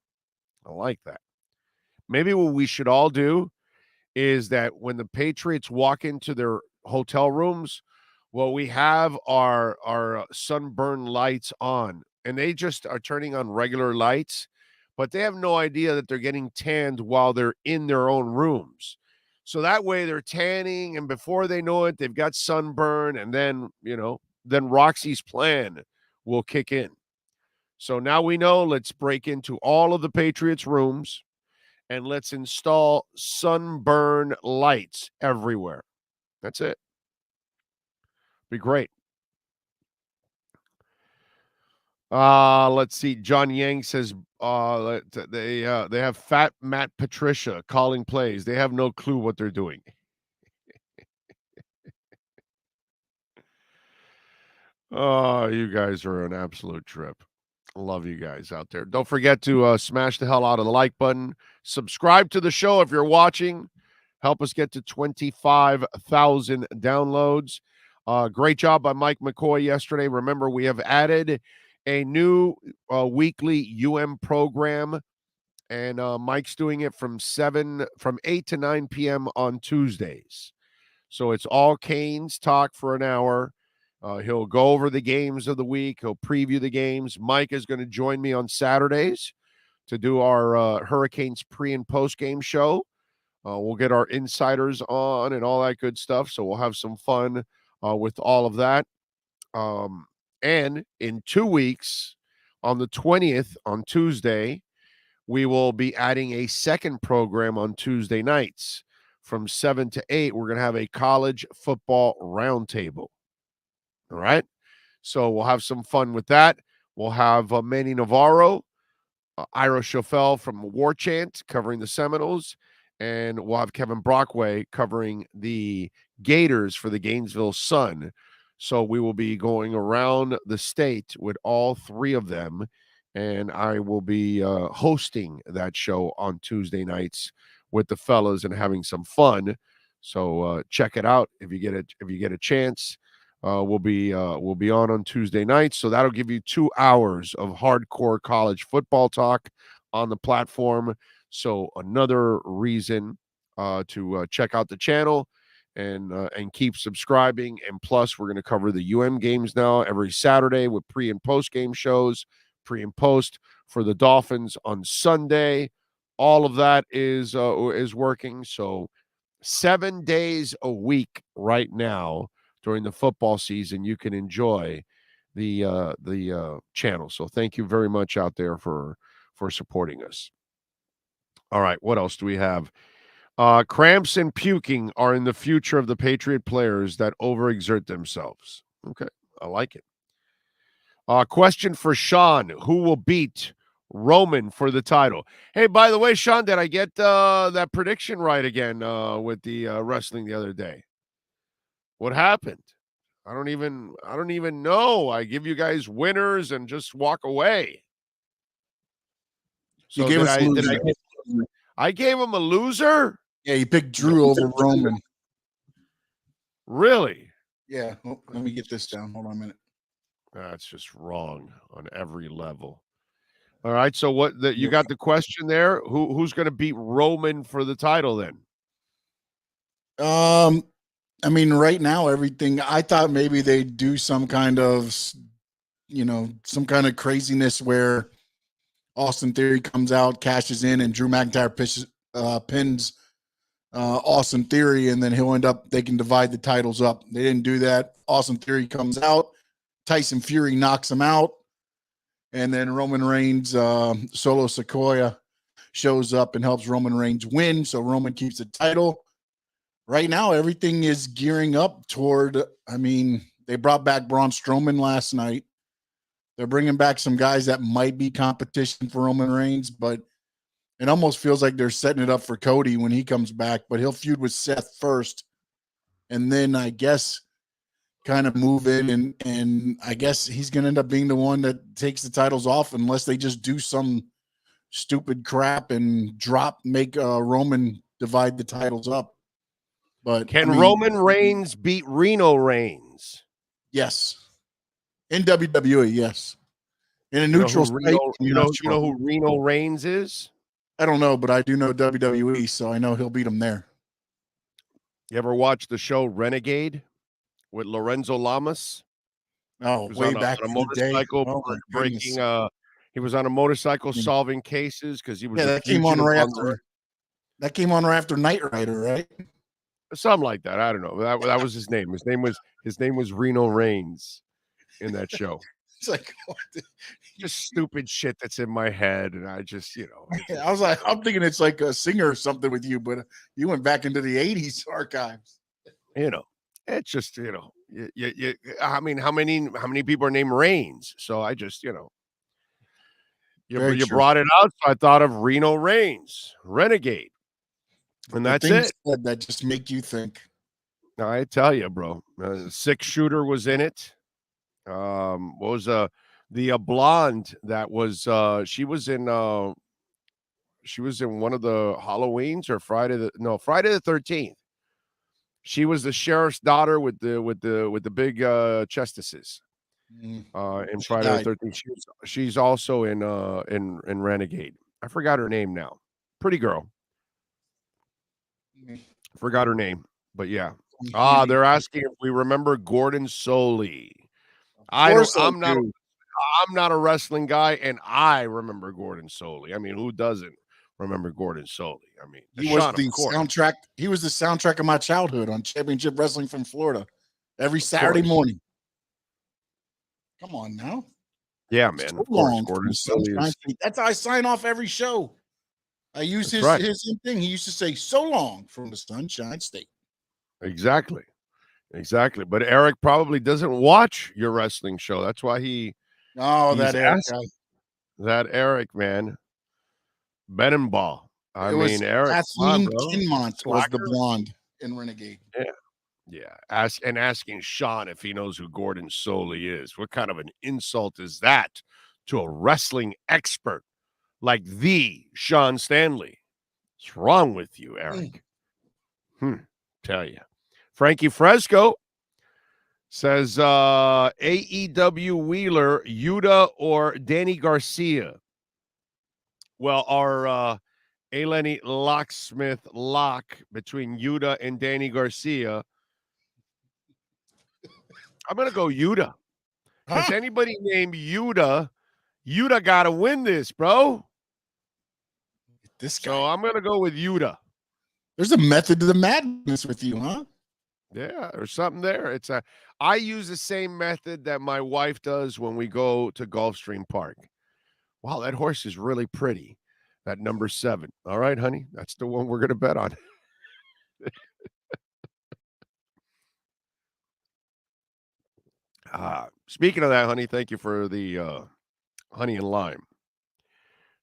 Maybe what we should all do is that when the Patriots walk into their hotel rooms, we have our sunburn lights on, and they just are turning on regular lights, but they have no idea that they're getting tanned while they're in their own rooms. So that way they're tanning, and before they know it, they've got sunburn, and then Roxy's plan will kick in. So now we know, let's break into all of the Patriots' rooms, and let's install sunburn lights everywhere. That's it. Be great. Let's see. John Yang says they have fat Matt Patricia calling plays. They have no clue what they're doing. Oh, you guys are an absolute trip. Love you guys out there. Don't forget to smash the hell out of the like button. Subscribe to the show if you're watching. Help us get to 25,000 downloads. Great job by Mike McCoy yesterday. Remember, we have added a new weekly program, and Mike's doing it from 8 to 9 p.m. on Tuesdays. So it's all Canes talk for an hour. He'll go over the games of the week. He'll preview the games. Mike is going to join me on Saturdays to do our Hurricanes pre- and post-game show. We'll get our insiders on and all that good stuff. So we'll have some fun with all of that. And in 2 weeks, on the 20th, on Tuesday, we will be adding a second program on Tuesday nights. From 7 to 8, we're going to have a college football roundtable. All right? So we'll have some fun with that. We'll have Manny Navarro, Ira Schoffel from War Chant covering the Seminoles, and we'll have Kevin Brockway covering the Gators for the Gainesville Sun. So we will be going around the state with all three of them, and I will be hosting that show on Tuesday nights with the fellas and having some fun. So check it out if you get a chance. We'll be on Tuesday nights, so that'll give you 2 hours of hardcore college football talk on the platform. So another reason to check out the channel and keep subscribing. And plus, we're going to cover the games now every Saturday with pre and post game shows, pre and post for the Dolphins on Sunday. All of that is working. So 7 days a week right now during the football season, you can enjoy the channel. So thank you very much out there for supporting us. All right, what else do we have? Cramps and puking are in the future of the Patriot players that overexert themselves. Okay, I like it. Question for Sean: who will beat Roman for the title? Hey, by the way, Sean, did I get that prediction right again with the wrestling the other day? What happened? I don't even know. I give you guys winners and just walk away. So I gave him a loser? Yeah, you picked Drew over Roman. Really? Yeah. Oh, let me get this down. Hold on a minute. That's just wrong on every level. All right. So you got the question there? Who's going to beat Roman for the title then? I mean, right now, everything, I thought maybe they'd do some kind of, some kind of craziness where Austin Theory comes out, cashes in, and Drew McIntyre pins Austin Theory, and then they can divide the titles up. They didn't do that. Austin Theory comes out, Tyson Fury knocks him out, and then Roman Reigns, Solo Sikoa, shows up and helps Roman Reigns win, so Roman keeps the title. Right now, everything is gearing up toward, they brought back Braun Strowman last night. They're bringing back some guys that might be competition for Roman Reigns, but it almost feels like they're setting it up for Cody when he comes back, but he'll feud with Seth first. And then I guess kind of move in, and I guess he's going to end up being the one that takes the titles off unless they just do some stupid crap and make Roman divide the titles up. But can Roman Reigns beat Reno Reigns? Yes. In WWE, yes. In a neutral state. You know who Reno Reigns is? I don't know, but I do know WWE, so I know he'll beat him there. You ever watch the show Renegade with Lorenzo Lamas? Oh, way back in the day. Oh, breaking. He was on a motorcycle solving cases because he was. Yeah, that came on right after. That came on right after Knight Rider, right? Something like that. I don't know. That was his name. His name was Reno Reigns in that show. It's like just stupid shit that's in my head, and I just, I was like, I'm thinking it's like a singer or something with you, but you went back into the '80s archives. It's just, I mean, how many people are named Reigns? So I just, you brought it out, so I thought of Reno Reigns, Renegade. And that's it. That just make you think. I tell you, bro. 6-shooter was in it. What was the blonde that was? She was in She was in one of the Halloweens or Friday the 13th. She was the sheriff's daughter with the big chestesses. In Friday the 13th. She's also in Renegade. I forgot her name now. Pretty girl. Forgot her name, but yeah. They're asking if we remember Gordon Soley. I'm not a wrestling guy, and I remember Gordon Soley. I mean, who doesn't remember Gordon Soley? I mean, he was the soundtrack. He was the soundtrack of my childhood on Championship Wrestling from Florida every Saturday morning. Come on now. Yeah, man. So of course, long. Gordon Soley is. That's how I sign off every show. I use his thing. He used to say, "So long from the Sunshine State." Exactly. But Eric probably doesn't watch your wrestling show. That's why that Eric guy. That Eric, man. Benenbaugh. Eric Kathleen Kinmont was the blonde in Renegade. Yeah. Asking Sean if he knows who Gordon Soley is. What kind of an insult is that to a wrestling expert like the Sean Stanley? What's wrong with you, Eric? Tell you. Frankie Fresco says AEW Wheeler, Yuta, or Danny Garcia. Well, our Eleni Locksmith lock between Yuta and Danny Garcia. I'm going to go Yuta. Because anybody named Yuta got to win this, bro. So I'm going to go with Yuta. There's a method to the madness with you, huh? Yeah, there's something there. I use the same method that my wife does when we go to Gulfstream Park. Wow, that horse is really pretty. That number 7. All right, honey, that's the one we're going to bet on. Speaking of that, honey, thank you for the honey and lime.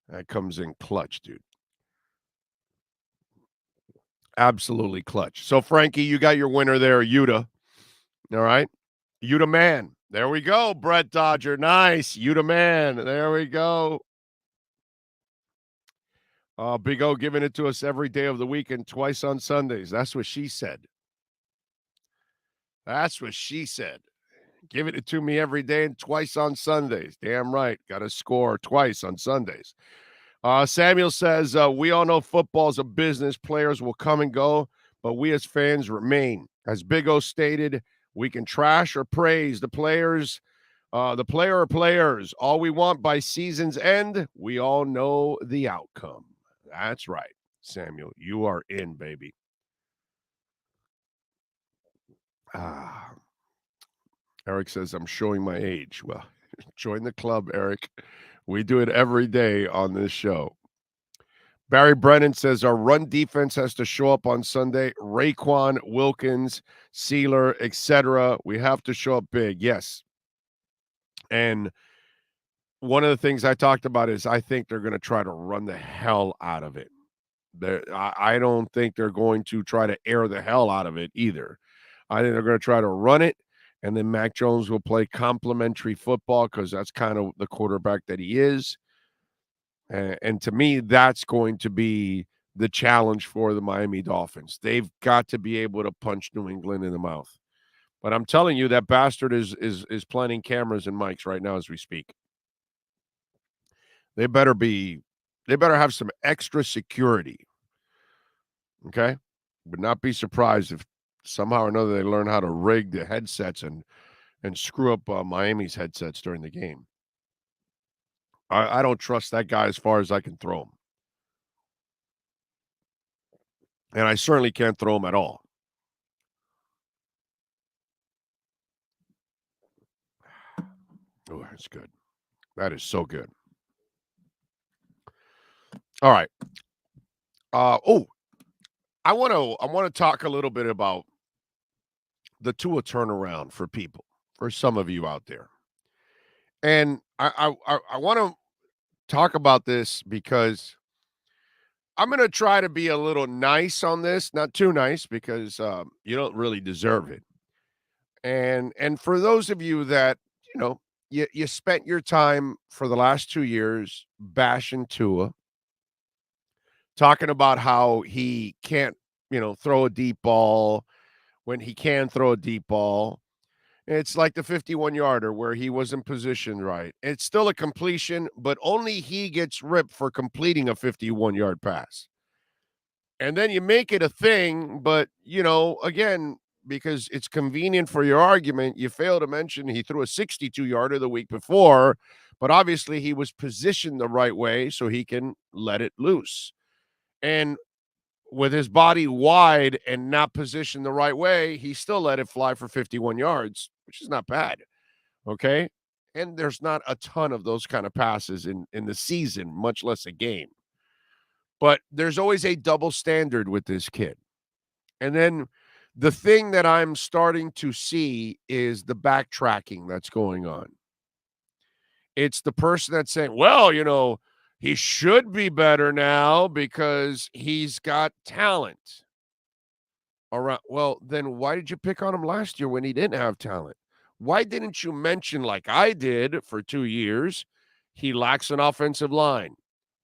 That comes in clutch, dude. Absolutely clutch. So, Frankie, you got your winner there, Yuta. All right. Yuta man. There we go. Brett Dodger. Nice. Yuta man. There we go. Big O giving it to us every day of the week and twice on Sundays. That's what she said. Giving it to me every day and twice on Sundays. Damn right. Got to score twice on Sundays. Samuel says, we all know football is a business. Players will come and go, but we as fans remain. As Big O stated, we can trash or praise the players, the player or players. All we want by season's end, we all know the outcome. That's right, Samuel. You are in, baby. Eric says, I'm showing my age. Well, join the club, Eric. We do it every day on this show. Barry Brennan says our run defense has to show up on Sunday. Raekwon, Wilkins, Sealer, etc. We have to show up big. Yes. And one of the things I talked about is I think they're going to try to run the hell out of it. I don't think they're going to try to air the hell out of it either. I think they're going to try to run it, and then Mac Jones will play complementary football because that's kind of the quarterback that he is. And to me, that's going to be the challenge for the Miami Dolphins. They've got to be able to punch New England in the mouth. But I'm telling you, that bastard is planting cameras and mics right now as we speak. They better have some extra security. Okay? Would not be surprised if somehow or another they learn how to rig the headsets and screw up Miami's headsets during the game. I don't trust that guy as far as I can throw him. And I certainly can't throw him at all. Oh, that's good. That is so good. All right. I want to talk a little bit about the Tua turnaround for people, for some of you out there. And I want to talk about this because I'm going to try to be a little nice on this, not too nice because you don't really deserve it. And for those of you that, you spent your time for the last 2 years bashing Tua, talking about how he can't, throw a deep ball when he can throw a deep ball. It's like the 51-yarder where he wasn't positioned right. It's still a completion, but only he gets ripped for completing a 51-yard pass. And then you make it a thing, but, again, because it's convenient for your argument, you fail to mention he threw a 62-yarder the week before, but obviously he was positioned the right way so he can let it loose. And with his body wide and not positioned the right way, he still let it fly for 51 yards, which is not bad, okay? And there's not a ton of those kind of passes in the season, much less a game. But there's always a double standard with this kid. And then the thing that I'm starting to see is the backtracking that's going on. It's the person that's saying, well, he should be better now because he's got talent. All right. Well, then why did you pick on him last year when he didn't have talent? Why didn't you mention, like I did for 2 years, he lacks an offensive line,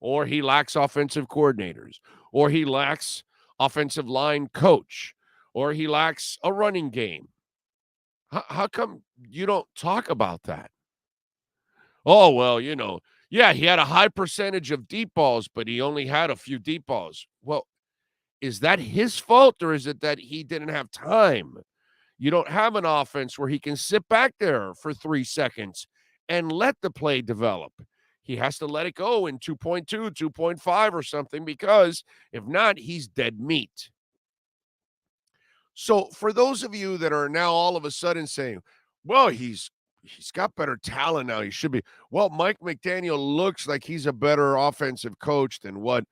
or he lacks offensive coordinators, or he lacks offensive line coach, or he lacks a running game? How come you don't talk about that? Oh, well, yeah, he had a high percentage of deep balls, but he only had a few deep balls. Well, is that his fault, or is it that he didn't have time? You don't have an offense where he can sit back there for 3 seconds and let the play develop. He has to let it go in 2.2, 2.5 or something, because if not, he's dead meat. So for those of you that are now all of a sudden saying, well, he's got better talent now, he should be. Well, Mike McDaniel looks like he's a better offensive coach than what,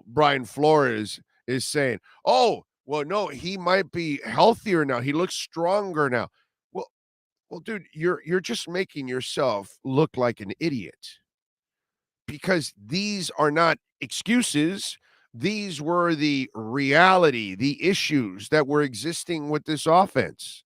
Brian Flores is saying. Oh, well, no, he might be healthier now. He looks stronger now. Well, dude, you're just making yourself look like an idiot, because these are not excuses. These were the reality, the issues that were existing with this offense,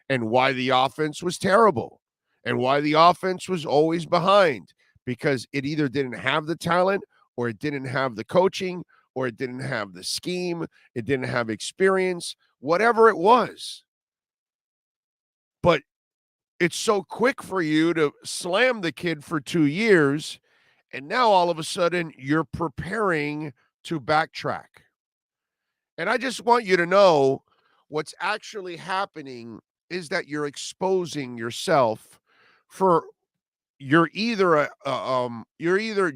and why the offense was terrible, and why the offense was always behind, because it either didn't have the talent, or it didn't have the coaching, or it didn't have the scheme, it didn't have experience, whatever it was. But it's so quick for you to slam the kid for 2 years, and now all of a sudden you're preparing to backtrack. And I just want you to know what's actually happening is that you're exposing yourself for you're either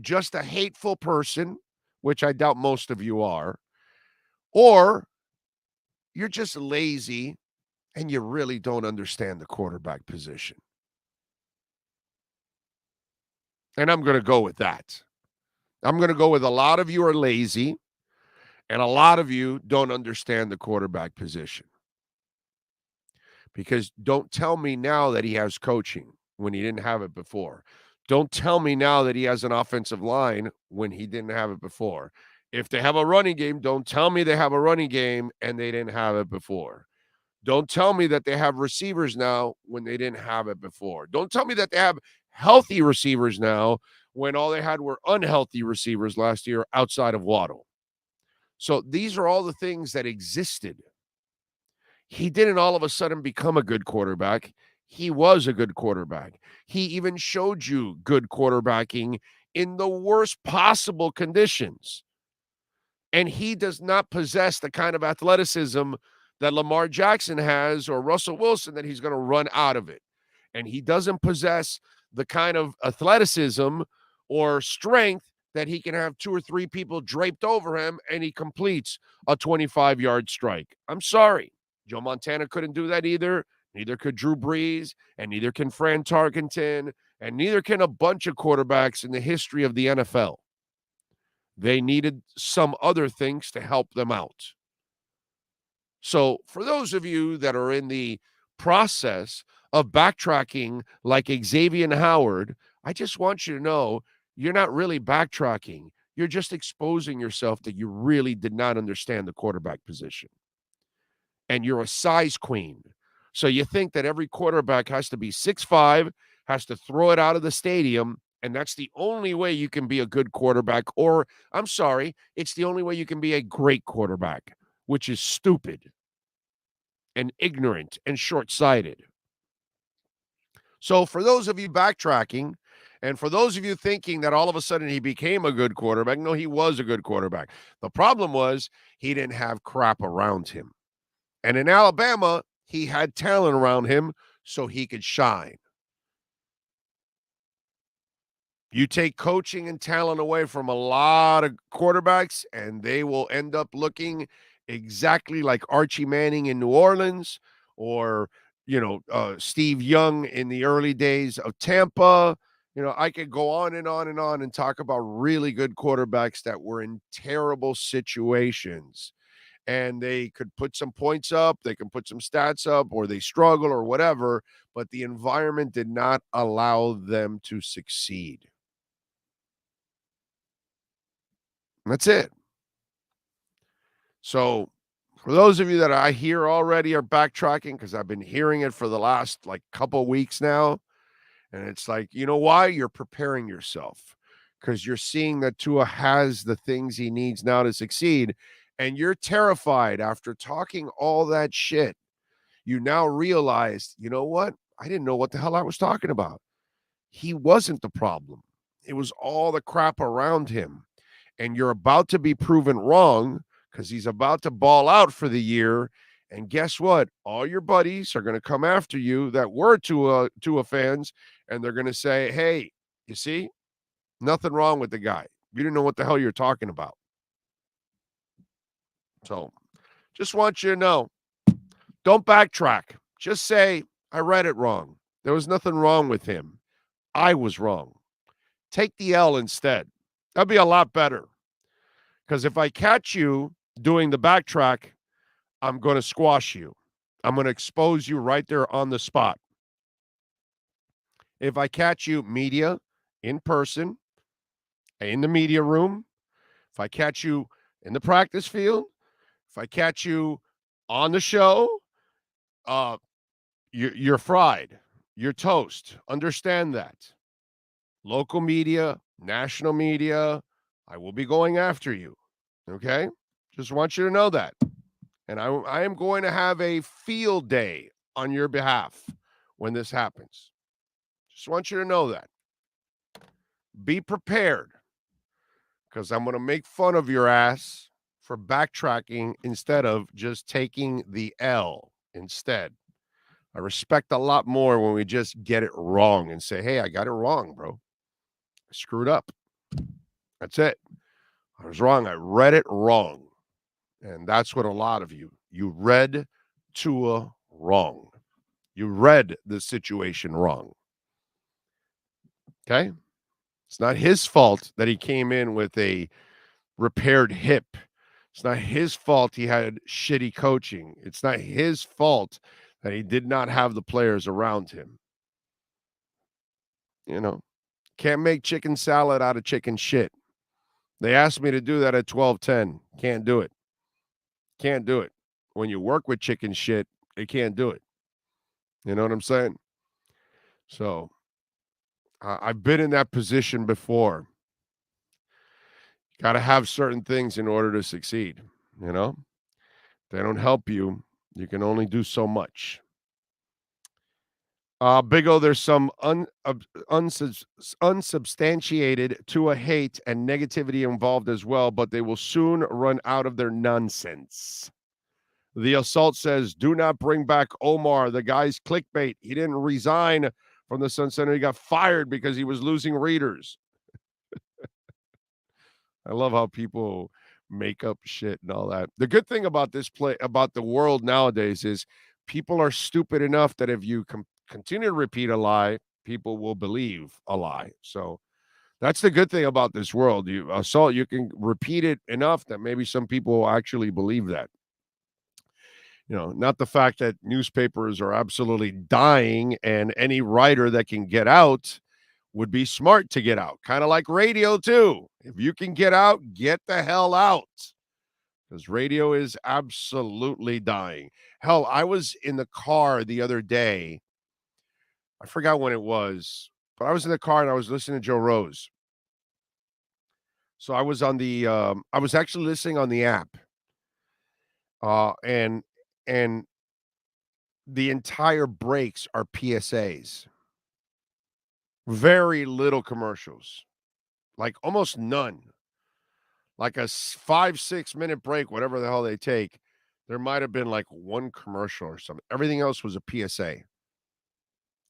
just a hateful person, which I doubt most of you are, or you're just lazy and you really don't understand the quarterback position. And I'm going to go with that. I'm going to go with a lot of you are lazy, and a lot of you don't understand the quarterback position. Because don't tell me now that he has coaching when he didn't have it before. Don't tell me now that he has an offensive line when he didn't have it before. If they have a running game, don't tell me they have a running game and they didn't have it before. Don't tell me that they have receivers now when they didn't have it before. Don't tell me that they have healthy receivers now when all they had were unhealthy receivers last year outside of Waddle. So these are all the things that existed. He didn't all of a sudden become a good quarterback. He was a good quarterback. He even showed you good quarterbacking in the worst possible conditions. And he does not possess the kind of athleticism that Lamar Jackson has or Russell Wilson that he's going to run out of it. And he doesn't possess the kind of athleticism or strength that he can have 2 or 3 people draped over him and he completes a 25-yard strike. I'm sorry. Joe Montana couldn't do that either. Neither could Drew Brees, and neither can Fran Tarkenton, and neither can a bunch of quarterbacks in the history of the NFL. They needed some other things to help them out. So for those of you that are in the process of backtracking like Xavier Howard, I just want you to know you're not really backtracking. You're just exposing yourself that you really did not understand the quarterback position. And you're a size queen. So you think that every quarterback has to be 6'5", has to throw it out of the stadium, And that's the only way you can be a good quarterback, or I'm sorry, it's the only way you can be a great quarterback, which is stupid and ignorant and short-sighted. So for those of you backtracking, and for those of you thinking that all of a sudden he became a good quarterback, no, he was a good quarterback. The problem was he didn't have crap around him. And in Alabama, he had talent around him so he could shine. You take coaching and talent away from a lot of quarterbacks, and they will end up looking exactly like Archie Manning in New Orleans, or, Steve Young in the early days of Tampa. I could go on and on and on and talk about really good quarterbacks that were in terrible situations. And they could put some points up, they can put some stats up, or they struggle or whatever, but the environment did not allow them to succeed. That's it. So for those of you that I hear already are backtracking, because I've been hearing it for the last couple weeks now, and it's like, you know why? You're preparing yourself because you're seeing that Tua has the things he needs now to succeed, and you're terrified after talking all that shit. You now realize, you know what? I didn't know what the hell I was talking about. He wasn't the problem. It was all the crap around him. And you're about to be proven wrong because he's about to ball out for the year. And guess what? All your buddies are going to come after you that were Tua fans, and they're going to say, hey, you see, nothing wrong with the guy. You didn't know what the hell you're talking about. So just want you to know, don't backtrack. Just say, I read it wrong. There was nothing wrong with him. I was wrong. Take the L instead. That'd be a lot better. Because if I catch you doing the backtrack, I'm going to squash you. I'm going to expose you right there on the spot. If I catch you media, in person, in the media room, if I catch you in the practice field, if I catch you on the show, you're fried. You're toast. Understand that. Local media, national media, I will be going after you. Okay? Just want you to know that. And I am going to have a field day on your behalf when this happens. Just want you to know that. Be prepared, because I'm going to make fun of your ass for backtracking instead of just taking the L instead. I respect a lot more when we just get it wrong and say, hey, I got it wrong, bro. I screwed up. That's it. I was wrong. I read it wrong. And that's what a lot of you read Tua wrong. You read the situation wrong. Okay? It's not his fault that he came in with a repaired hip. It's not his fault he had shitty coaching. It's not his fault that he did not have the players around him. Can't make chicken salad out of chicken shit. They asked me to do that at 12:10. Can't do it. Can't do it. When you work with chicken shit, they can't do it. You know what I'm saying? So I've been in that position before. Got to have certain things in order to succeed. They don't help you. You can only do so much. Big O, there's some unsubstantiated Tua hate and negativity involved as well, but they will soon run out of their nonsense. The Assault says, do not bring back Omar. The guy's clickbait. He didn't resign from the Sun Center. He got fired because he was losing readers. I love how people make up shit and all that. The good thing about about the world nowadays is people are stupid enough that if you continue to repeat a lie, people will believe a lie. So that's the good thing about this world. You can repeat it enough that maybe some people will actually believe that. Not the fact that newspapers are absolutely dying and any writer that can get out would be smart to get out. Kind of like radio too. If you can get out, get the hell out. Because radio is absolutely dying. Hell, I was in the car the other day. I forgot when it was, But I was in the car and I was listening to Joe Rose. So I was on the I was actually listening on the app. And the entire breaks are PSAs. Very little commercials. Like almost none. Like a 5-6 minute break, whatever the hell they take, there might have been like one commercial or something. Everything else was a PSA.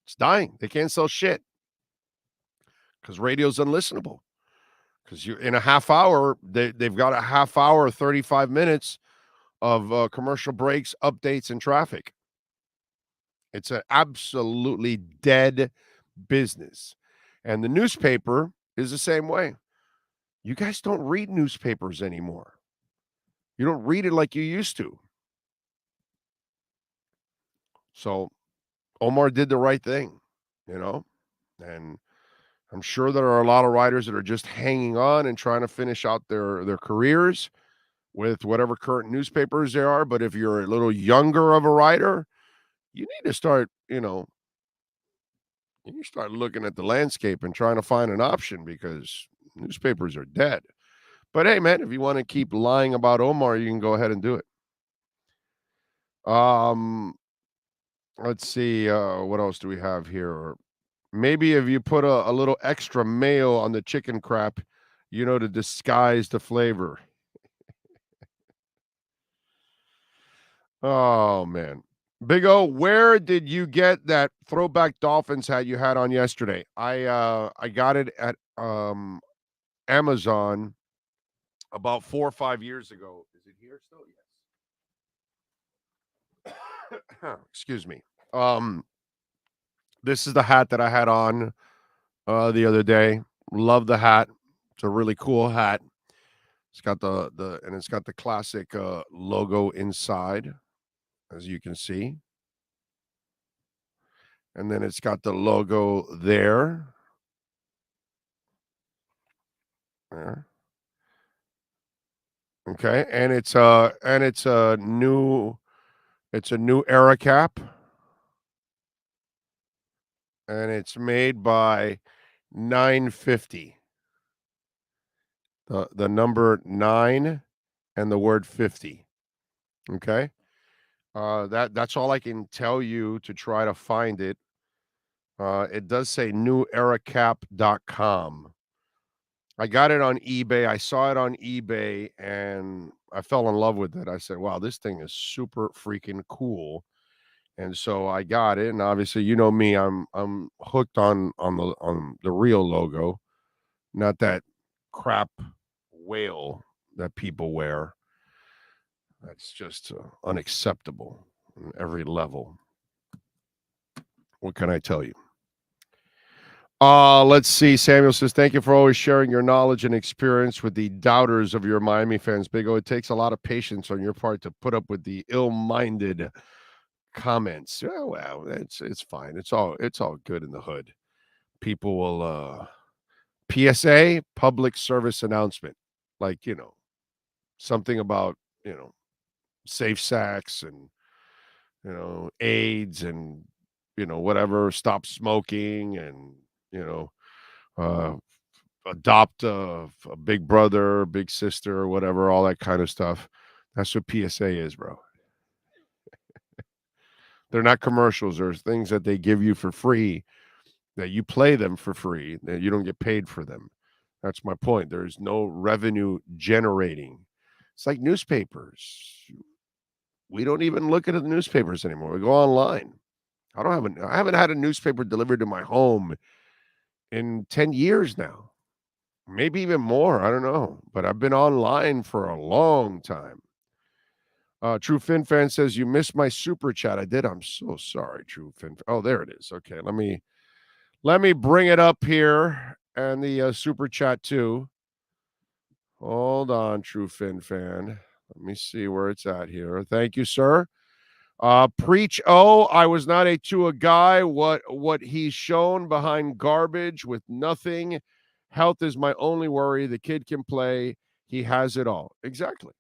It's dying. They can't sell shit because radio's unlistenable. Because you're in a half hour, they've got a half hour, 35 minutes of commercial breaks, updates, and traffic. It's an absolutely dead business. And the newspaper is the same way. You guys don't read newspapers anymore. You don't read it like you used to. So Omar did the right thing, and I'm sure there are a lot of writers that are just hanging on and trying to finish out their careers with whatever current newspapers there are. But if you're a little younger of a writer, you need to start, you start looking at the landscape and trying to find an option because newspapers are dead. But hey, man, if you want to keep lying about Omar, you can go ahead and do it. Let's see. What else do we have here? Or maybe if you put a little extra mayo on the chicken crap, to disguise the flavor. Oh, man. Big O, where did you get that throwback Dolphins hat you had on yesterday? I got it at Amazon about 4 or 5 years ago. Is it here still? Yes. Excuse me. This is the hat that I had on the other day. Love the hat. It's a really cool hat. It's got it's got the classic logo inside, as you can see. And then it's got the logo there. There. Okay, and it's a new era cap. And it's made by 950. The number 9 and the word 50. Okay? That's all I can tell you to try to find it. It does say neweracap.com. I got it on eBay. I saw it on eBay and I fell in love with it. I said, wow, this thing is super freaking cool. And so I got it. And obviously, you know me, I'm hooked on the real logo, not that crap whale that people wear. That's just unacceptable on every level. What can I tell you? Let's see. Samuel says, thank you for always sharing your knowledge and experience with the doubters of your Miami fans. Big O, it takes a lot of patience on your part to put up with the ill-minded comments. Oh, well, it's fine. It's all good in the hood. People will PSA, public service announcement, like, something about, safe sex and, AIDS and, whatever, stop smoking and, adopt a big brother, big sister, whatever, all that kind of stuff. That's what PSA is, bro. They're not commercials. There's things that they give you for free, that you play them for free, that you don't get paid for them. That's my point. There's no revenue generating. It's like newspapers. We don't even look at the newspapers anymore. We go online. I haven't had a newspaper delivered to my home in 10 years now. Maybe even more. I don't know. But I've been online for a long time. True Fin Fan says, you missed my super chat. I did. I'm so sorry, True Fin. Oh, there it is. Okay, let me bring it up here and the super chat too. Hold on, True Fin Fan. Let me see where it's at here. Thank you, sir. Preach. Oh, I was not a Tua guy. What he's shown behind garbage with nothing. Health is my only worry. The kid can play. He has it all. Exactly.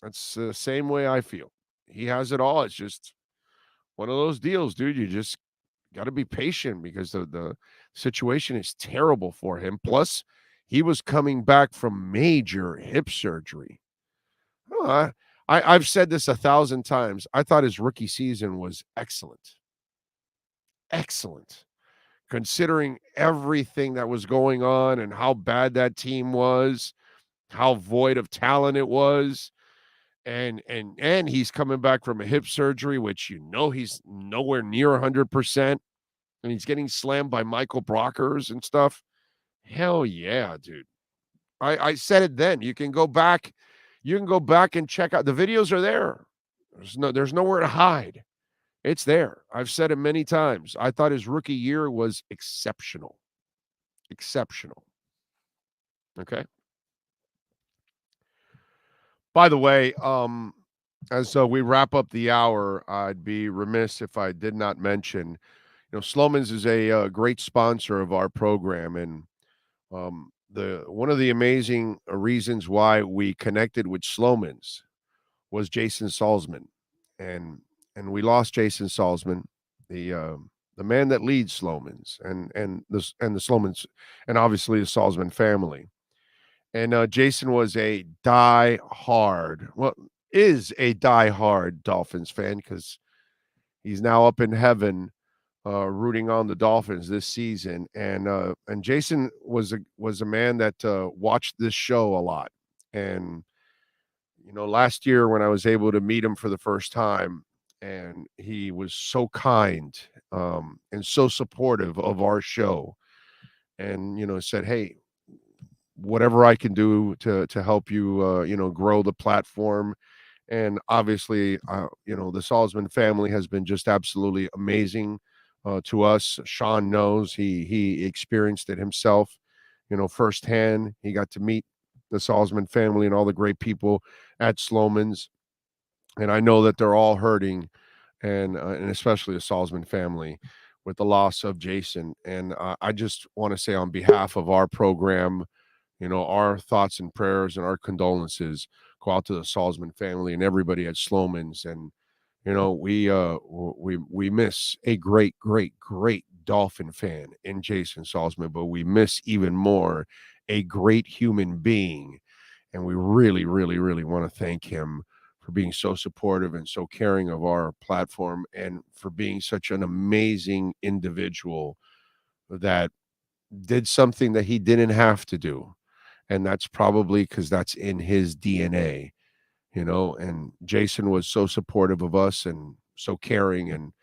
That's the same way I feel. He has it all. It's just one of those deals, dude. You just got to be patient because the situation is terrible for him. Plus, he was coming back from major hip surgery. I've said this 1,000 times. I thought his rookie season was excellent. Excellent. Considering everything that was going on and how bad that team was, how void of talent it was. And he's coming back from a hip surgery, which he's nowhere near 100%. And he's getting slammed by Michael Brockers and stuff. Hell yeah, dude. I said it then. You can go back and check out. The videos are there. There's nowhere to hide. It's there. I've said it many times. I thought his rookie year was exceptional. Exceptional. Okay. By the way, as we wrap up the hour, I'd be remiss if I did not mention, Sloman's is a great sponsor of our program, and one of the amazing reasons why we connected with Sloman's was Jason Salzman, and we lost Jason Salzman, the man that leads Sloman's and the Sloman's, and obviously the Salzman family. And Jason was is a die-hard Dolphins fan because he's now up in heaven rooting on the Dolphins this season. And Jason was a man that watched this show a lot. And, last year when I was able to meet him for the first time, and he was so kind and so supportive of our show, and, said, hey, whatever I can do to help you, grow the platform. And obviously, the Salzman family has been just absolutely amazing to us. Sean knows he experienced it himself, firsthand. He got to meet the Salzman family and all the great people at Sloman's. And I know that they're all hurting, and especially the Salzman family with the loss of Jason. And I just want to say on behalf of our program, our thoughts and prayers and our condolences go out to the Salzman family and everybody at Sloman's. And, we miss a great, great, great Dolphin fan in Jason Salzman, but we miss even more a great human being. And we really, really, really want to thank him for being so supportive and so caring of our platform, and for being such an amazing individual that did something that he didn't have to do. And that's probably because that's in his DNA, and Jason was so supportive of us and so caring. And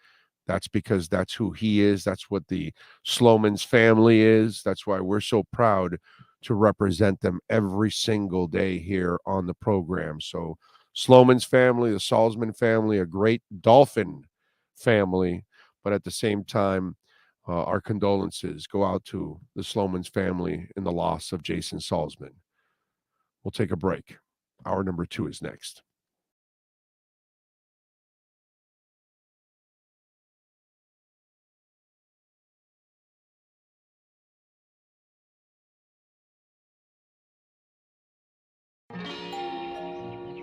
that's because that's who he is. That's what the Sloman's family is. That's why we're so proud to represent them every single day here on the program. So Sloman's family, the Salzman family, a great Dolphin family, but at the same time, our condolences go out to the Sloman's family in the loss of Jason Salzman. We'll take a break. Hour number 2 is next.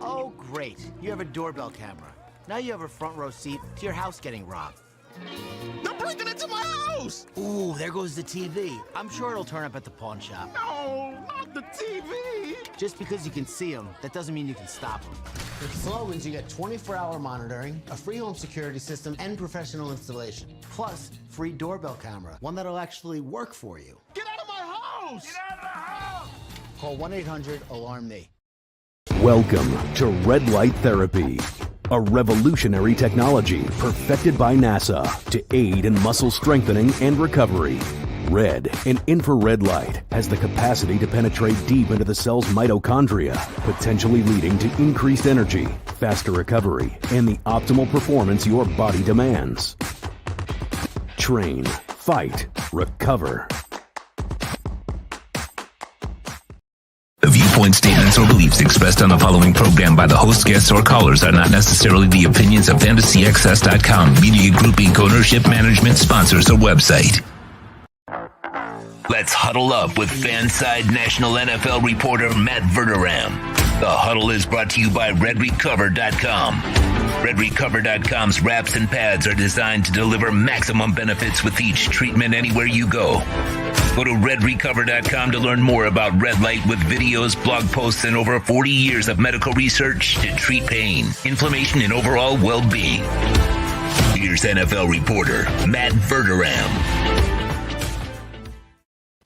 Oh, great. You have a doorbell camera. Now you have a front row seat to your house getting robbed. They're breaking into my house! Ooh, there goes the TV. I'm sure it'll turn up at the pawn shop. No, not the TV! Just because you can see them, that doesn't mean you can stop them. With Sloman's, you get 24-hour monitoring, a free home security system, and professional installation. Plus, free doorbell camera, one that'll actually work for you. Get out of my house! Get out of the house! Call 1-800-ALARM-ME. Welcome to Red Light Therapy, a revolutionary technology perfected by NASA to aid in muscle strengthening and recovery. Red and infrared light has the capacity to penetrate deep into the cell's mitochondria, potentially leading to increased energy, faster recovery, and the optimal performance your body demands. Train, fight, recover. The viewpoint, statements, or beliefs expressed on the following program by the host, guests, or callers are not necessarily the opinions of FantasyAccess.com, Media Group Inc. ownership, management, sponsors, or website. Let's huddle up with Fanside National NFL reporter Matt Verderame. The Huddle is brought to you by RedRecover.com. RedRecover.com's wraps and pads are designed to deliver maximum benefits with each treatment anywhere you go. Go to RedRecover.com to learn more about red light with videos, blog posts, and over 40 years of medical research to treat pain, inflammation, and overall well-being. Here's NFL reporter Matt Verderame.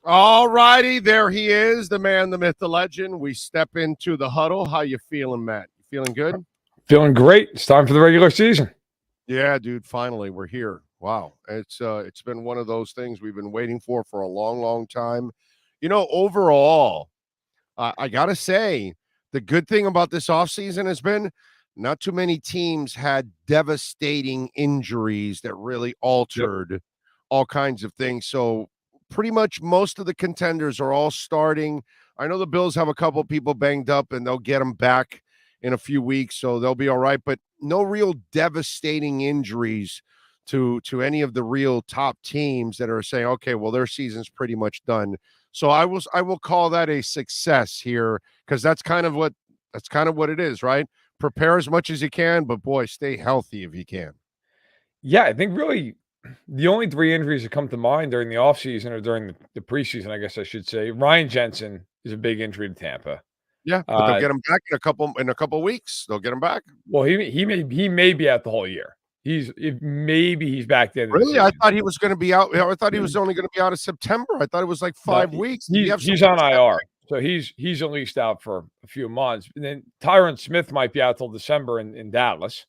All righty, there he is, the man, the myth, the legend. We step into the huddle. How you feeling, Matt? You feeling good? Feeling great. It's time for the regular season. Yeah, dude, finally we're here. Wow. It's been one of those things we've been waiting for a long, long time. You know, overall, I got to say, the good thing about this offseason has been not too many teams had devastating injuries that really altered all kinds of things. So pretty much most of the contenders are all starting. I know the Bills have a couple people banged up, and they'll get them back in a few weeks, so they'll be all right. But no real devastating injuries to any of the real top teams that are saying, okay, well, their season's pretty much done. So I will call that a success here, because that's kind of what it is, right? Prepare as much as you can, but boy, stay healthy if you can. Yeah, I think really the only 3 injuries that come to mind during the offseason or during the preseason, I guess I should say, Ryan Jensen is a big injury to Tampa. Yeah, but they'll get him back in a couple weeks. They'll get him back. Well, he may be out the whole year. Maybe he's back there. Really? I thought he was going to be out. I thought he was only going to be out of September. I thought it was like 5 weeks. He's on IR, so he's at least out for a few months. And then Tyron Smith might be out till December in Dallas.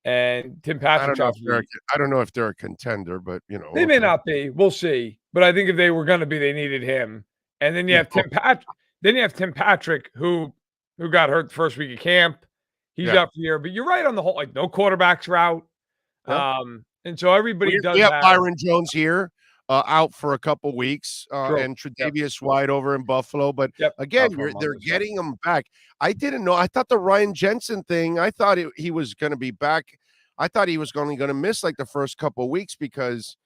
And Tim Patrick. I don't know if they're a contender, but they may not be. We'll see. But I think if they were going to be, they needed him. And then you have Tim Patrick. Then you have Tim Patrick, who got hurt the first week of camp. He's out for the year. But you're right on the whole. Like no quarterbacks are out. And so everybody does. We have Byron Jones here, out for a couple weeks, and Tre'Davious White over in Buffalo. But again, they're getting him back. I didn't know. I thought the Ryan Jensen thing. I thought he was going to be back. I thought he was only going to miss like the first couple of weeks, because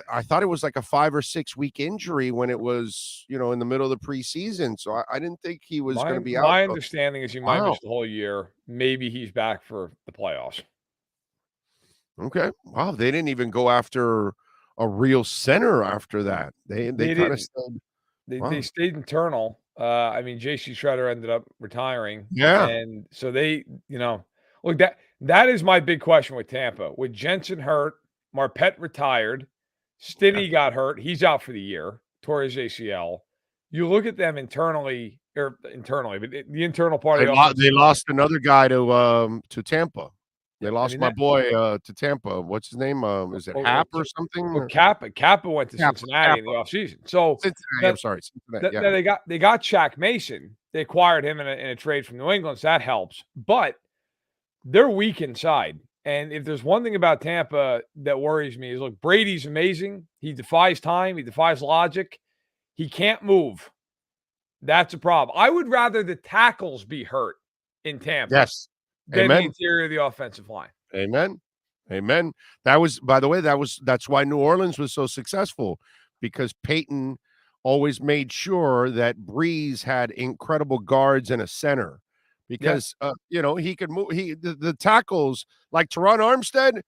I thought it was like a 5 or 6 week injury when it was, in the middle of the preseason. So I didn't think he was going to be out. My understanding is he might miss the whole year. Maybe he's back for the playoffs. Okay. Wow. They didn't even go after a real center after that. They kind of stayed. They stayed internal. J.C. Shredder ended up retiring. Yeah. And so they, look, that is my big question with Tampa. With Jensen hurt, Marpet retired, Stinney got hurt. He's out for the year, tore his ACL. You look at them internally, but the internal part they lost another guy to Tampa. They lost my boy to Tampa. What's his name? Is it Hap or something? Well, Kappa went to Cincinnati in the offseason. So Cincinnati. They got Shaq Mason. They acquired him in a trade from New England, so that helps. But they're weak inside. And if there's one thing about Tampa that worries me is, look, Brady's amazing. He defies time. He defies logic. He can't move. That's a problem. I would rather the tackles be hurt in Tampa. Yes. Than the interior of the offensive line. Amen. That was, by the way, that's why New Orleans was so successful, because Peyton always made sure that Breeze had incredible guards and a center, because he could move. The tackles like Teron Armstead,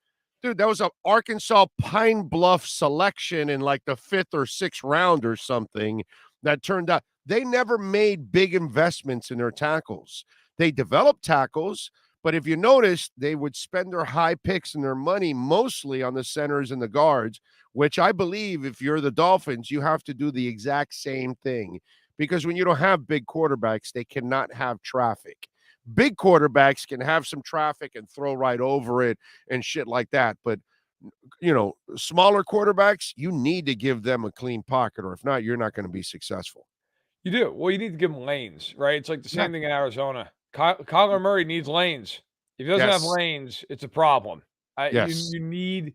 dude, that was an Arkansas Pine Bluff selection in like the 5th or 6th round or something that turned out. They never made big investments in their tackles. They developed tackles, but if you notice, they would spend their high picks and their money mostly on the centers and the guards, which I believe if you're the Dolphins, you have to do the exact same thing, because when you don't have big quarterbacks, they cannot have traffic. Big quarterbacks can have some traffic and throw right over it and shit like that. But, smaller quarterbacks, you need to give them a clean pocket, or if not, you're not going to be successful. You do. Well, you need to give them lanes, right? It's like the same thing in Arizona. Kyler Murray needs lanes. If he doesn't have lanes, it's a problem. You need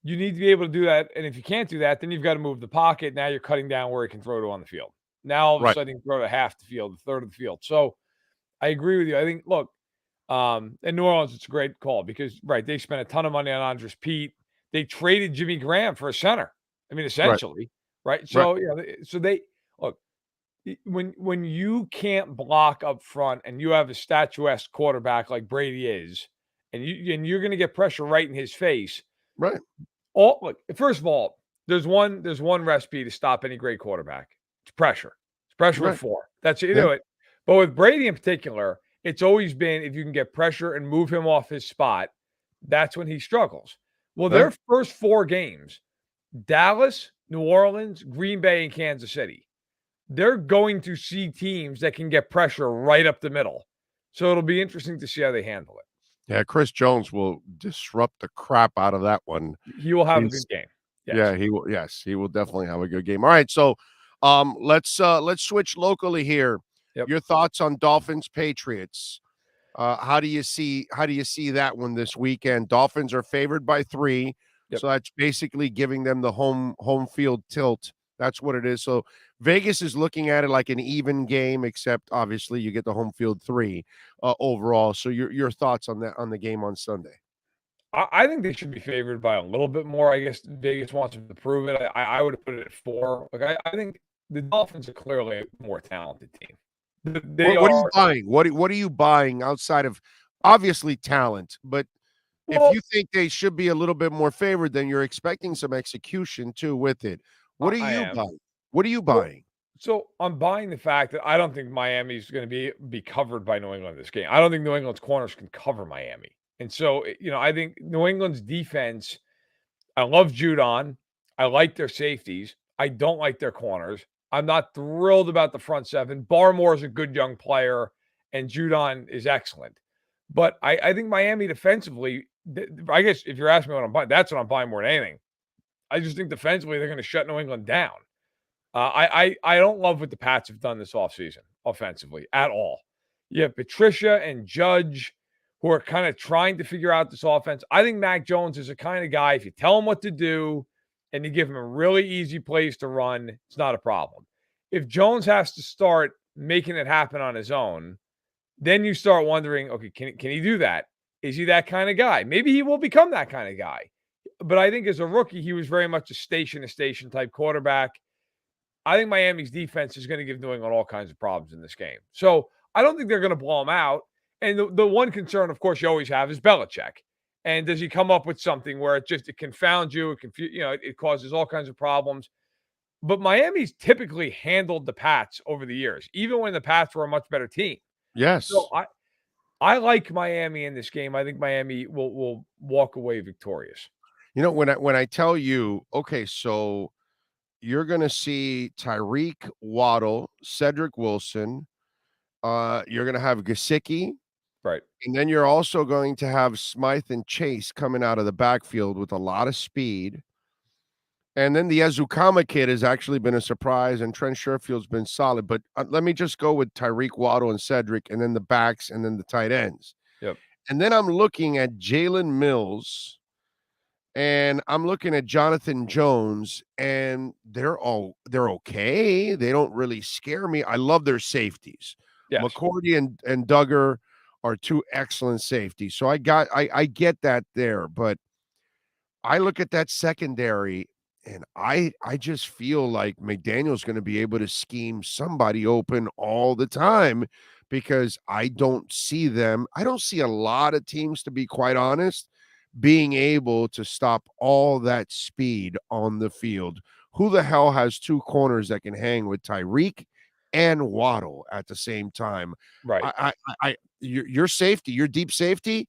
to be able to do that. And if you can't do that, then you've got to move the pocket. Now you're cutting down where he can throw to on the field. Now all of a sudden he can throw to half the field, a third of the field. So I agree with you. I think, look, in New Orleans, it's a great call because, they spent a ton of money on Andres Pete. They traded Jimmy Graham for a center. Essentially, right? So, so they look. When you can't block up front and you have a statuesque quarterback like Brady is, and you're going to get pressure right in his face. Right. Look, first of all, there's one recipe to stop any great quarterback. It's pressure. It's pressure with 4. That's how you do it. But with Brady in particular, it's always been if you can get pressure and move him off his spot, that's when he struggles. Well, their first 4 games, Dallas, New Orleans, Green Bay, and Kansas City, they're going to see teams that can get pressure right up the middle. So it'll be interesting to see how they handle it. Yeah, Chris Jones will disrupt the crap out of that one. He will have a good game. Yes. Yeah, he will. Yes, he will definitely have a good game. All right, so let's switch locally here. Yep. Your thoughts on Dolphins Patriots? How do you see that one this weekend? Dolphins are favored by 3, so that's basically giving them the home field tilt. That's what it is. So Vegas is looking at it like an even game, except obviously you get the home field 3 overall. So your thoughts on the game on Sunday? I think they should be favored by a little bit more. I guess Vegas wants them to prove it. I would have put it at 4. Like I think the Dolphins are clearly a more talented team. What are you buying? What are you buying outside of obviously talent? But if you think they should be a little bit more favored, then you're expecting some execution too with it. What are you buying? What are you buying? So I'm buying the fact that I don't think Miami's going to be covered by New England this game. I don't think New England's corners can cover Miami. And so, I think New England's defense, I love Judon. I like their safeties. I don't like their corners. I'm not thrilled about the front 7. Barmore is a good young player, and Judon is excellent. But I think Miami defensively, I guess if you're asking me what I'm buying, that's what I'm buying more than anything. I just think defensively they're going to shut New England down. I don't love what the Pats have done this offseason offensively at all. You have Patricia and Judge who are kind of trying to figure out this offense. I think Mac Jones is the kind of guy, if you tell him what to do and you give him a really easy plays to run, it's not a problem. If Jones has to start making it happen on his own, then you start wondering, okay, can he do that? Is he that kind of guy? Maybe he will become that kind of guy. But I think as a rookie, he was very much a station type quarterback. I think Miami's defense is going to give New England all kinds of problems in this game. So I don't think they're going to blow them out. And the one concern, of course, you always have is Belichick. And does he come up with something where it confounds you, it causes all kinds of problems. But Miami's typically handled the Pats over the years, even when the Pats were a much better team. Yes. So I like Miami in this game. I think Miami will walk away victorious. When I tell you, okay, so you're going to see Tyreek, Waddle, Cedric Wilson. You're going to have Gesicki. Right. And then you're also going to have Smythe and Chase coming out of the backfield with a lot of speed. And then the Ezukama kid has actually been a surprise, and Trent Sherfield's been solid. But let me just go with Tyreek, Waddle, and Cedric, and then the backs, and then the tight ends. Yep. And then I'm looking at Jalen Mills, and I'm looking at Jonathan Jones, and they're okay. They don't really scare me. I love their safeties. Yes. McCourty and Duggar are 2 excellent safeties. So I get that there, but I look at that secondary and I just feel like McDaniel's going to be able to scheme somebody open all the time because I don't see a lot of teams, to be quite honest, being able to stop all that speed on the field. Who the hell has 2 corners that can hang with Tyreek and Waddle at the same time? Right. Your safety, your deep safety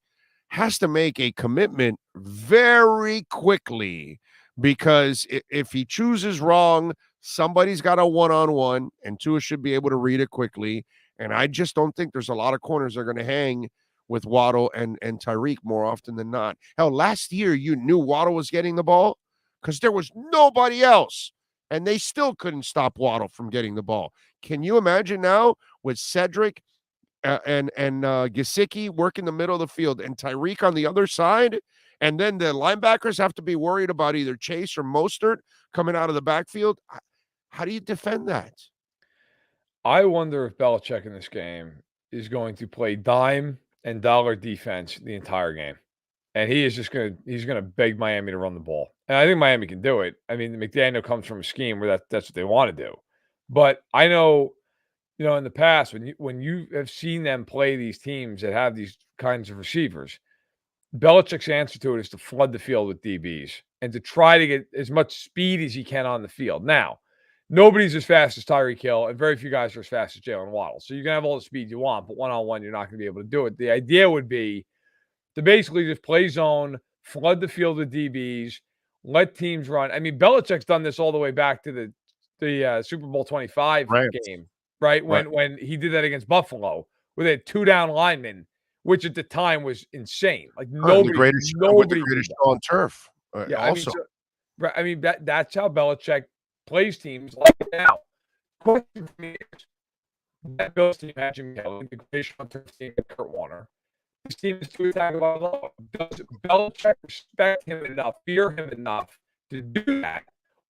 has to make a commitment very quickly, because if he chooses wrong, somebody's got a one-on-one, and Tua should be able to read it quickly. And I just don't think there's a lot of corners that are going to hang with Waddle and Tyreek more often than not. Hell, last year you knew Waddle was getting the ball because there was nobody else, and they still couldn't stop Waddle from getting the ball. Can you imagine now with Cedric and Gesicki working the middle of the field and Tyreek on the other side, and then the linebackers have to be worried about either Chase or Mostert coming out of the backfield? How do you defend that? I wonder if Belichick in this game is going to play dime and dollar defense the entire game. And he's going to beg Miami to run the ball. And I think Miami can do it. I mean, McDaniel comes from a scheme where that's what they want to do. But I know, in the past, when you have seen them play these teams that have these kinds of receivers, Belichick's answer to it is to flood the field with DBs and to try to get as much speed as he can on the field. Now, nobody's as fast as Tyreek Hill, and very few guys are as fast as Jalen Waddle. So you can have all the speed you want, but one-on-one, you're not going to be able to do it. The idea would be to basically just play zone, flood the field with DBs, let teams run. I mean, Belichick's done this all the way back to the Super Bowl 25 game, right? When he did that against Buffalo, where they had 2 down linemen, which at the time was insane. Like nobody, the greatest show on turf. Also, that's how Belichick plays teams like now. Question for me is, that Bills team had Jimmy Kelly, the greatest show on turf team with Kurt Warner. This team is Tua Tagovailoa. Does Belichick respect him enough, fear him enough to do that?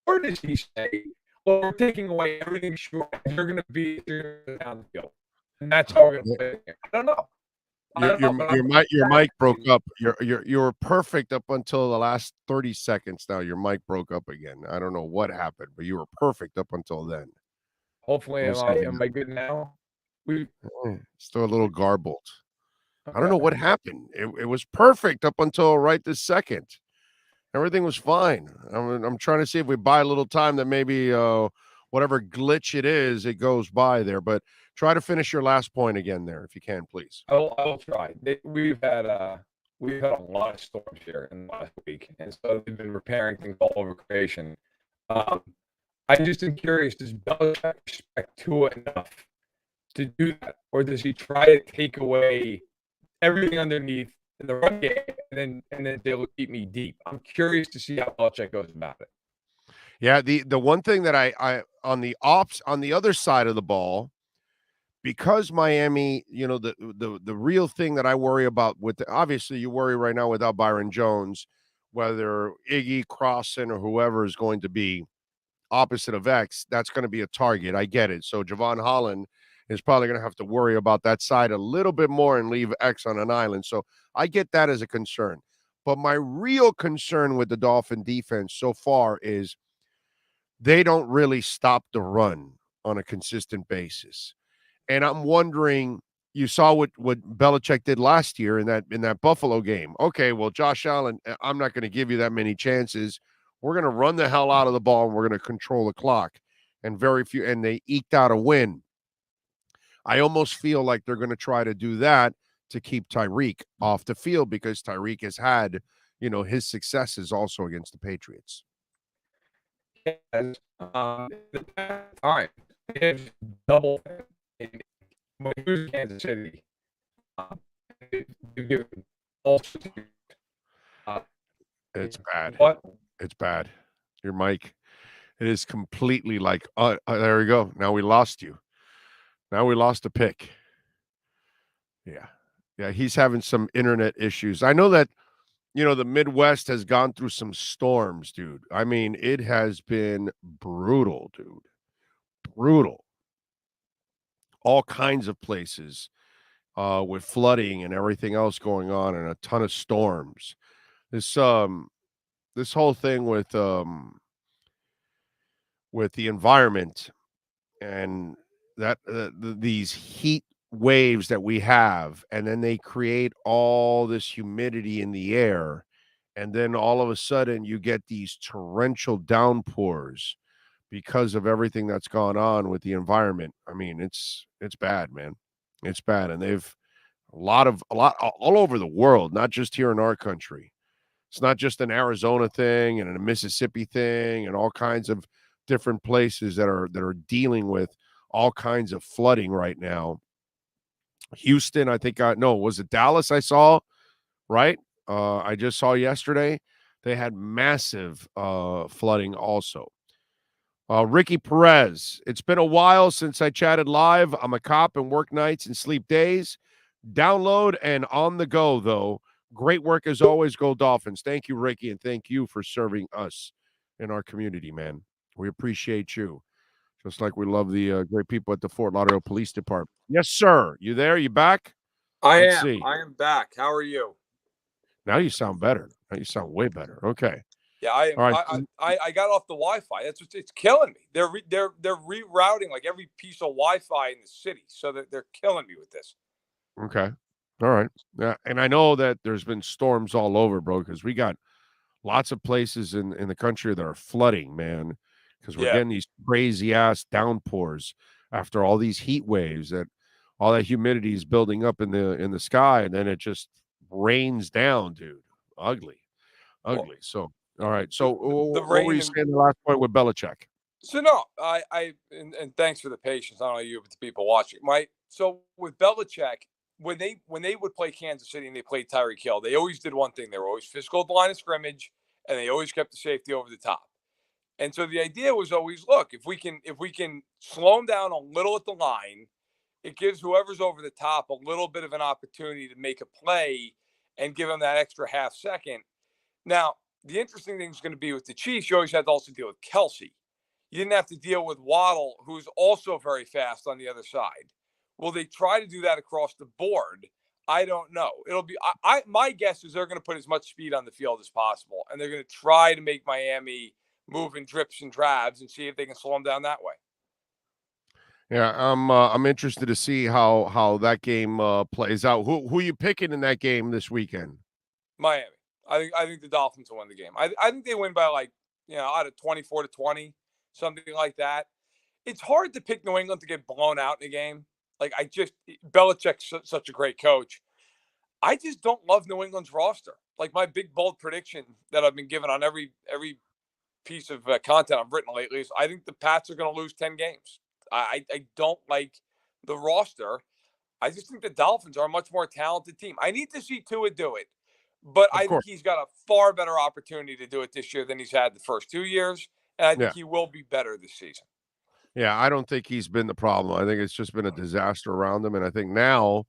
Or does he say, well, we're taking away everything short, and you're going to be down the field? And that's how we're going to play it. I don't know. Your mic broke up. You were perfect up until the last 30 seconds. Now your mic broke up again. I don't know what happened, but you were perfect up until then. Hopefully, am I good now? Still a little garbled. Okay. I don't know what happened. It was perfect up until right this second. Everything was fine. I'm trying to see if we buy a little time that maybe whatever glitch it is, it goes by there. But try to finish your last point again there, if you can, please. I'll try. We've had a lot of storms here in the last week, and so they've been repairing things all over creation. I just am curious: does Belichick respect Tua enough to do that, or does he try to take away everything underneath in the run game, and then they'll keep me deep? I'm curious to see how Belichick goes about it. Yeah, the one thing that I on the other side of the ball, because Miami, the real thing that I worry about obviously you worry right now without Byron Jones, whether Iggy, Crossan, or whoever is going to be opposite of X, that's going to be a target. I get it. So Javon Holland is probably going to have to worry about that side a little bit more and leave X on an island. So I get that as a concern. But my real concern with the Dolphin defense so far is they don't really stop the run on a consistent basis. And I'm wondering, you saw what Belichick did last year in that Buffalo game. Okay, well, Josh Allen, I'm not going to give you that many chances. We're going to run the hell out of the ball, and we're going to control the clock. And they eked out a win. I almost feel like they're going to try to do that to keep Tyreek off the field, because Tyreek has had, his successes also against the Patriots. Yes, all right. Double when he was in Kansas City. It's bad. What? It's bad. Your mic, it is completely like, there we go. Now we lost you. Now we lost a pick. Yeah, he's having some internet issues. I know that, the Midwest has gone through some storms, dude. I mean, it has been brutal, dude. Brutal. All kinds of places with flooding and everything else going on, and a ton of storms. This whole thing with the environment and that these heat waves that we have, and then they create all this humidity in the air, and then all of a sudden you get these torrential downpours because of everything that's gone on with the environment. I mean, it's bad, man. It's bad. And they've a lot all over the world, not just here in our country. It's not just an Arizona thing and a Mississippi thing, and all kinds of different places that are dealing with all kinds of flooding right now. Houston, I think, was it Dallas I saw, right? I just saw yesterday. They had massive flooding also. Ricky Perez, it's been a while since I chatted live. I'm a cop and work nights and sleep days. Download and on the go, though. Great work as always. Go Dolphins. Thank you, Ricky, and thank you for serving us in our community, man. We appreciate you. Just like we love the great people at the Fort Lauderdale Police Department. Yes, sir. You there? You back? I am back. How are you? Now you sound better. Now you sound way better. Okay. Yeah, I am. All right. I got off the Wi-Fi. It's killing me. They're rerouting like every piece of Wi-Fi in the city, so that they're killing me with this. Okay. All right. Yeah, and I know that there's been storms all over, bro, because we got lots of places in the country that are flooding, man, because we're getting these crazy ass downpours after all these heat waves that all that humidity is building up in the sky, and then it just rains down, dude. Ugly. So, all right. So, The what were rain you and saying the last point with Belichick? so no, and thanks for the patience. Not only you, but the people watching. So with Belichick, when they would play Kansas City and they played Tyreek Hill, they always did one thing. They were always physical at the line of scrimmage, and they always kept the safety over the top. And so the idea was always, look, if we can slow them down a little at the line, it gives whoever's over the top a little bit of an opportunity to make a play and give them that extra half second. Now, the interesting thing is going to be with the Chiefs, you always had to also deal with Kelsey. You didn't have to deal with Waddle, who's also very fast on the other side. Will they try to do that across the board? I don't know. It'll be my guess is they're going to put as much speed on the field as possible, and they're going to try to make Miami move in drips and drabs and see if they can slow them down that way. Yeah, I'm interested to see how that game plays out. Who you picking in that game this weekend? Miami. I think the Dolphins will win the game. I think they win by out of 24-20, something like that. It's hard to pick New England to get blown out in a game. Belichick's such a great coach. I just don't love New England's roster. Like my big bold prediction that I've been given on every piece of content I've written lately is I think the Pats are going to lose 10 games. I don't like the roster. I just think the Dolphins are a much more talented team. I need to see Tua do it, but I think he's got a far better opportunity to do it this year than he's had the first 2 years, and I think he will be better this season. Yeah, I don't think he's been the problem. I think it's just been a disaster around him, and I think now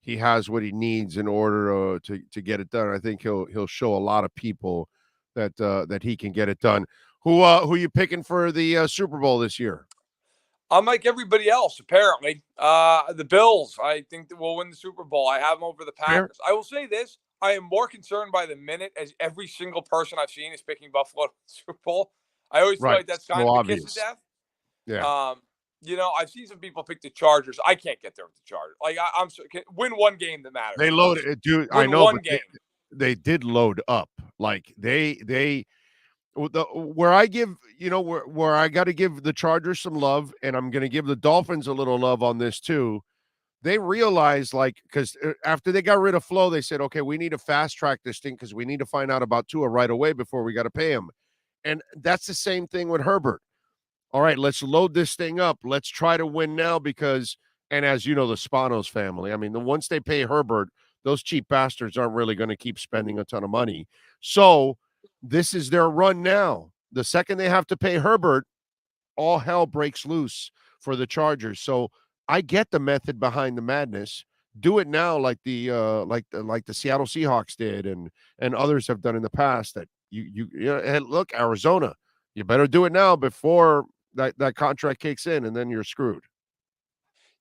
he has what he needs in order to get it done. I think he'll show a lot of people that he can get it done. Who you picking for the Super Bowl this year? I'm like everybody else, apparently. The Bills, I think that will win the Super Bowl. I have them over the Packers. I will say this. I am more concerned by the minute as every single person I've seen is picking Buffalo to the Super Bowl. I always feel like that's kind of a kiss of death. Yeah. I've seen some people pick the Chargers. I can't get there with the Chargers. I'm win one game that matters. They loaded it, dude. I know, one game. They did load up. Like where I give, where I got to give the Chargers some love, and I'm going to give the Dolphins a little love on this too. They realized, because after they got rid of Flo, they said, okay, we need to fast track this thing because we need to find out about Tua right away before we got to pay him. And that's the same thing with Herbert. All right, let's load this thing up. Let's try to win now because, and as you know, the Spanos family, I mean, once they pay Herbert, those cheap bastards aren't really going to keep spending a ton of money. So this is their run now. The second they have to pay Herbert, all hell breaks loose for the Chargers. So I get the method behind the madness. Do it now, like the Seattle Seahawks did, and others have done in the past. That hey, look, Arizona, you better do it now before that contract kicks in, and then you're screwed.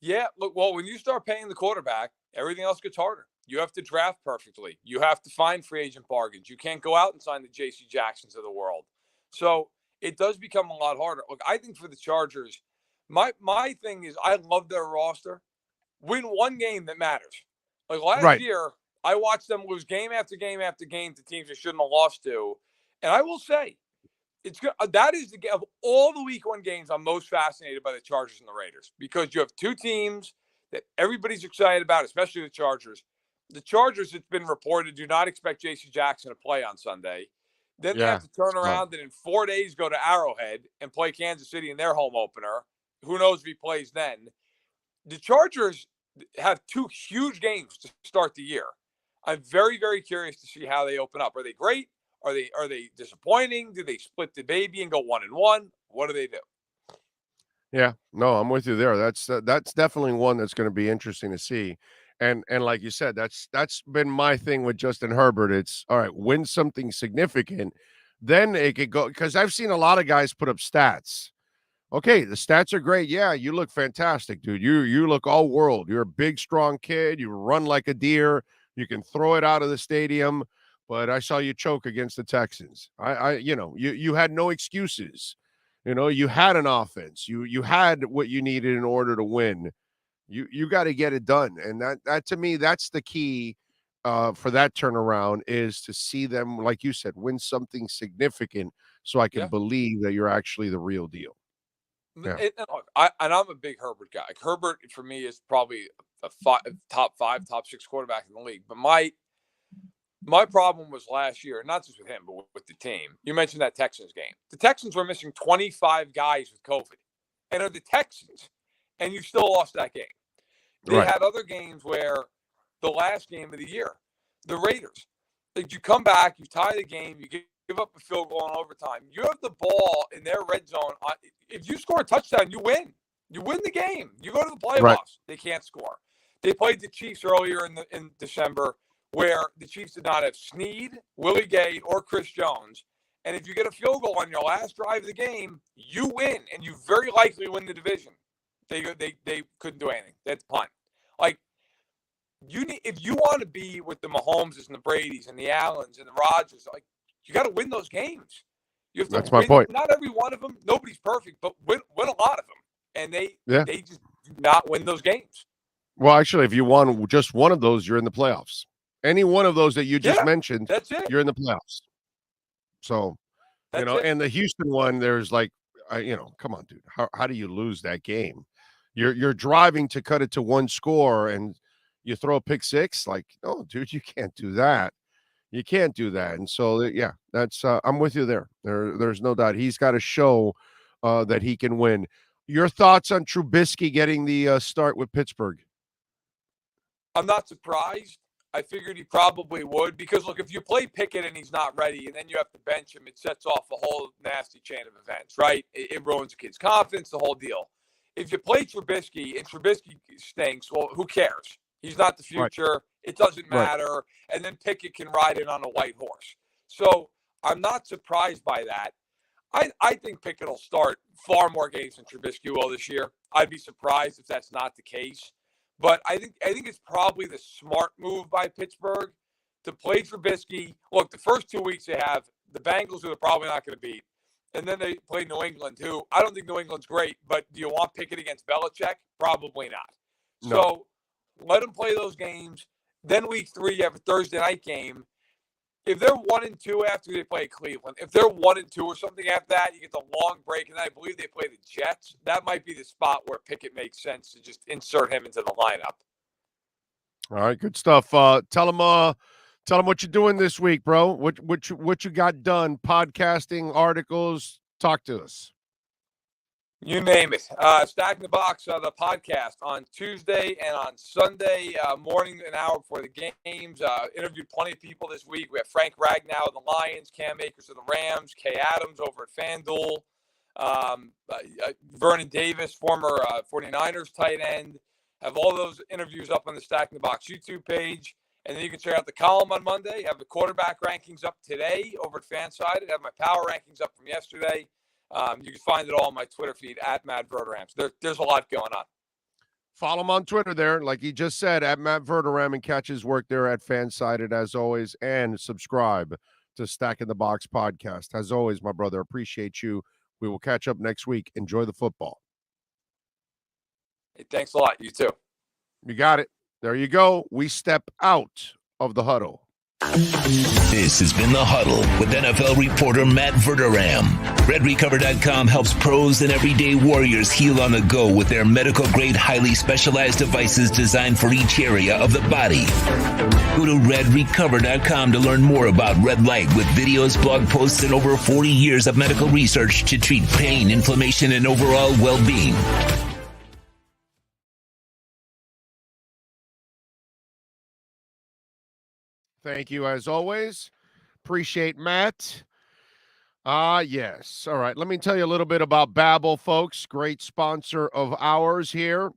Yeah, look, well, when you start paying the quarterback, everything else gets harder. You have to draft perfectly. You have to find free agent bargains. You can't go out and sign the J.C. Jacksons of the world. So it does become a lot harder. Look, I think for the Chargers, my thing is I love their roster. Win one game that matters. Like last year, I watched them lose game after game after game to teams they shouldn't have lost to. And I will say, it's good. That is the game of all the week one games. I'm most fascinated by the Chargers and the Raiders because you have two teams that everybody's excited about, especially the Chargers. The Chargers, it's been reported, do not expect J.C. Jackson to play on Sunday. Then they have to turn around and in 4 days go to Arrowhead and play Kansas City in their home opener. Who knows if he plays then? The Chargers have two huge games to start the year. I'm very, very curious to see how they open up. Are they great? Are they disappointing? Do they split the baby and go 1-1? What do they do? Yeah, no, I'm with you there. That's definitely one that's going to be interesting to see. And like you said, that's been my thing with Justin Herbert. It's all right, win something significant, then it could go, because I've seen a lot of guys put up stats. Okay, the stats are great. Yeah, you look fantastic, dude. You look all world. You're a big, strong kid. You run like a deer. You can throw it out of the stadium. But I saw you choke against the Texans. You had no excuses. You had an offense. You had what you needed in order to win. You got to get it done. And that to me, that's the key for that turnaround, is to see them, like you said, win something significant so I can believe that you're actually the real deal. Yeah. And I'm a big Herbert guy. Herbert, for me, is probably a top 5, top 6 quarterback in the league. But my problem was last year, not just with him, but with the team. You mentioned that Texans game. The Texans were missing 25 guys with COVID. And are the Texans, and you still lost that game. They had other games where the last game of the year, the Raiders, like, you come back, you tie the game, you give up a field goal in overtime. You have the ball in their red zone. If you score a touchdown, you win. You win the game. You go to the playoffs. Right. They can't score. They played the Chiefs earlier in December, where the Chiefs did not have Snead, Willie Gay, or Chris Jones. And if you get a field goal on your last drive of the game, you win, and you very likely win the division. They couldn't do anything. That's punt. Like, if you want to be with the Mahomes and the Bradys and the Allens and the Rodgers, like, you got to win those games. You have to That's win, my point. Not every one of them. Nobody's perfect, but win a lot of them. And they just do not win those games. Well, actually, if you won just one of those, you're in the playoffs. Any one of those that you just mentioned, that's it. You're in the playoffs. So, and the Houston one, there's like, come on, dude. How do you lose that game? You're driving to cut it to one score and you throw a pick six. Like, no, dude, you can't do that. You can't do that. And so, that's I'm with you there. There's no doubt. He's got to show that he can win. Your thoughts on Trubisky getting the start with Pittsburgh? I'm not surprised. I figured he probably would, because, look, if you play Pickett and he's not ready and then you have to bench him, it sets off a whole nasty chain of events, right? It ruins a kid's confidence, the whole deal. If you play Trubisky and Trubisky stinks, well, who cares? He's not the future. Right. It doesn't matter. Right. And then Pickett can ride in on a white horse. So I'm not surprised by that. I think Pickett will start far more games than Trubisky will this year. I'd be surprised if that's not the case. But I think it's probably the smart move by Pittsburgh to play Trubisky. Look, the first 2 weeks they have, the Bengals, who they're probably not going to beat. And then they play New England, who I don't think New England's great. But do you want Pickett against Belichick? Probably not. No. So let them play those games. Then week 3, you have a Thursday night game. If they're 1-2 after they play Cleveland, if they're 1-2 or something after that, you get the long break, and then I believe they play the Jets. That might be the spot where Pickett makes sense to just insert him into the lineup. All right, good stuff. Tell them what you're doing this week, bro. What you got done? Podcasting, articles. Talk to us. You name it. Stacking the Box, the podcast on Tuesday and on Sunday morning, an hour before the games. Interviewed plenty of people this week. We have Frank Ragnow of the Lions, Cam Akers of the Rams, Kay Adams over at FanDuel, Vernon Davis, former 49ers tight end. Have all those interviews up on the Stacking the Box YouTube page. And then you can check out the column on Monday. Have the quarterback rankings up today over at Fansided. Have my power rankings up from yesterday. You can find it all on my Twitter feed at Matt Verderame. There's a lot going on. Follow him on Twitter there, like he just said, at Matt Verderame, and catch his work there at Fansided as always. And subscribe to Stacking the Box podcast. As always, my brother, appreciate you. We will catch up next week. Enjoy the football. Hey, thanks a lot. You too. You got it. There you go. We step out of the huddle. This has been The Huddle with NFL reporter Matt Verderame. RedRecover.com helps pros and everyday warriors heal on the go with their medical-grade, highly specialized devices designed for each area of the body. Go to RedRecover.com to learn more about red light with videos, blog posts, and over 40 years of medical research to treat pain, inflammation, and overall well-being. Thank you, as always. Appreciate Matt. Yes. All right. Let me tell you a little bit about Babbel, folks. Great sponsor of ours here.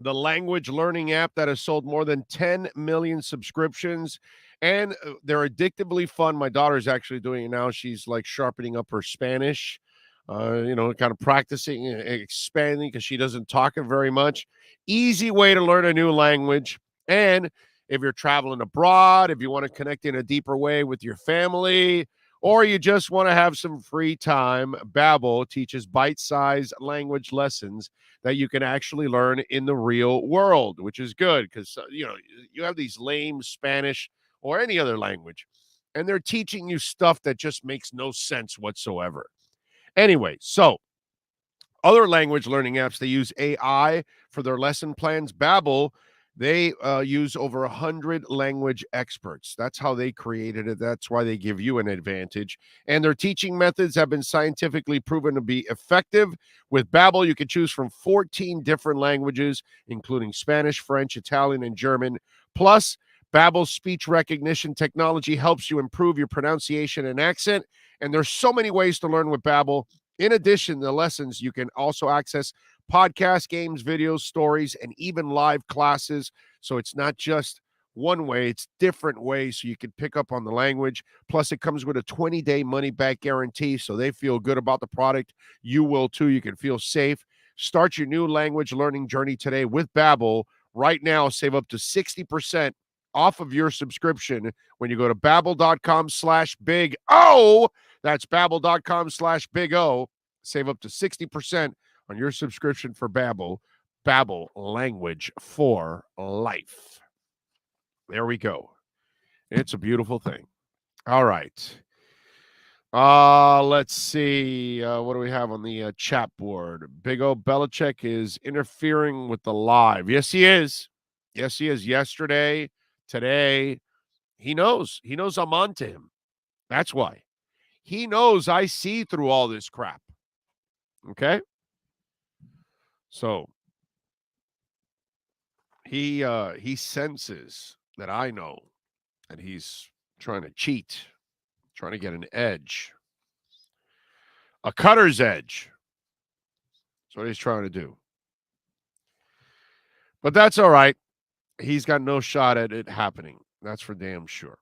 The language learning app that has sold more than 10 million subscriptions. And they're addictively fun. My daughter's actually doing it now. She's like sharpening up her Spanish, kind of practicing and expanding because she doesn't talk it very much. Easy way to learn a new language. And if you're traveling abroad, if you want to connect in a deeper way with your family, or you just want to have some free time, Babbel teaches bite-sized language lessons that you can actually learn in the real world, which is good because, you have these lame Spanish or any other language, and they're teaching you stuff that just makes no sense whatsoever. Anyway, so other language learning apps, they use AI for their lesson plans. Babbel, they use over 100 language experts. That's how they created it. That's why they give you an advantage. And their teaching methods have been scientifically proven to be effective. With Babbel, you can choose from 14 different languages, including Spanish, French, Italian, and German. Plus, Babbel's speech recognition technology helps you improve your pronunciation and accent. And there's so many ways to learn with Babbel. In addition to the lessons, you can also access podcasts, games, videos, stories, and even live classes. So it's not just one way, it's different ways so you can pick up on the language. Plus, it comes with a 20-day money-back guarantee, so they feel good about the product. You will too. You can feel safe. Start your new language learning journey today with Babbel. Right now, save up to 60% off of your subscription when you go to babbel.com/big O. That's babbel.com/big O. Save up to 60% on your subscription for Babbel. Babbel, language for life. There we go. It's a beautiful thing. All right. Let's see. What do we have on the chat board? Big O Belichick is interfering with the live. Yes, he is. Yes, he is. Yesterday, today, he knows. He knows I'm on to him. That's why. He knows I see through all this crap. Okay? So he senses that I know that he's trying to cheat, trying to get an edge. A cutter's edge. That's what he's trying to do. But that's all right. He's got no shot at it happening. That's for damn sure.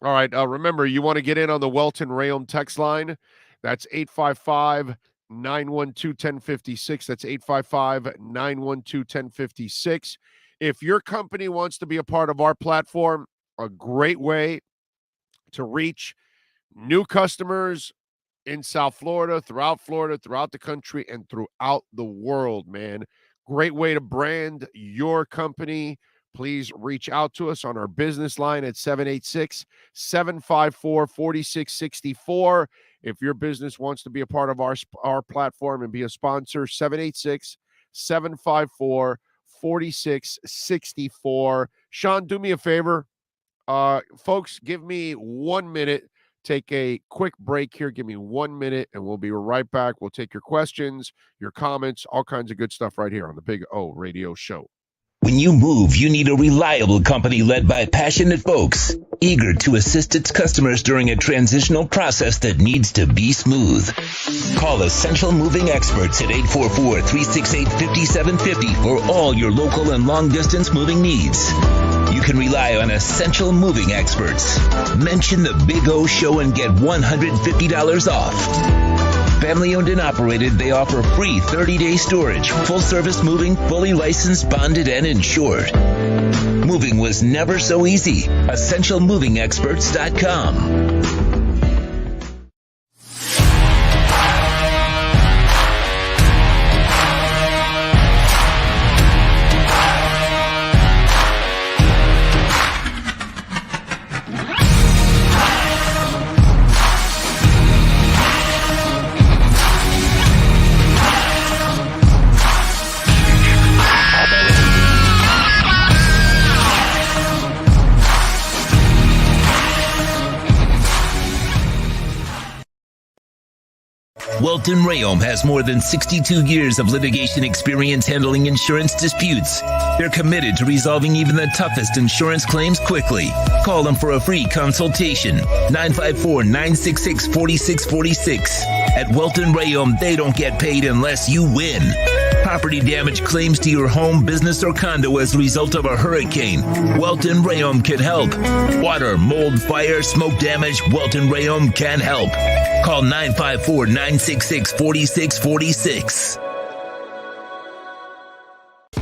All right. Remember, you want to get in on the Welton Rayom text line. That's 855-912-1056. That's 855-912-1056. If your company wants to be a part of our platform, a great way to reach new customers in South Florida, throughout the country, and throughout the world, man. Great way to brand your company. Please reach out to us on our business line at 786-754-4664. If your business wants to be a part of our platform and be a sponsor, 786-754-4664. Sean, do me a favor. Folks, give me 1 minute. Take a quick break here. Give me 1 minute, and we'll be right back. We'll take your questions, your comments, all kinds of good stuff right here on the Big O Radio Show. When you move, you need a reliable company led by passionate folks, eager to assist its customers during a transitional process that needs to be smooth. Call Essential Moving Experts at 844-368-5750 for all your local and long-distance moving needs. You can rely on Essential Moving Experts. Mention the Big O Show and get $150 off. Family owned and operated, they offer free 30-day storage, full-service moving, fully licensed, bonded, and insured. Moving was never so easy. EssentialMovingExperts.com. Welton Rayom has more than 62 years of litigation experience handling insurance disputes. They're committed to resolving even the toughest insurance claims quickly. Call them for a free consultation. 954-966-4646. At Welton Rayom, they don't get paid unless you win. Property damage claims to your home, business, or condo as a result of a hurricane. Welton Rayom can help. Water, mold, fire, smoke damage, Welton Rayom can help. Call 954-966-4646.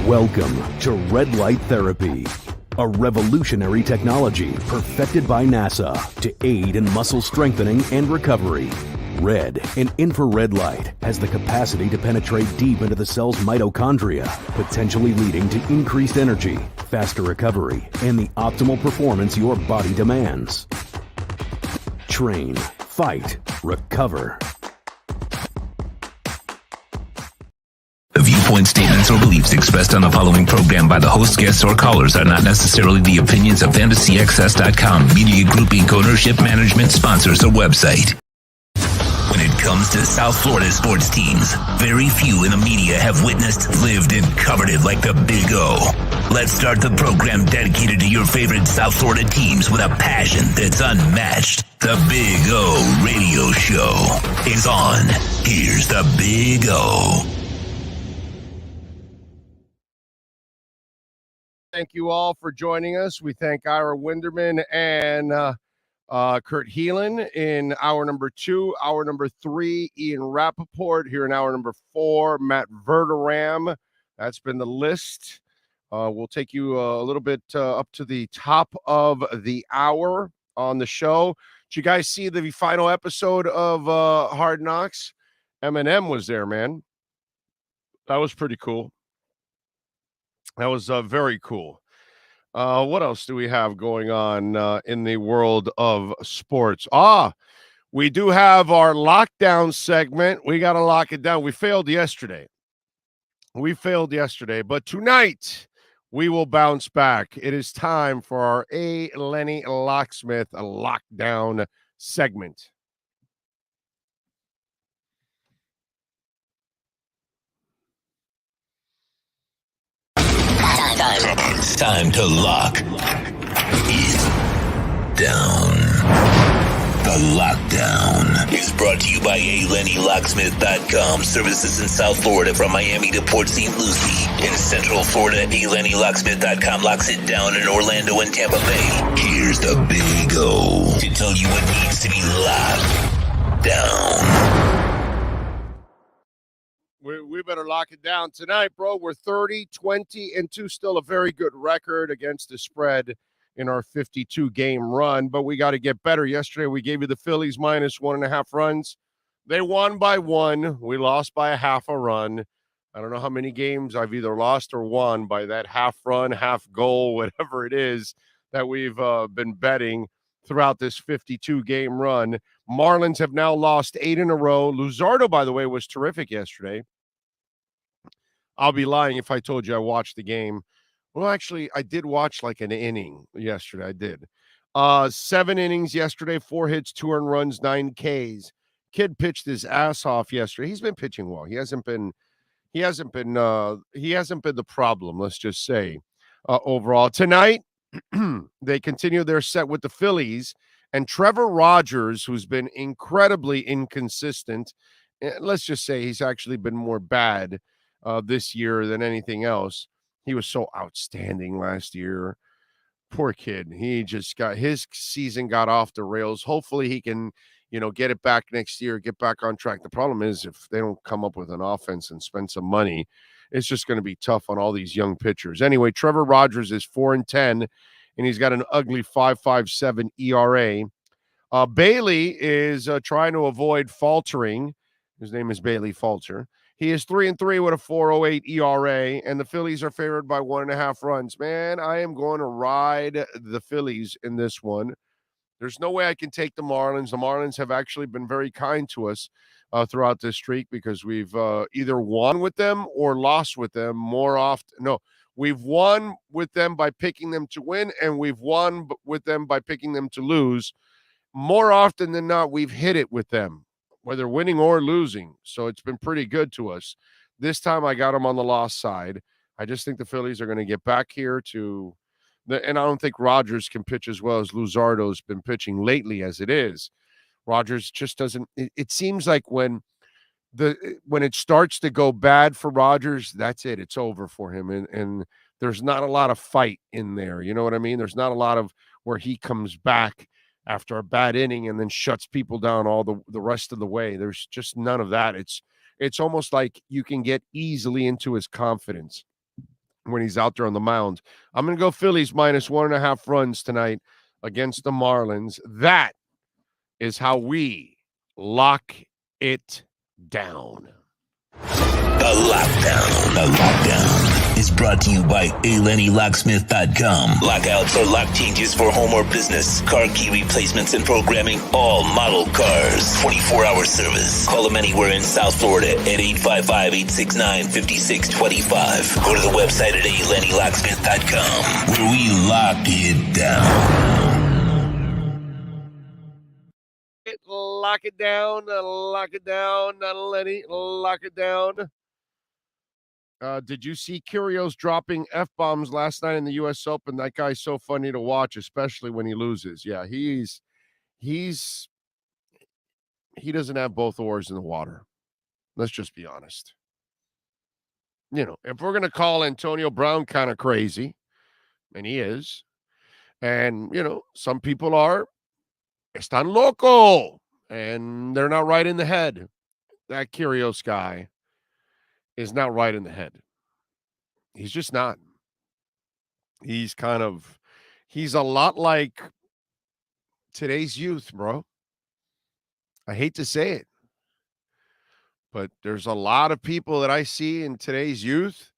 Welcome to Red Light Therapy, a revolutionary technology perfected by NASA to aid in muscle strengthening and recovery. Red, an infrared light, has the capacity to penetrate deep into the cell's mitochondria, potentially leading to increased energy, faster recovery, and the optimal performance your body demands. Train, fight, recover. The viewpoint, statements, or beliefs expressed on the following program by the host, guests, or callers are not necessarily the opinions of FantasyXS.com, Media Group Inc. ownership, management, sponsors, or website. When it comes to South Florida sports teams, very few in the media have witnessed, lived, and covered it like the Big O. Let's start the program dedicated to your favorite South Florida teams with a passion that's unmatched. The Big O Radio Show is on. Here's the Big O. Thank you all for joining us. We thank Ira Winderman and Kurt Heelan in hour number 2. Hour number 3, Ian Rapoport. Here in hour number 4, Matt Verderame. That's been the list. We'll take you a little bit up to the top of the hour on the show. Did you guys see the final episode of Hard Knocks? Eminem was there, man. That was pretty cool. That was very cool. What else do we have going on in the world of sports? We do have our lockdown segment. We got to lock it down. We failed yesterday. But tonight we will bounce back. It is time for our A. Lenny Locksmith lockdown segment. Time to lock it down. The Lockdown is brought to you by ALennyLocksmith.com. Services in South Florida from Miami to Port St. Lucie. In Central Florida, ALennyLocksmith.com locks it down in Orlando and Tampa Bay. Here's the Big O to tell you what needs to be locked down. We better lock it down tonight, bro. We're 30-20-2, still a very good record against the spread in our 52-game run, but we got to get better. Yesterday, we gave you the Phillies minus 1.5 runs. They won by 1. We lost by a half a run. I don't know how many games I've either lost or won by that half run, half goal, whatever it is that we've been betting throughout this 52-game run. Marlins have now lost 8 in a row. Luzardo, by the way, was terrific yesterday. I'll be lying if I told you I watched the game. Well, actually, I did watch like an inning yesterday. I did. 7 innings yesterday, 4 hits, 2 earned runs, 9 Ks. Kid pitched his ass off yesterday. He's been pitching well. He hasn't been the problem, let's just say, overall. Tonight, they continue their set with the Phillies, and Trevor Rogers, who's been incredibly inconsistent, let's just say he's actually been more bad this year than anything else. He was so outstanding last year. Poor kid. He just his season got off the rails. Hopefully he can, get it back next year, get back on track. The problem is if they don't come up with an offense and spend some money, it's just going to be tough on all these young pitchers. Anyway, Trevor Rogers is 4-10, and he's got an ugly 5.57 ERA. Bailey is trying to avoid faltering. His name is Bailey Falter. He is 3-3 with a 4.08 ERA, and the Phillies are favored by 1.5 runs. Man, I am going to ride the Phillies in this one. There's no way I can take the Marlins. The Marlins have actually been very kind to us throughout this streak because we've either won with them or lost with them more often. No, we've won with them by picking them to win, and we've won with them by picking them to lose. More often than not, we've hit it with them, whether winning or losing. So it's been pretty good to us. This time I got them on the loss side. I just think the Phillies are going to get back here to and I don't think Rogers can pitch as well as Luzardo's been pitching lately as it is. Rogers just doesn't. It seems like when it starts to go bad for Rogers, that's it. It's over for him. And there's not a lot of fight in there. You know what I mean? There's not a lot of where he comes back after a bad inning and then shuts people down all the rest of the way. There's just none of that. It's almost like you can get easily into his confidence. when he's out there on the mound. I'm going to go Phillies minus 1.5 runs tonight against the Marlins. That is how we lock it down. The Lockdown is brought to you by ALennyLocksmith.com. Lockouts or lock changes for home or business. Car key replacements and programming. All model cars. 24-hour service. Call them anywhere in South Florida at 855-869-5625. Go to the website at ALennyLocksmith.com where we lock it down. Lock it down, Lenny, lock it down. Did you see Kyrgios dropping F-bombs last night in the U.S. Open? That guy's so funny to watch, especially when he loses. Yeah, he doesn't have both oars in the water. Let's just be honest. You know, if we're going to call Antonio Brown kind of crazy, and he is, and, you know, some people are, están loco, and they're not right in the head. That Kyrgios guy is not right in the head. He's just not. He's a lot like today's youth, bro. I hate to say it, but there's a lot of people that I see in today's youth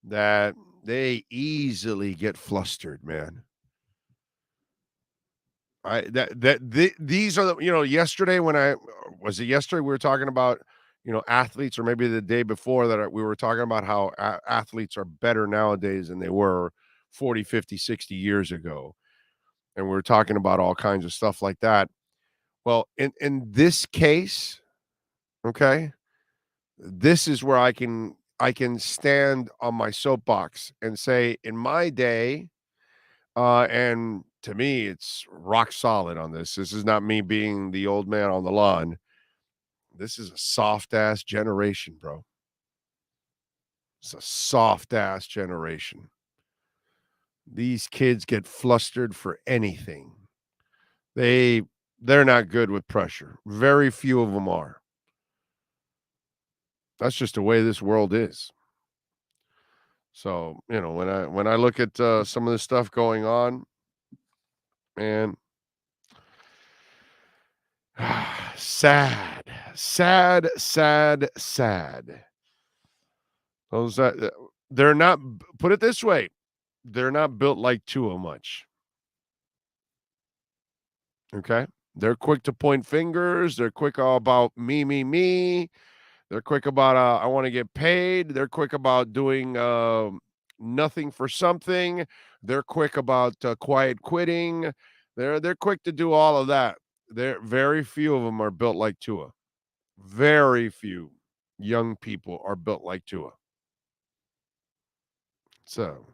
that they easily get flustered, man. These are the, you know, yesterday we were talking about, you know, athletes, or maybe the day before that we were talking about how athletes are better nowadays than they were 40, 50, 60 years ago. And we were talking about all kinds of stuff like that. Well, in this case, okay, this is where I can stand on my soapbox and say, in my day, and to me, it's rock solid on this. This is not me being the old man on the lawn. This is a soft-ass generation, bro. It's a soft-ass generation. These kids get flustered for anything. They're not good with pressure. Very few of them are. That's just the way this world is. So, you know, when I look at some of the stuff going on, man, sad. Those they're not, put it this way, they're not built like Tua much. Okay? They're quick to point fingers. They're quick about me. They're quick about I want to get paid. They're quick about doing nothing for something. They're quick about quiet quitting. They're quick to do all of that. Very few of them are built like Tua. Very few young people are built like Tua. So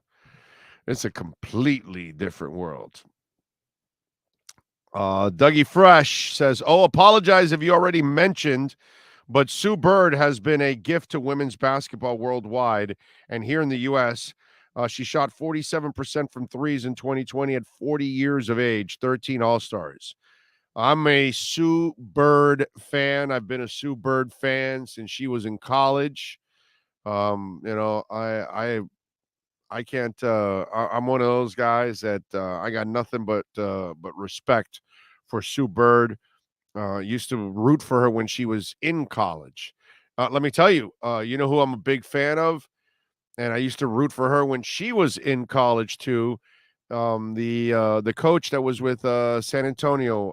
it's a completely different world. Dougie Fresh says, apologize if you already mentioned, but Sue Bird has been a gift to women's basketball worldwide. And here in the U.S., she shot 47% from threes in 2020 at 40 years of age, 13 All-Stars. I'm a Sue Bird fan. I've been a Sue Bird fan since she was in college. You know, I can't. I'm one of those guys that I got nothing but respect for Sue Bird. Used to root for her when she was in college. Let me tell you, you know who I'm a big fan of, and I used to root for her when she was in college too. The coach that was with San Antonio.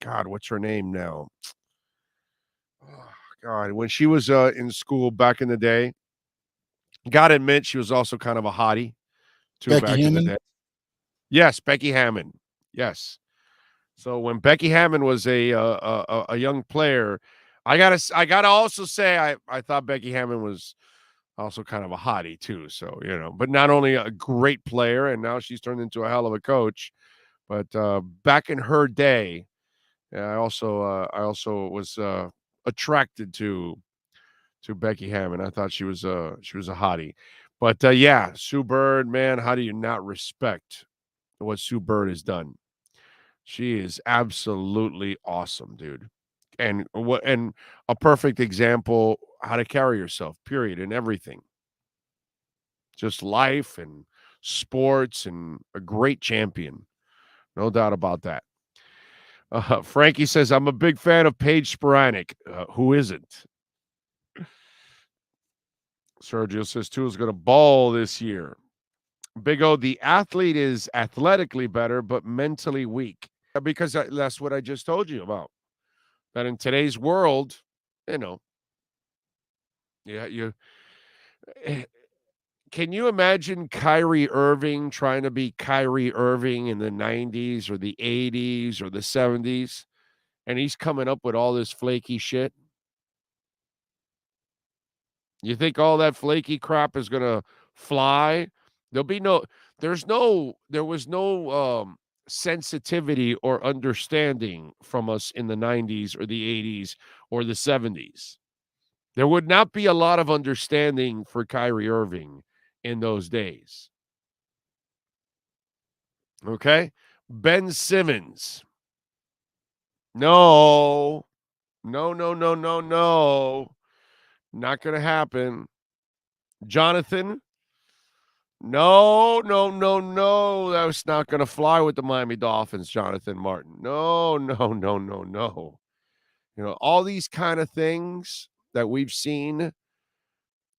God, what's her name now? Oh, God, when she was in school back in the day. Gotta admit, she was also kind of a hottie too back in the day. Yes, Becky Hammon. Yes. So when Becky Hammon was a young player, I gotta also say I thought Becky Hammon was also kind of a hottie too. So, you know, but not only a great player, and now she's turned into a hell of a coach, but back in her day, I also was attracted to Becky Hammon. I thought she was a hottie. But yeah, Sue Bird, man, how do you not respect what Sue Bird has done? She is absolutely awesome, dude. And a perfect example how to carry yourself, period, in everything. just life and sports, and a great champion. No doubt about that. Frankie says, I'm a big fan of Paige Sporanic. Who isn't? Sergio says, Tua's going to ball this year. Big O, the athlete is athletically better, but mentally weak. Because that's what I just told you about. That in today's world, can you imagine Kyrie Irving trying to be Kyrie Irving in the 90s or the 80s or the 70s? And he's coming up with all this flaky shit. You think all that flaky crap is going to fly? There was no sensitivity or understanding from us in the 90s or the 80s or the 70s. There would not be a lot of understanding for Kyrie Irving in those days. Okay? Ben Simmons. No. Not going to happen. Jonathan. No. That was not going to fly with the Miami Dolphins, Jonathan Martin. No. All these kind of things that we've seen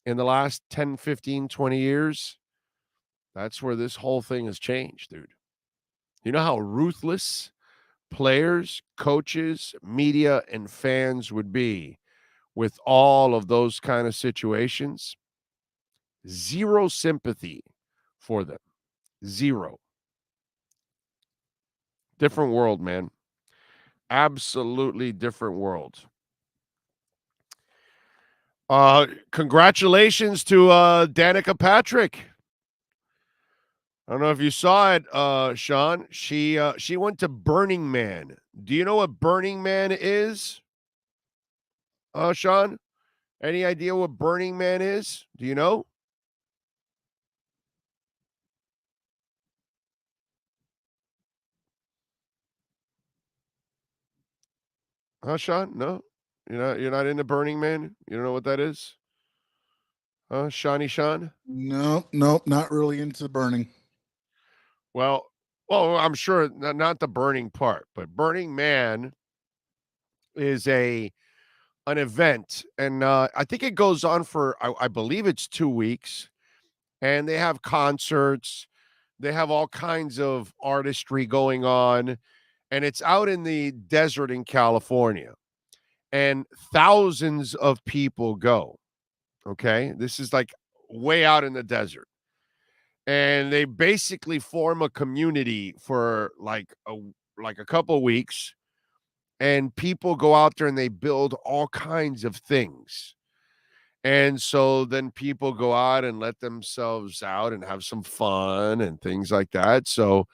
in the last 10, 15, 20 years, that's where this whole thing has changed, dude. You know how ruthless players, coaches, media, and fans would be with all of those kind of situations? Zero sympathy for them. Zero. Different world, man. Absolutely different world. Congratulations to Danica Patrick. I don't know if you saw it, Sean. She went to Burning Man. Do you know what Burning Man is? Sean? Any idea what Burning Man is? Do you know? Sean? No? You're not into Burning Man? You don't know what that is? Sean? Nope, not really into burning. Well, I'm sure not the burning part, but Burning Man is an event, and I think it goes on for, I believe it's 2 weeks, and they have concerts, they have all kinds of artistry going on, and it's out in the desert in California, and thousands of people go. Okay, this is like way out in the desert. And they basically form a community for like a couple of weeks, and people go out there and they build all kinds of things. And so then people go out and let themselves out and have some fun and things like that. So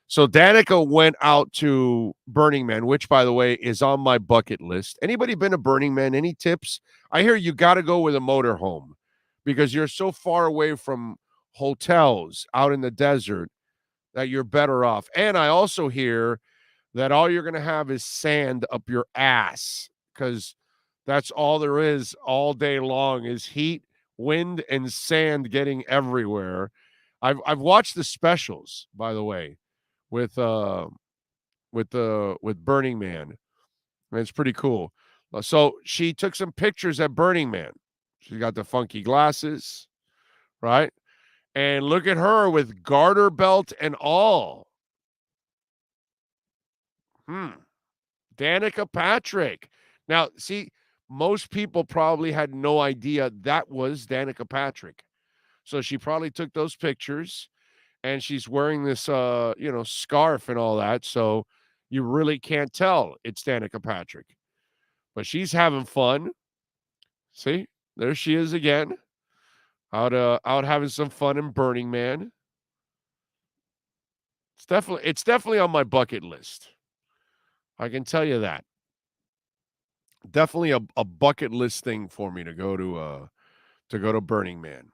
Danica went out to Burning Man, which, by the way, is on my bucket list. Anybody been to Burning Man? Any tips? I hear you got to go with a motorhome because you're so far away from hotels out in the desert that you're better off. And I also hear that all you're going to have is sand up your ass because that's all there is all day long is heat, wind, and sand getting everywhere. I've watched the specials, by the way, with Burning Man. And it's pretty cool. So she took some pictures at Burning Man. She got the funky glasses, right? And look at her with garter belt and all. Danica Patrick. Now, see, most people probably had no idea that was Danica Patrick. So she probably took those pictures, and she's wearing this, scarf and all that. So you really can't tell it's Danica Patrick. But she's having fun. See, there she is again. Out having some fun in Burning Man. It's definitely on my bucket list. I can tell you that. Definitely a bucket list thing for me to go to Burning Man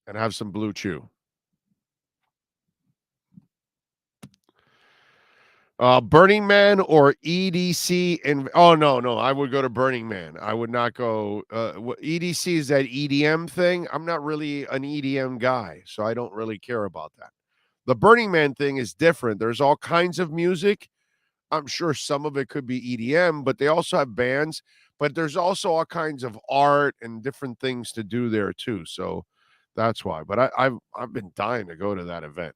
and have some Blue Chew. Burning Man or EDC? No, I would go to Burning Man. I would not go. EDC is that EDM thing. I'm not really an EDM guy, so I don't really care about that. The Burning Man thing is different. There's all kinds of music. I'm sure some of it could be EDM, but they also have bands. But there's also all kinds of art and different things to do there too. So that's why. But I've been dying to go to that event.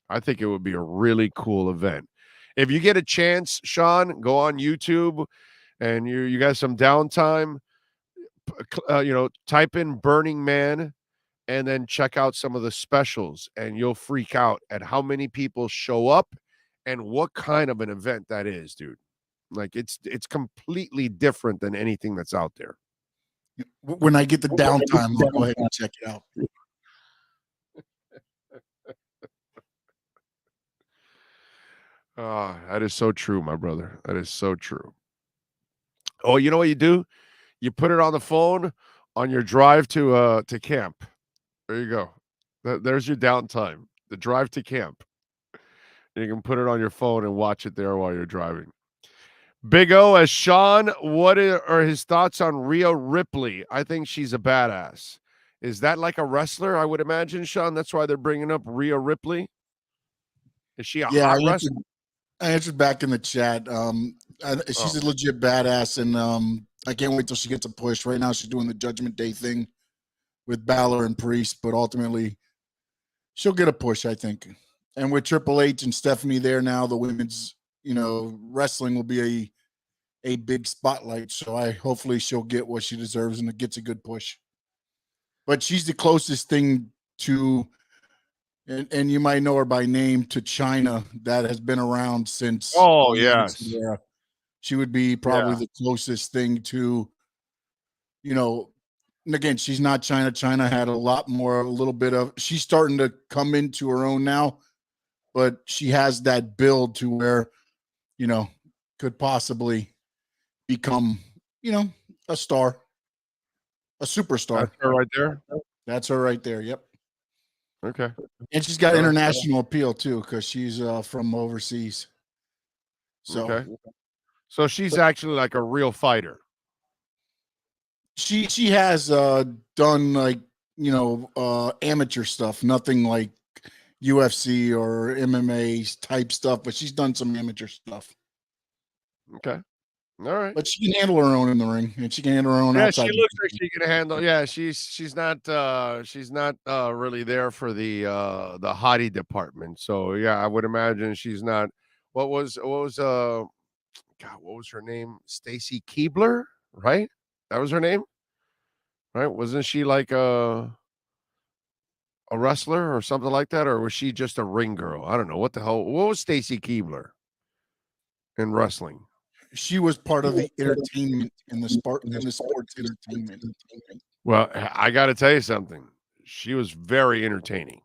I think it would be a really cool event. If you get a chance, Sean, go on YouTube and you got some downtime, type in Burning Man and then check out some of the specials, and you'll freak out at how many people show up and what kind of an event that is, dude. Like it's completely different than anything that's out there. When I get the downtime, I'll go ahead and check it out. That is so true, my brother. That is so true. Oh, you know what you do? You put it on the phone on your drive to camp. There you go. There's your downtime. The drive to camp. You can put it on your phone and watch it there while you're driving. Big O as Sean, what are his thoughts on Rhea Ripley? I think she's a badass. Is that like a wrestler? I would imagine, Sean. That's why they're bringing up Rhea Ripley. Is she a hot wrestler? I answered back in the chat. She's a legit badass, and I can't wait till she gets a push. Right now, she's doing the Judgment Day thing with Balor and Priest, but ultimately, she'll get a push, I think. And with Triple H and Stephanie there now, the women's, wrestling will be a big spotlight. So hopefully she'll get what she deserves and it gets a good push. But she's the closest thing to, and you might know her by name, to China that has been around since. Oh, yes. She would be probably the closest thing to, and again, she's not China. China had a little bit of, she's starting to come into her own now, but she has that build to where, could possibly become, a star, a superstar. That's her right there? That's her right there. Yep. Okay. And she's got international appeal too, because she's from overseas. So, so she's actually like a real fighter. She has done like amateur stuff, nothing like UFC or MMA type stuff, but she's done some amateur stuff. Okay. All right. But she can handle her own in the ring, and she can handle her own outside. She looks like she can handle. Yeah, she's not really there for the hottie department. So yeah, I would imagine she's not. What was her name? Stacy Keibler, right? That was her name, right? Wasn't she like a wrestler or something like that, or was she just a ring girl? I don't know what the hell. What was Stacy Keibler in wrestling? She was part of the entertainment in the sports entertainment. Well, I got to tell you something. She was very entertaining.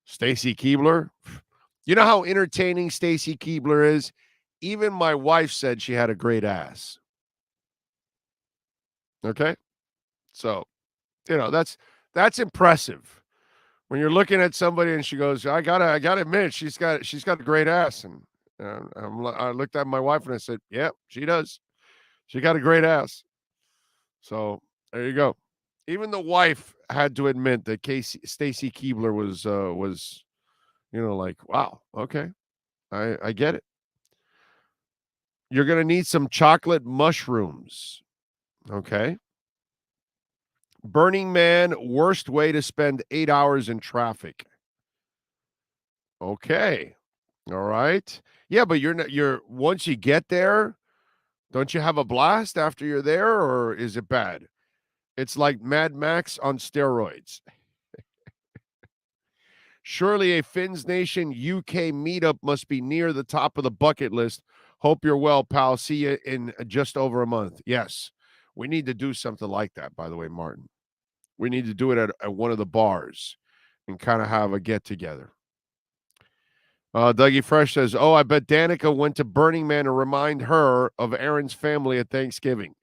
Stacy Keibler. You know how entertaining Stacy Keibler is? Even my wife said she had a great ass. Okay? So, that's impressive. When you're looking at somebody and she goes, I gotta admit, she's got a great ass. And I looked at my wife and I said, yeah, she does. She got a great ass. So there you go. Even the wife had to admit that Stacy Keibler was, like, wow, okay, I get it. You're gonna need some chocolate mushrooms, okay? Burning Man, worst way to spend 8 hours in traffic. Okay, all right. Yeah, but you're once you get there, don't you have a blast after you're there, or is it bad? It's like Mad Max on steroids. Surely a Fins Nation UK meetup must be near the top of the bucket list. Hope you're well, pal. See you in just over a month. Yes, we need to do something like that, by the way, Martin. We need to do it at one of the bars and kind of have a get-together. Dougie Fresh says, oh, I bet Danica went to Burning Man to remind her of Aaron's family at Thanksgiving.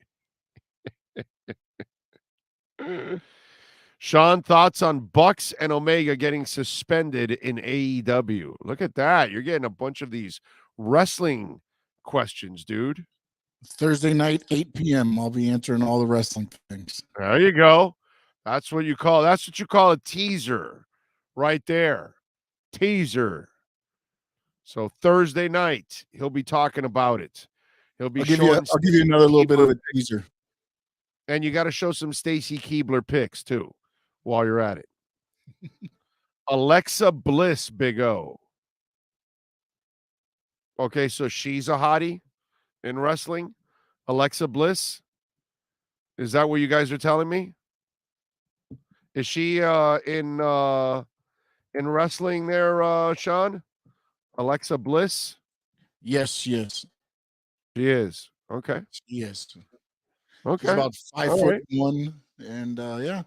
Sean, thoughts on Bucks and Omega getting suspended in AEW? Look at that. You're getting a bunch of these wrestling questions, dude. Thursday night, 8 p.m. I'll be answering all the wrestling things. There you go. That's what you call a teaser right there. Teaser. So Thursday night, he'll be talking about it. He'll be I'll give you another little bit of a teaser. And you got to show some Stacy Keibler pics too while you're at it. Alexa Bliss, Big O. Okay, so she's a hottie in wrestling. Alexa Bliss. Is that what you guys are telling me? Is she in wrestling there, Sean? Alexa Bliss? Yes, she is. She is. Okay. She is. Okay. She's about 5 All foot right. 1, and yeah.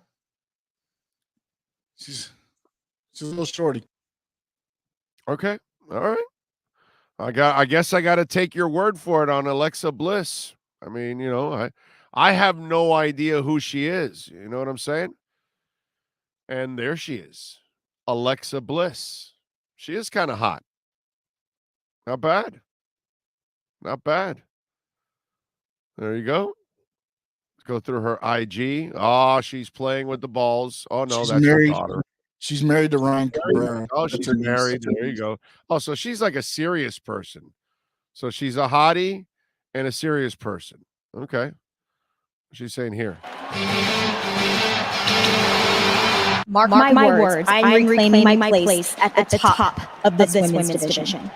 She's a little shorty. Okay. All right. I guess I got to take your word for it on Alexa Bliss. I mean, I have no idea who she is. You know what I'm saying? And there she is. Alexa Bliss. She is kind of hot. Not bad. Not bad. There you go. Let's go through her IG. Oh, she's playing with the balls. Oh, no, She's that's married. her daughter. She's married to Ryan Cabrera. Oh, she's married. There you go. Oh, so she's like a serious person. So she's a hottie and a serious person. Okay. What's she saying here? Mark my words, I'm reclaiming my place at the top of this women's division.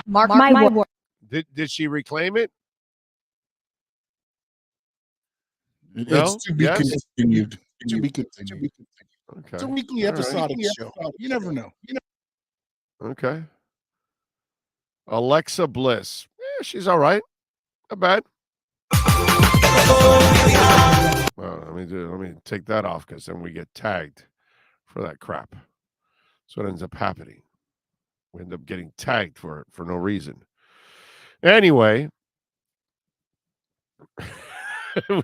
Mark my words. Did she reclaim it? It's to be continued. To be continued. Okay. It's a weekly episodic show. You never know. Okay. Alexa Bliss. Yeah, she's all right. Not bad. Well, let me take that off because then we get tagged for that crap. So what ends up happening. We end up getting tagged for no reason. Anyway, we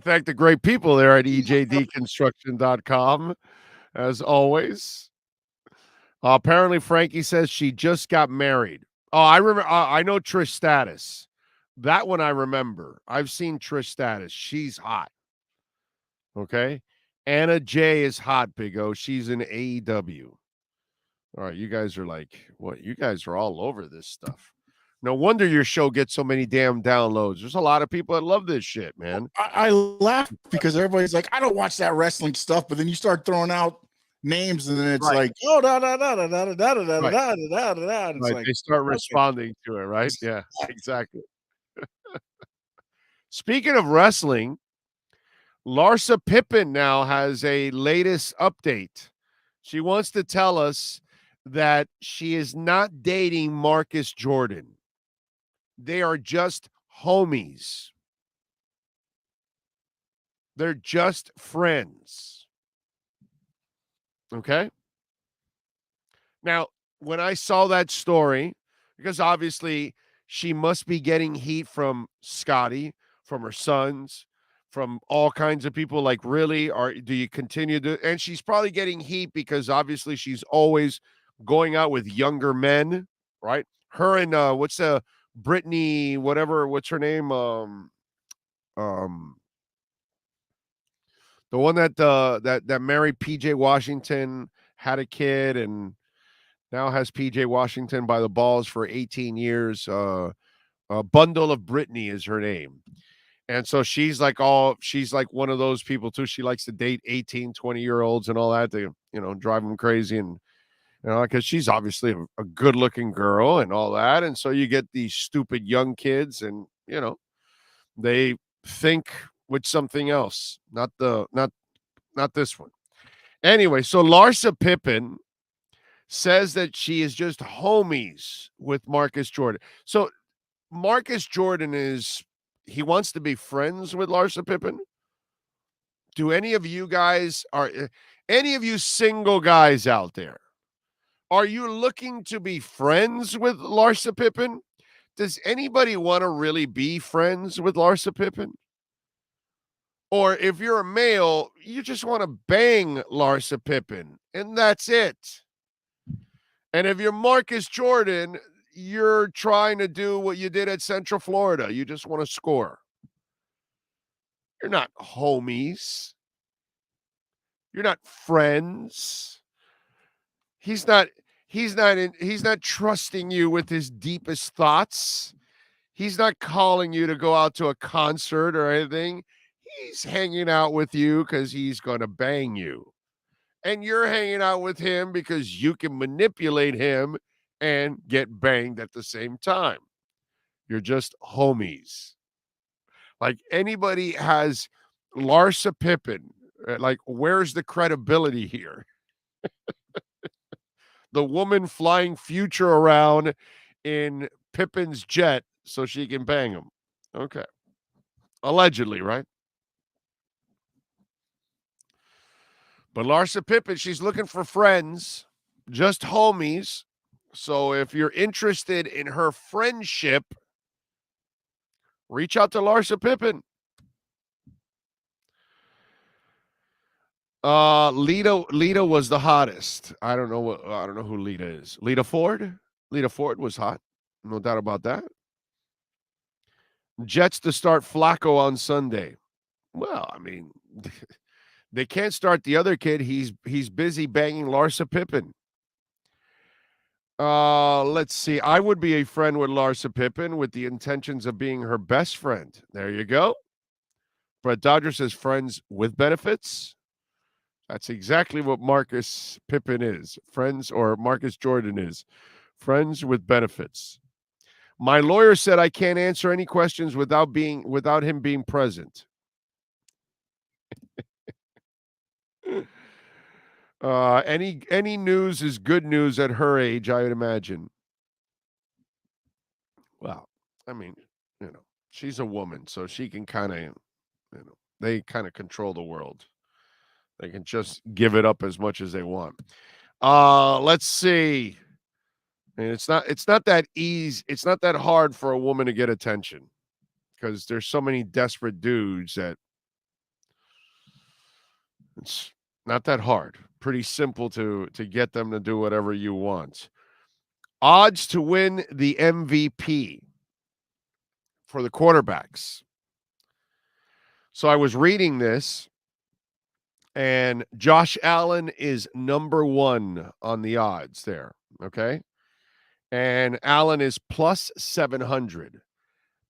thank the great people there at ejdconstruction.com, as always. Apparently, Frankie says she just got married. Oh, I remember. I know Trish Stratus. That one I remember. I've seen Trish Stratus. She's hot. Okay. Anna Jay is hot, Big O. She's in AEW. All right. You guys are like, what? You guys are all over this stuff. No wonder your show gets so many damn downloads. There's a lot of people that love this shit, man. I laugh because everybody's like, I don't watch that wrestling stuff, but then you start throwing out names and then it's like, oh, da da da da da da da da da da da. It's like they start responding to it, right? Yeah, exactly. Speaking of wrestling, Larsa Pippen now has a latest update. She wants to tell us that she is not dating Marcus Jordan. They are just homies. They're just friends. Okay? Now, when I saw that story, because obviously she must be getting heat from Scotty, from her sons, from all kinds of people, like, really? Or do you continue to? And she's probably getting heat because obviously she's always going out with younger men, right? Her and what's the Brittany, whatever, what's her name? The one that married PJ Washington, had a kid, and now has PJ Washington by the balls for 18 years. Bundle of Brittany is her name. And so she's like one of those people too. She likes to date 18, 20-year-olds and all that to, drive them crazy. And, because she's obviously a good-looking girl and all that. And so you get these stupid young kids and, they think with something else, not this one. Anyway, so Larsa Pippen says that she is just homies with Marcus Jordan. So Marcus Jordan he wants to be friends with Larsa Pippen. Do any of you single guys out there, are you looking to be friends with Larsa Pippen? does anybody want to really be friends with Larsa Pippen? Or if you're a male, you just want to bang Larsa Pippen, and that's it. And if you're Marcus Jordan, you're trying to do what you did at Central Florida. You just want to score. You're not homies. You're not friends. He's not trusting you with his deepest thoughts. He's not calling you to go out to a concert or anything. He's hanging out with you because he's going to bang you. And you're hanging out with him because you can manipulate him and get banged at the same time. You're just homies. Like, anybody has Larsa Pippen, like, where's the credibility here? The woman flying Future around in Pippen's jet so she can bang him. Okay. Allegedly, right? But Larsa Pippen, she's looking for friends, just homies. So if you're interested in her friendship, reach out to Larsa Pippen. Lita was the hottest. I don't know who Lita is. Lita Ford? Lita Ford was hot. No doubt about that. Jets to start Flacco on Sunday. Well, I mean, they can't start the other kid. He's busy banging Larsa Pippen. Let's see. I would be a friend with Larsa Pippen with the intentions of being her best friend. There you go. Brett Dodger says friends with benefits. That's exactly what Marcus Pippen is. Friends, or Marcus Jordan is. Friends with benefits. My lawyer said I can't answer any questions without him being present. Any news is good news at her age, I would imagine. Well, I mean, she's a woman, so she can kind of, they kind of control the world. They can just give it up as much as they want. Let's see. And it's not that easy. It's not that hard for a woman to get attention because there's so many desperate dudes that it's not that hard. Pretty simple to get them to do whatever you want. Odds to win the MVP for the quarterbacks. So I was reading this, and Josh Allen is number 1 on the odds there, okay? And Allen is plus 700.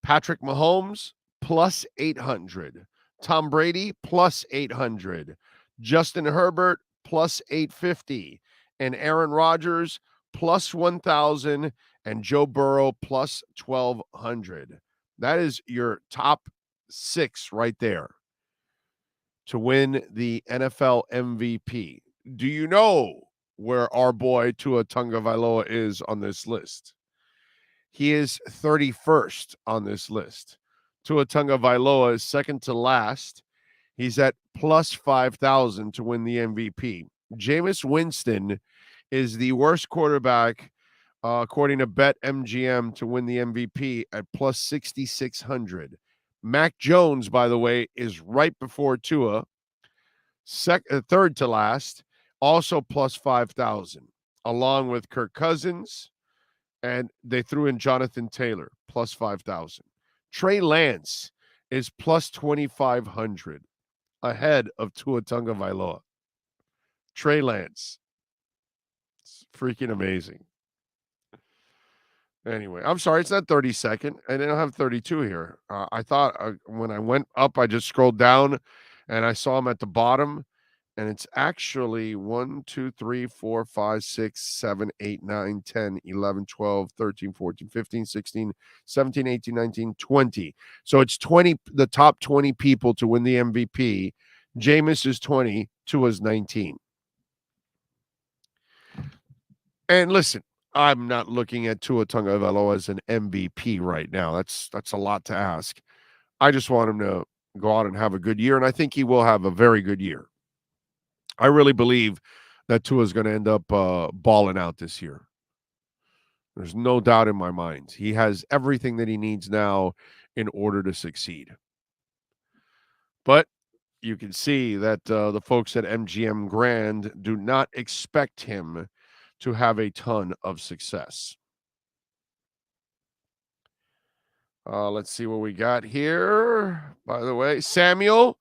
Patrick Mahomes, plus 800. Tom Brady, plus 800. Justin Herbert, plus 850. And Aaron Rodgers, plus 1,000. And Joe Burrow, plus 1,200. That is your top 6 right there to win the NFL MVP. Do you know where our boy Tua Tagovailoa is on this list? He is 31st on this list. Tua Tagovailoa is second to last. He's at plus 5,000 to win the MVP. Jameis Winston is the worst quarterback, according to BetMGM, to win the MVP at plus 6,600. Mac Jones, by the way, is right before Tua, third to last, also plus 5,000, along with Kirk Cousins, and they threw in Jonathan Taylor, plus 5,000. Trey Lance is plus 2,500, ahead of Tua Tagovailoa. Trey Lance. It's freaking amazing. Anyway, I'm sorry, it's not 32nd. I didn't have 32 here. I thought when I went up, I just scrolled down, and I saw him at the bottom. And it's actually 1, 2, 3, 4, 5, 6, 7, 8, 9, 10, 11, 12, 13, 14, 15, 16, 17, 18, 19, 20. So it's 20, the top 20 people to win the MVP. Jameis is 20, Tua's 19. And listen, I'm not looking at Tua Tagovailoa as an MVP right now. That's a lot to ask. I just want him to go out and have a good year, and I think he will have a very good year. I really believe that Tua is going to end up balling out this year. There's no doubt in my mind. He has everything that he needs now in order to succeed. But you can see that the folks at MGM Grand do not expect him to have a ton of success. Let's see what we got here. By the way, Samuel,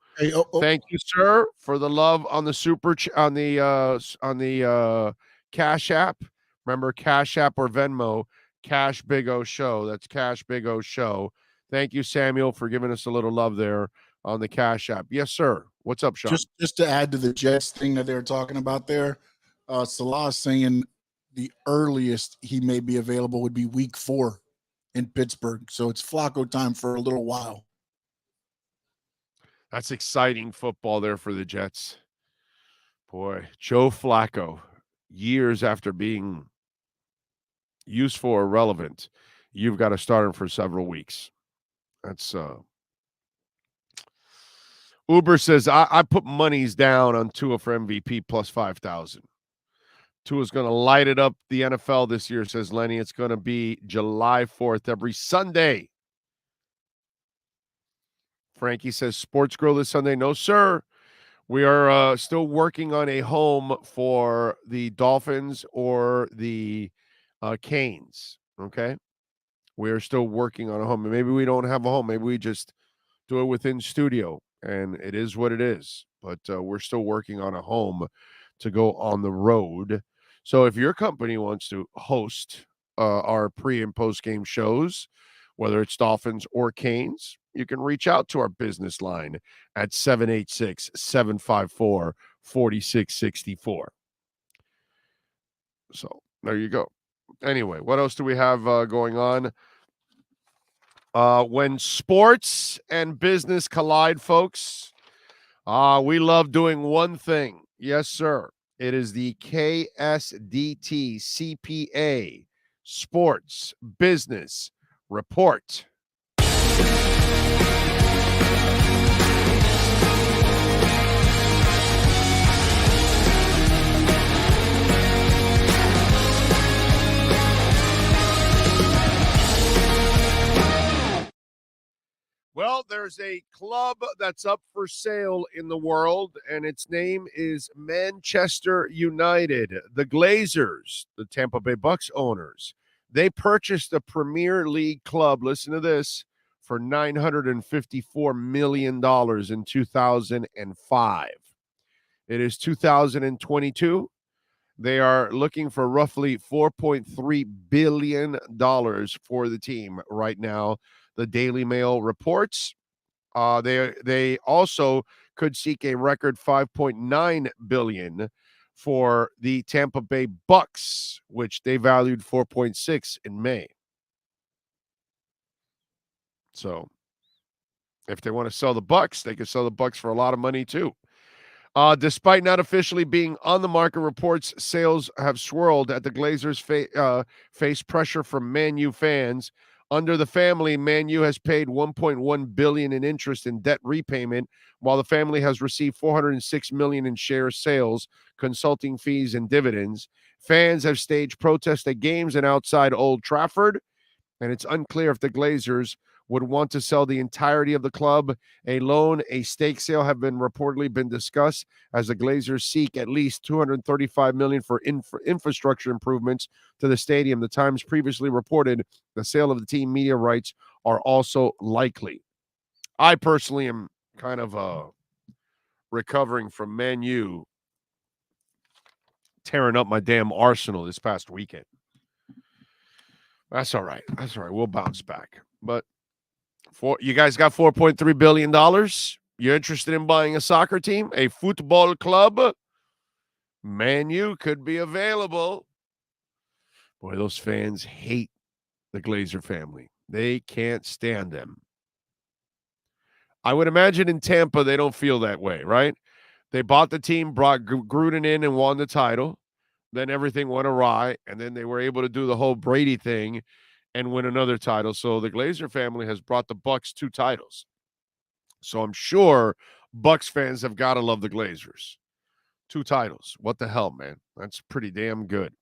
thank you, sir, for the love on the on the Cash App. Remember, Cash App or Venmo, Cash Big O Show. That's Cash Big O Show. Thank you, Samuel, for giving us a little love there on the Cash App. Yes, sir. What's up, Sean? Just to add to the Jets thing that they were talking about there, Salah's saying the earliest he may be available would be week 4 in Pittsburgh. So it's Flacco time for a little while. That's exciting football there for the Jets. Boy, Joe Flacco, years after being useful or relevant, you've got to start him for several weeks. That's Uber says, I put monies down on Tua for MVP plus 5,000. Tua's going to light it up the NFL this year, says Lenny. It's going to be July 4th every Sunday. Frankie says, Sports Grill this Sunday. No, sir. We are still working on a home for the Dolphins or the Canes, okay? We are still working on a home. Maybe we don't have a home. Maybe we just do it within studio, and it is what it is. But we're still working on a home to go on the road. So if your company wants to host our pre- and post-game shows, whether it's Dolphins or Canes, you can reach out to our business line at 786-754-4664. So there you go. Anyway, what else do we have going on? When sports and business collide, folks, we love doing one thing. Yes, sir. It is the KSDT CPA Sports Business Report. Well, there's a club that's up for sale in the world, and its name is Manchester United. The Glazers, the Tampa Bay Bucks owners, they purchased a Premier League club, listen to this, for $954 million in 2005. It is 2022. They are looking for roughly $4.3 billion for the team right now. The Daily Mail reports they also could seek a record $5.9 billion for the Tampa Bay Bucks, which they valued $4.6 in May. So if they want to sell the Bucks, they could sell the Bucks for a lot of money too. Despite not officially being on the market, reports sales have swirled at the Glazers face pressure from Man U fans. Under the family, Man U has paid $1.1 billion in interest in debt repayment, while the family has received $406 million in share sales, consulting fees, and dividends. Fans have staged protests at games and outside Old Trafford, and it's unclear if the Glazers would want to sell the entirety of the club. A loan, a stake sale have reportedly been discussed as the Glazers seek at least $235 million for infrastructure improvements to the stadium. The Times previously reported the sale of the team media rights are also likely. I personally am kind of recovering from Man U tearing up my damn Arsenal this past weekend. That's all right. That's all right. We'll bounce back. But you guys got $4.3 billion. You're interested in buying a soccer team, a football club? Man U could be available. Boy, those fans hate the Glazer family. They can't stand them. I would imagine in Tampa, they don't feel that way, right? They bought the team, brought Gruden in and won the title. Then everything went awry, and then they were able to do the whole Brady thing and win another title. So the Glazer family has brought the Bucks 2 titles. So I'm sure Bucks fans have got to love the Glazers. 2 titles. What the hell, man? That's pretty damn good.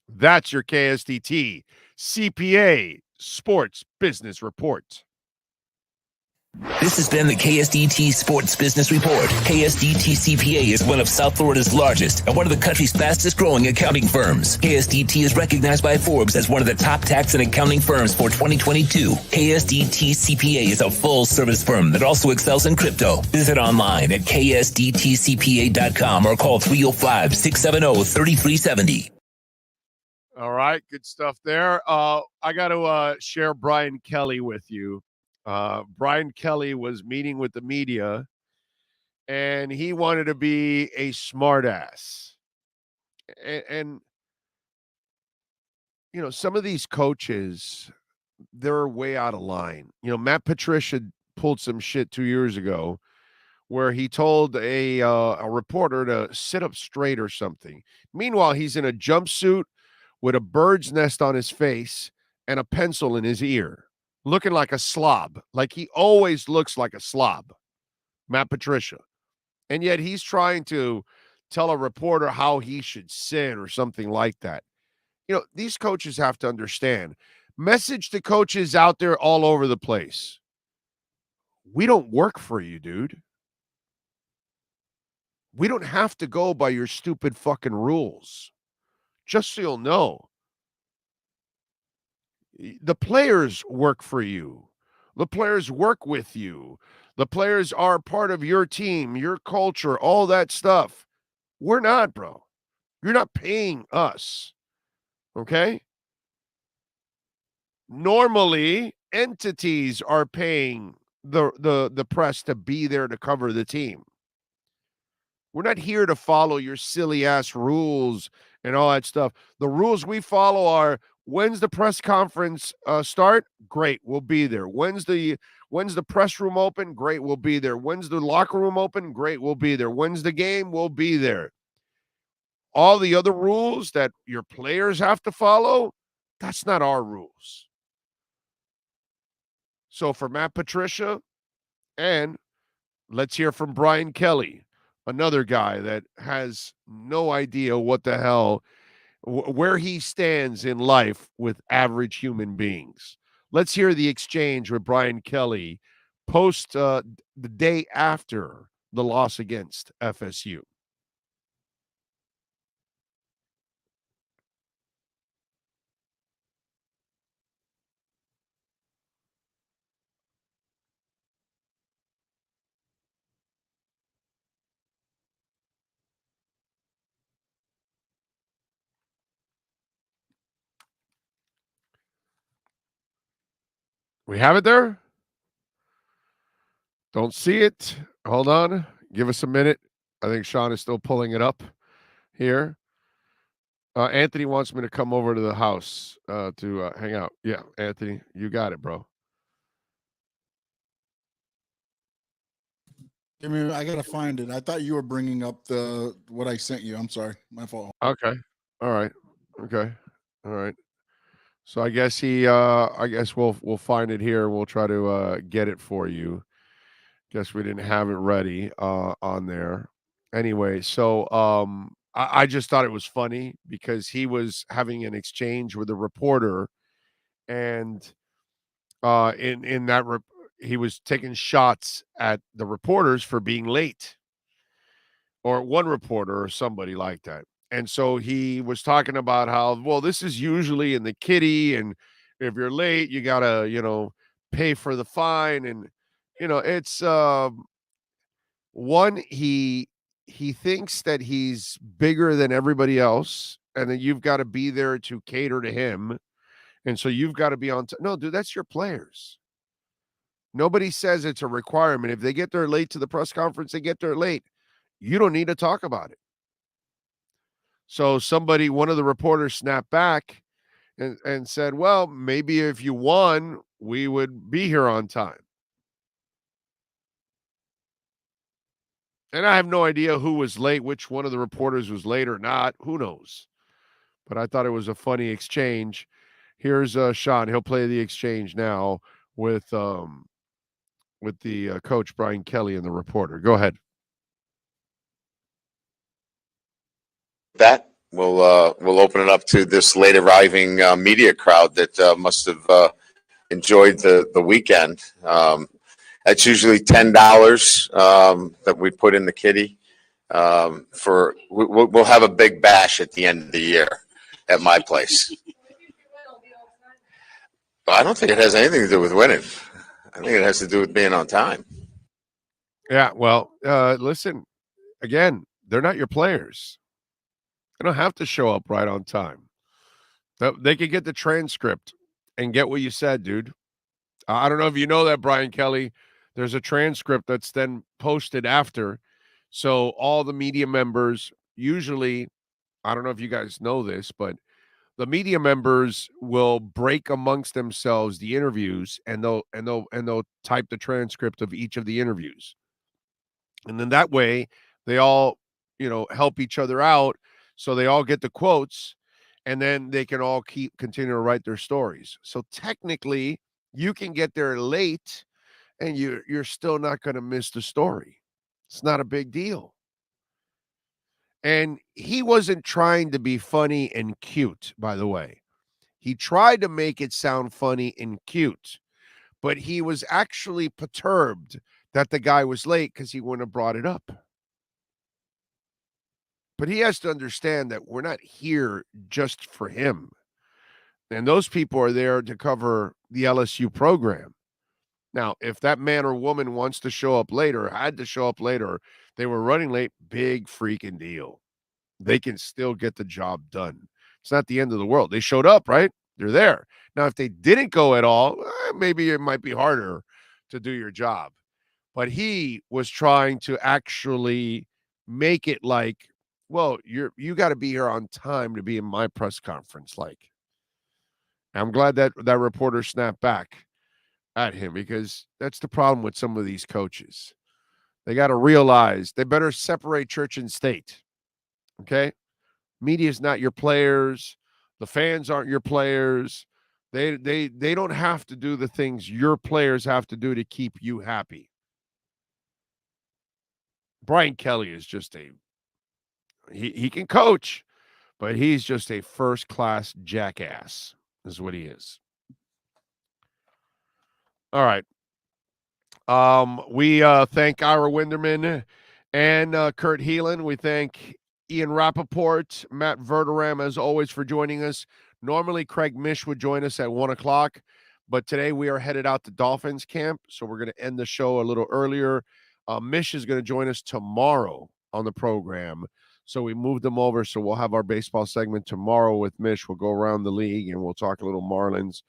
That's your KSDT CPA Sports Business Report. This has been the KSDT Sports Business Report. KSDT CPA is one of South Florida's largest and one of the country's fastest growing accounting firms. KSDT is recognized by Forbes as one of the top tax and accounting firms for 2022. KSDT CPA is a full service firm that also excels in crypto. Visit online at ksdtcpa.com or call 305-670-3370. All right, good stuff there. I got to share Brian Kelly with you. Brian Kelly was meeting with the media, and he wanted to be a smartass. And you know, some of these coaches, they're way out of line. You know, Matt Patricia pulled some shit 2 years ago where he told a reporter to sit up straight or something. Meanwhile, he's in a jumpsuit with a bird's nest on his face and a pencil in his ear, looking like a slob, like he always looks like a slob, Matt Patricia. And yet he's trying to tell a reporter how he should sit or something like that. You know, these coaches have to understand. Message to coaches out there all over the place. We don't work for you, dude. We don't have to go by your stupid fucking rules. Just so you'll know. The players work for you. The players work with you. The players are part of your team, your culture, all that stuff. We're not, bro. You're not paying us. Okay? Normally, entities are paying the press to be there to cover the team. We're not here to follow your silly ass rules and all that stuff. The rules we follow are: when's the press conference start? Great, we'll be there. When's the press room open? Great, we'll be there. When's the locker room open? Great, we'll be there. When's the game? We'll be there. All the other rules that your players have to follow, that's not our rules. So for Matt Patricia, and let's hear from Brian Kelly, another guy that has no idea what the hell, where he stands in life with average human beings. Let's hear the exchange with Brian Kelly post the day after the loss against FSU. We have it there? Don't see it. Hold on. Give us a minute. I think Sean is still pulling it up here. Anthony wants me to come over to the house to hang out. Yeah, Anthony, you got it, bro. I gotta find it. I thought you were bringing up what I sent you. I'm sorry, my fault. Okay. All right. Okay. All right. So I guess we'll find it here. We'll try to get it for you. Guess we didn't have it ready on there. Anyway, so I just thought it was funny because he was having an exchange with a reporter, and in that he was taking shots at the reporters for being late, or one reporter or somebody like that. And so he was talking about how, well, this is usually in the kitty, and if you're late, you gotta, pay for the fine. And, it's one, he thinks that he's bigger than everybody else, and then you've got to be there to cater to him. And so you've got to be on. No, dude, that's your players. Nobody says it's a requirement. If they get there late to the press conference, they get there late. You don't need to talk about it. So one of the reporters snapped back and said, well, maybe if you won, we would be here on time. And I have no idea who was late, which one of the reporters was late or not. Who knows? But I thought it was a funny exchange. Here's Sean. He'll play the exchange now with the coach, Brian Kelly, and the reporter. Go ahead. That we'll open it up to this late arriving media crowd that must have enjoyed the weekend. That's usually $10 that we put in the kitty. We'll have a big bash at the end of the year at my place. I don't think it has anything to do with winning. I think it has to do with being on time. Yeah, well, listen, again, they're not your players. They don't have to show up right on time. They can get the transcript and get what you said, dude. I don't know if you know that, Brian Kelly. There's a transcript that's then posted after. So all the media members usually, I don't know if you guys know this, but the media members will break amongst themselves the interviews, and they'll type the transcript of each of the interviews. And then that way they all, help each other out. So they all get the quotes, and then they can all continue to write their stories. So technically you can get there late and you're still not going to miss the story. It's not a big deal. And he wasn't trying to be funny and cute, by the way. He tried to make it sound funny and cute, but he was actually perturbed that the guy was late because he wouldn't have brought it up. But he has to understand that we're not here just for him. And those people are there to cover the LSU program. Now, if that man or woman wants to show up later, had to show up later, they were running late, big freaking deal. They can still get the job done. It's not the end of the world. They showed up, right? They're there. Now, if they didn't go at all, maybe it might be harder to do your job. But he was trying to actually make it like, well, you got to be here on time to be in my press conference. Like, I'm glad that reporter snapped back at him, because that's the problem with some of these coaches. They got to realize they better separate church and state. Okay? Media is not your players. The fans aren't your players. They don't have to do the things your players have to do to keep you happy. Brian Kelly is just he can coach, but he's just a first-class jackass is what he is. All right. We thank Ira Winderman and Kurt Heelan. We thank Ian Rapoport, Matt Verderame, as always, for joining us. Normally, Craig Mish would join us at 1 o'clock, but today we are headed out to Dolphins camp, so we're going to end the show a little earlier. Mish is going to join us tomorrow on the program, so we moved them over, so we'll have our baseball segment tomorrow with Mish. We'll go around the league, and we'll talk a little Marlins.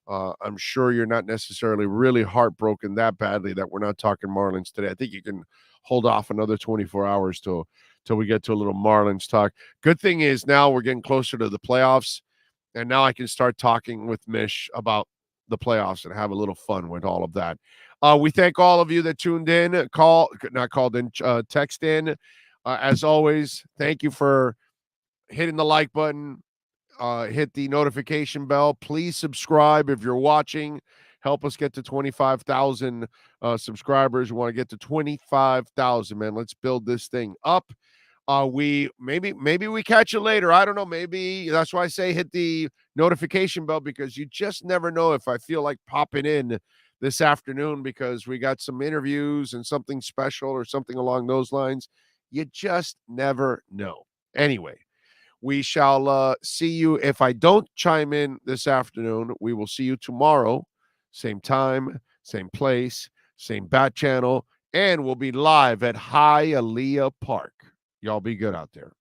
I'm sure you're not necessarily really heartbroken that badly that we're not talking Marlins today. I think you can hold off another 24 hours till we get to a little Marlins talk. Good thing is now we're getting closer to the playoffs, and now I can start talking with Mish about the playoffs and have a little fun with all of that. We thank all of you that tuned in, text in. As always, thank you for hitting the like button. Hit the notification bell. Please subscribe if you're watching. Help us get to 25,000 subscribers. We want to get to 25,000, man. Let's build this thing up. Maybe we catch you later. I don't know. Maybe that's why I say hit the notification bell, because you just never know if I feel like popping in this afternoon because we got some interviews and something special or something along those lines. You just never know. Anyway, we shall see you. If I don't chime in this afternoon, we will see you tomorrow. Same time, same place, same bat channel, and we'll be live at Hialeah Park. Y'all be good out there.